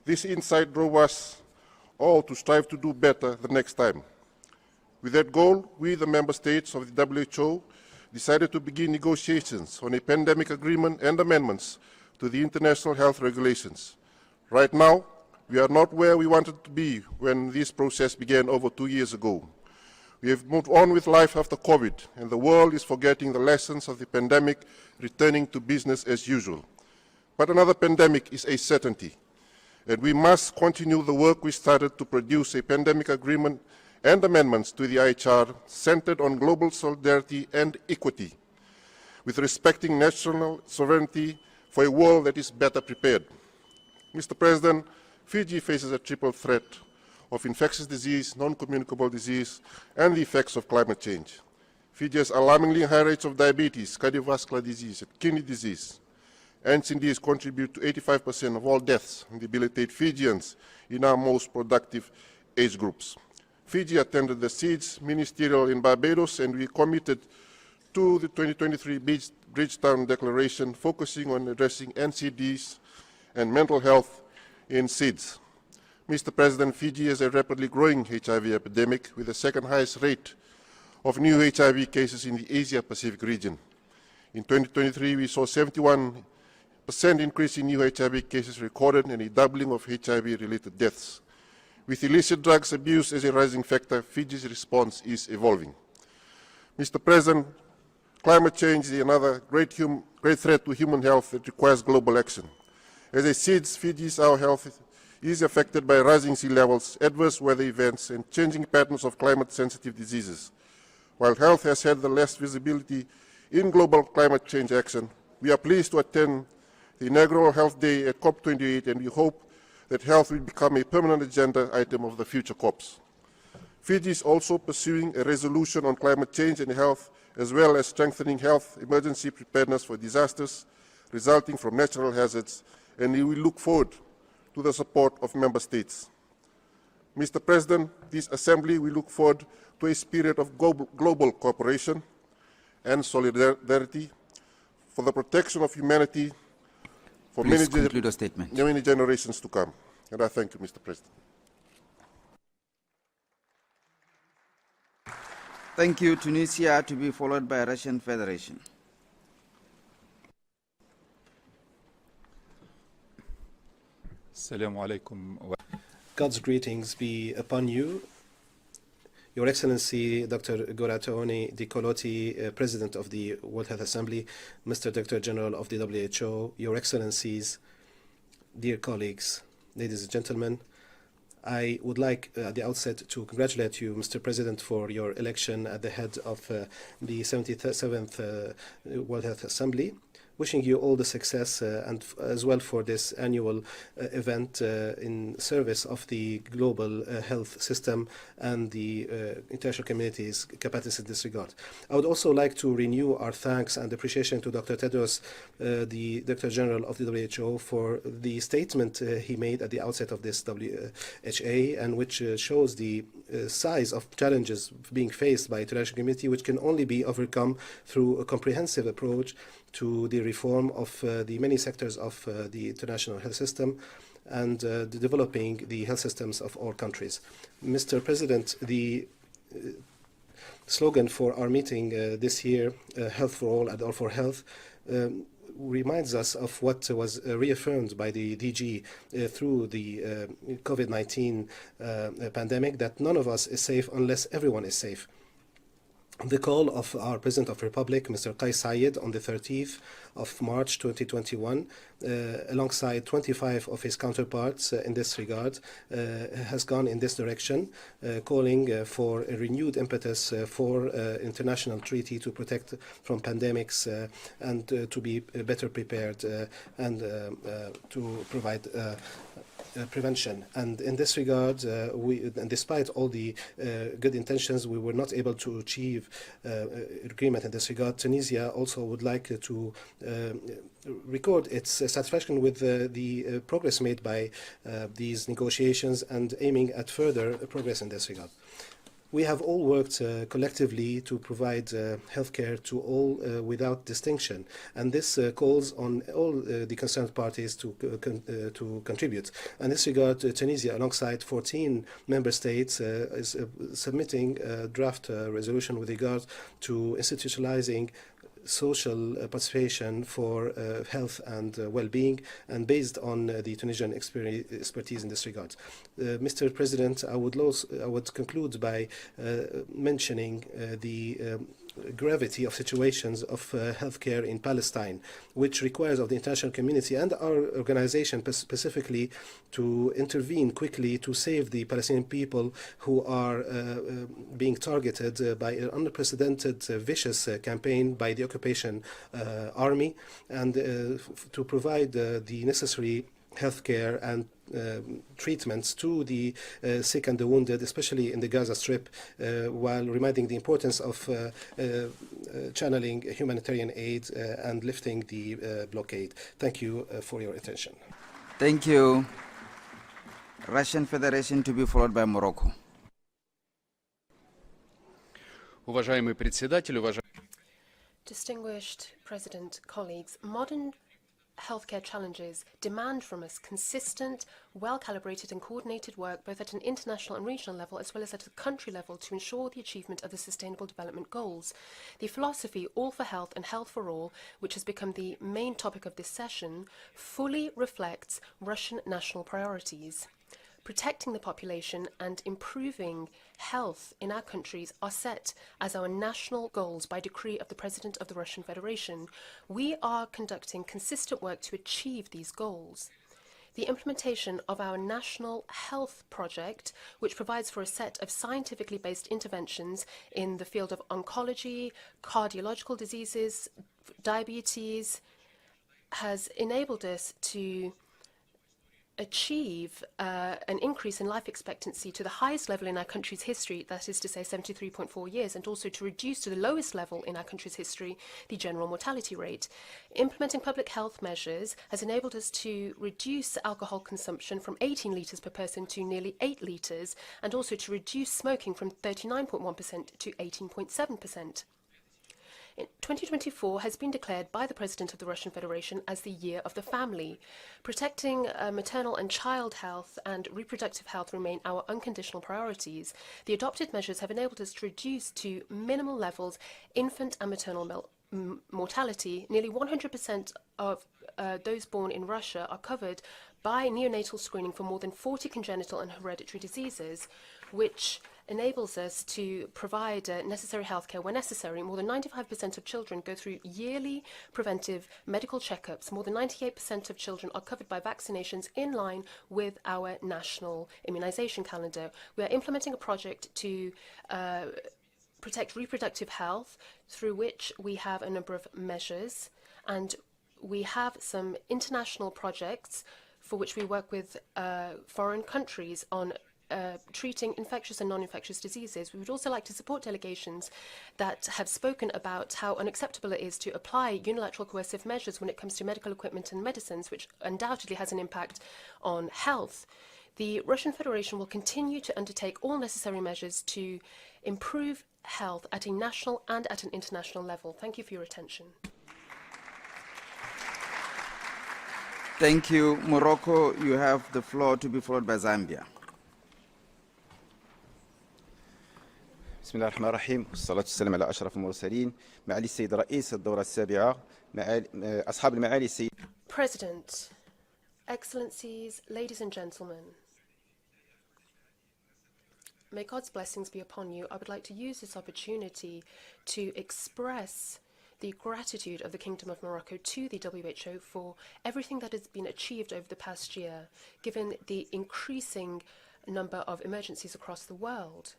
This insight drove us all to strive to do better the next time. With that goal, we, the member states of the WHO, decided to begin negotiations on a pandemic agreement and amendments to the international health regulations. Right now, we are not where we wanted to be when this process began over 2 years ago. We have moved on with life after COVID, and the world is forgetting the lessons of the pandemic, returning to business as usual. But another pandemic is a certainty, and we must continue the work we started to produce a pandemic agreement and amendments to the IHR centered on global solidarity and equity, with respecting national sovereignty for a world that is better prepared. Mr. President, Fiji faces a triple threat of infectious disease, non-communicable disease, and the effects of climate change. Fiji has alarmingly high rates of diabetes, cardiovascular disease, and kidney disease. NCDs contribute to 85% of all deaths and debilitate Fijians in our most productive age groups. Fiji attended the SEEDS Ministerial in Barbados, and we committed to the 2023 Bridgetown Declaration focusing on addressing NCDs and mental health in SEEDS. Mr. President, Fiji has a rapidly growing HIV epidemic with the second highest rate of new HIV cases in the Asia-Pacific region. In 2023, we saw 71% increase in new HIV cases recorded and a doubling of HIV-related deaths. With illicit drugs abuse as a rising factor, Fiji's response is evolving. Mr. President, climate change is another great threat to human health that requires global action. As I said, Fiji's our health is affected by rising sea levels, adverse weather events, and changing patterns of climate-sensitive diseases. While health has had the less visibility in global climate change action, we are pleased to attend the inaugural Health Day at COP28, and we hope that health will become a permanent agenda item of the future COPs. Fiji is also pursuing a resolution on climate change and health, as well as strengthening health emergency preparedness for disasters resulting from natural hazards, and we will look forward to the support of member states. Mr. President, this Assembly will look forward to a spirit of global cooperation and solidarity for the protection of humanity for many generations to come. And I thank you, Mr. President. Thank you, Tunisia, to be followed by Russian Federation. Assalamu alaikum. God's greetings be upon you, Your Excellency Dr. Ghebreyesus Dikoloti, President of the World Health Assembly, Mr. Director General of the WHO, Your Excellencies, dear colleagues, ladies and gentlemen, I would like at the outset to congratulate you, Mr. President, for your election at the head of the 77th World Health Assembly. Wishing you all the success and as well for this annual event in service of the global health system and the international community's capacity in this regard. I would also like to renew our thanks and appreciation to Dr. Tedros, the Director General of the WHO, for the statement he made at the outset of this WHA, and which shows the size of challenges being faced by the international community, which can only be overcome through a comprehensive approach to the reform of the many sectors of the international health system and developing the health systems of all countries. Mr. President, the slogan for our meeting this year, Health for All and All for Health, reminds us of what was reaffirmed by the DG through the COVID-19 pandemic, that none of us is safe unless everyone is safe. The call of our President of the Republic, Mr. Qais Said, on the 30th of March 2021, alongside 25 of his counterparts in this regard, has gone in this direction, calling for a renewed impetus for international treaty to protect from pandemics and to be better prepared and to provide prevention. And in this regard, and despite all the good intentions, we were not able to achieve agreement in this regard. Tunisia also would like to record its satisfaction with the progress made by these negotiations and aiming at further progress in this regard. We have all worked collectively to provide healthcare to all without distinction, and this calls on all the concerned parties to contribute. In this regard, Tunisia, alongside 14 member states, is submitting a draft resolution with regard to institutionalizing social participation for health and well-being, and based on the Tunisian expertise in this regard. Mr. President, I would conclude by mentioning the gravity of situations of healthcare in Palestine, which requires of the international community and our organization specifically to intervene quickly to save the Palestinian people who are being targeted by an unprecedented vicious campaign by the occupation army, and to provide the necessary healthcare and treatments to the sick and the wounded, especially in the Gaza Strip, while reminding the importance of channeling humanitarian aid and lifting the blockade. Thank you for your attention. Thank you. Russian Federation to be followed by Morocco. Уважаемый председатель, Distinguished President, colleagues, modern healthcare challenges demand from us consistent, well-calibrated and coordinated work both at an international and regional level as well as at a country level to ensure the achievement of the Sustainable Development Goals. The philosophy All for Health and Health for All, which has become the main topic of this session, fully reflects Russian national priorities. Protecting the population and improving health in our countries are set as our national goals by decree of the President of the Russian Federation. We are conducting consistent work to achieve these goals. The implementation of our National Health Project, which provides for a set of scientifically based interventions in the field of oncology, cardiological diseases, diabetes, has enabled us to achieve an increase in life expectancy to the highest level in our country's history, that is to say 73.4 years, and also to reduce to the lowest level in our country's history the general mortality rate. Implementing public health measures has enabled us to reduce alcohol consumption from 18 litres per person to nearly 8 litres, and also to reduce smoking from 39.1% to 18.7%. 2024 has been declared by the President of the Russian Federation as the Year of the Family. Protecting maternal and child health and reproductive health remain our unconditional priorities. The adopted measures have enabled us to reduce to minimal levels infant and maternal mortality. Nearly 100% of those born in Russia are covered by neonatal screening for more than 40 congenital and hereditary diseases, which enables us to provide necessary healthcare where necessary. More than 95% of children go through yearly preventive medical checkups. More than 98% of children are covered by vaccinations in line with our national immunization calendar. We are implementing a project to protect reproductive health, through which we have a number of measures, and we have some international projects for which we work with foreign countries on treating infectious and non-infectious diseases. We would also like to support delegations that have spoken about how unacceptable it is to apply unilateral coercive measures when it comes to medical equipment and medicines, which undoubtedly has an impact on health. The Russian Federation will continue to undertake all necessary measures to improve health at a national and at an international level. Thank you for your attention. Thank you. Morocco, you have the floor, to be followed by Zambia. بسم الله الرحمن الرحيم والصلاة والسلام على أشرف المرسلين معالي السيد رئيس الدورة السابعة أصحاب المعالي السيد President, Excellencies, ladies and gentlemen, may God's blessings be upon you. I would like to use this opportunity to express the gratitude of the Kingdom of Morocco to the WHO for everything that has been achieved over the past year, given the increasing number of emergencies across the world.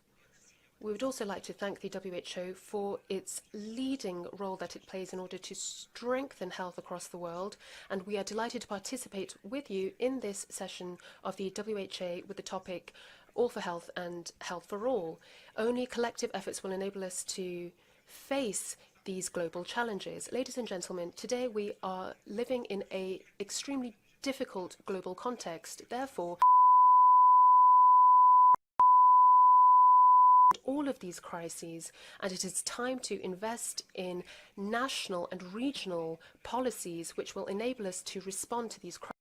We would also like to thank the WHO for its leading role that it plays in order to strengthen health across the world, and we are delighted to participate with you in this session of the WHO with the topic All for Health and Health for All. Only collective efforts will enable us to face these global challenges. Ladies and gentlemen, today we are living in an extremely difficult global context. Therefore, all of these crises, and it is time to invest in national and regional policies which will enable us to respond to these crises.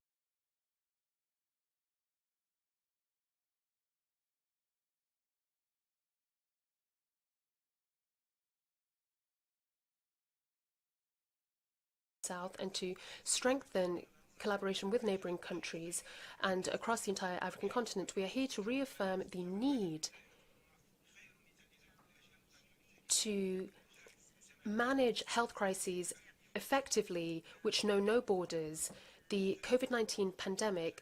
South, and to strengthen collaboration with neighbouring countries and across the entire African continent. We are here to reaffirm the need to manage health crises effectively, which know no borders. The COVID-19 pandemic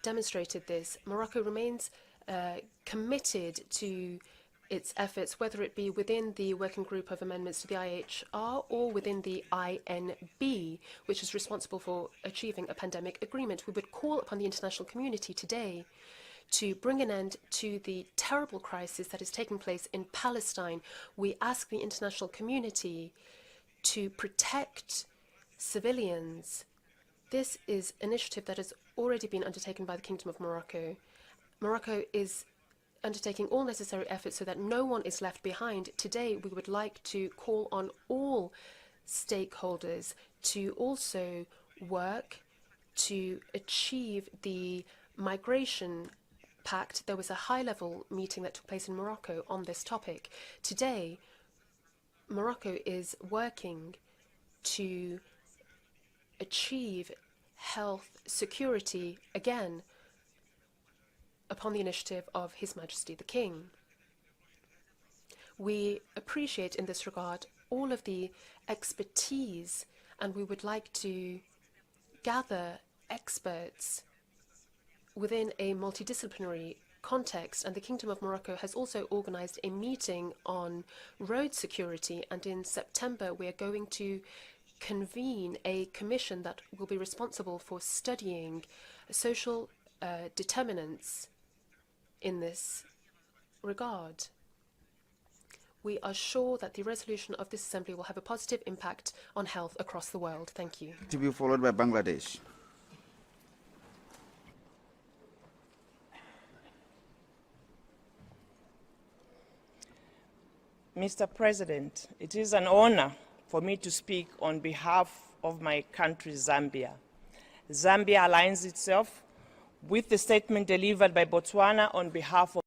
demonstrated this. Morocco remains committed to its efforts, whether it be within the working group of amendments to the IHR or within the INB, which is responsible for achieving a pandemic agreement. We would call upon the international community today to bring an end to the terrible crisis that is taking place in Palestine. We ask the international community to protect civilians. This is an initiative that has already been undertaken by the Kingdom of Morocco. Morocco is undertaking all necessary efforts so that no one is left behind. Today, we would like to call on all stakeholders to also work to achieve the migration pact. There was a high-level meeting that took place in Morocco on this topic. Today, Morocco is working to achieve health security again upon the initiative of His Majesty the King. We appreciate in this regard all of the expertise, and we would like to gather experts within a multidisciplinary context, and the Kingdom of Morocco has also organized a meeting on road security, and in September we are going to convene a commission that will be responsible for studying social determinants in this regard. We are sure that the resolution of this assembly will have a positive impact on health across the world. Thank you. To be followed by Bangladesh. Mr. President, it is an honor for me to speak on behalf of my country, Zambia. Zambia aligns itself with the statement delivered by Botswana on behalf of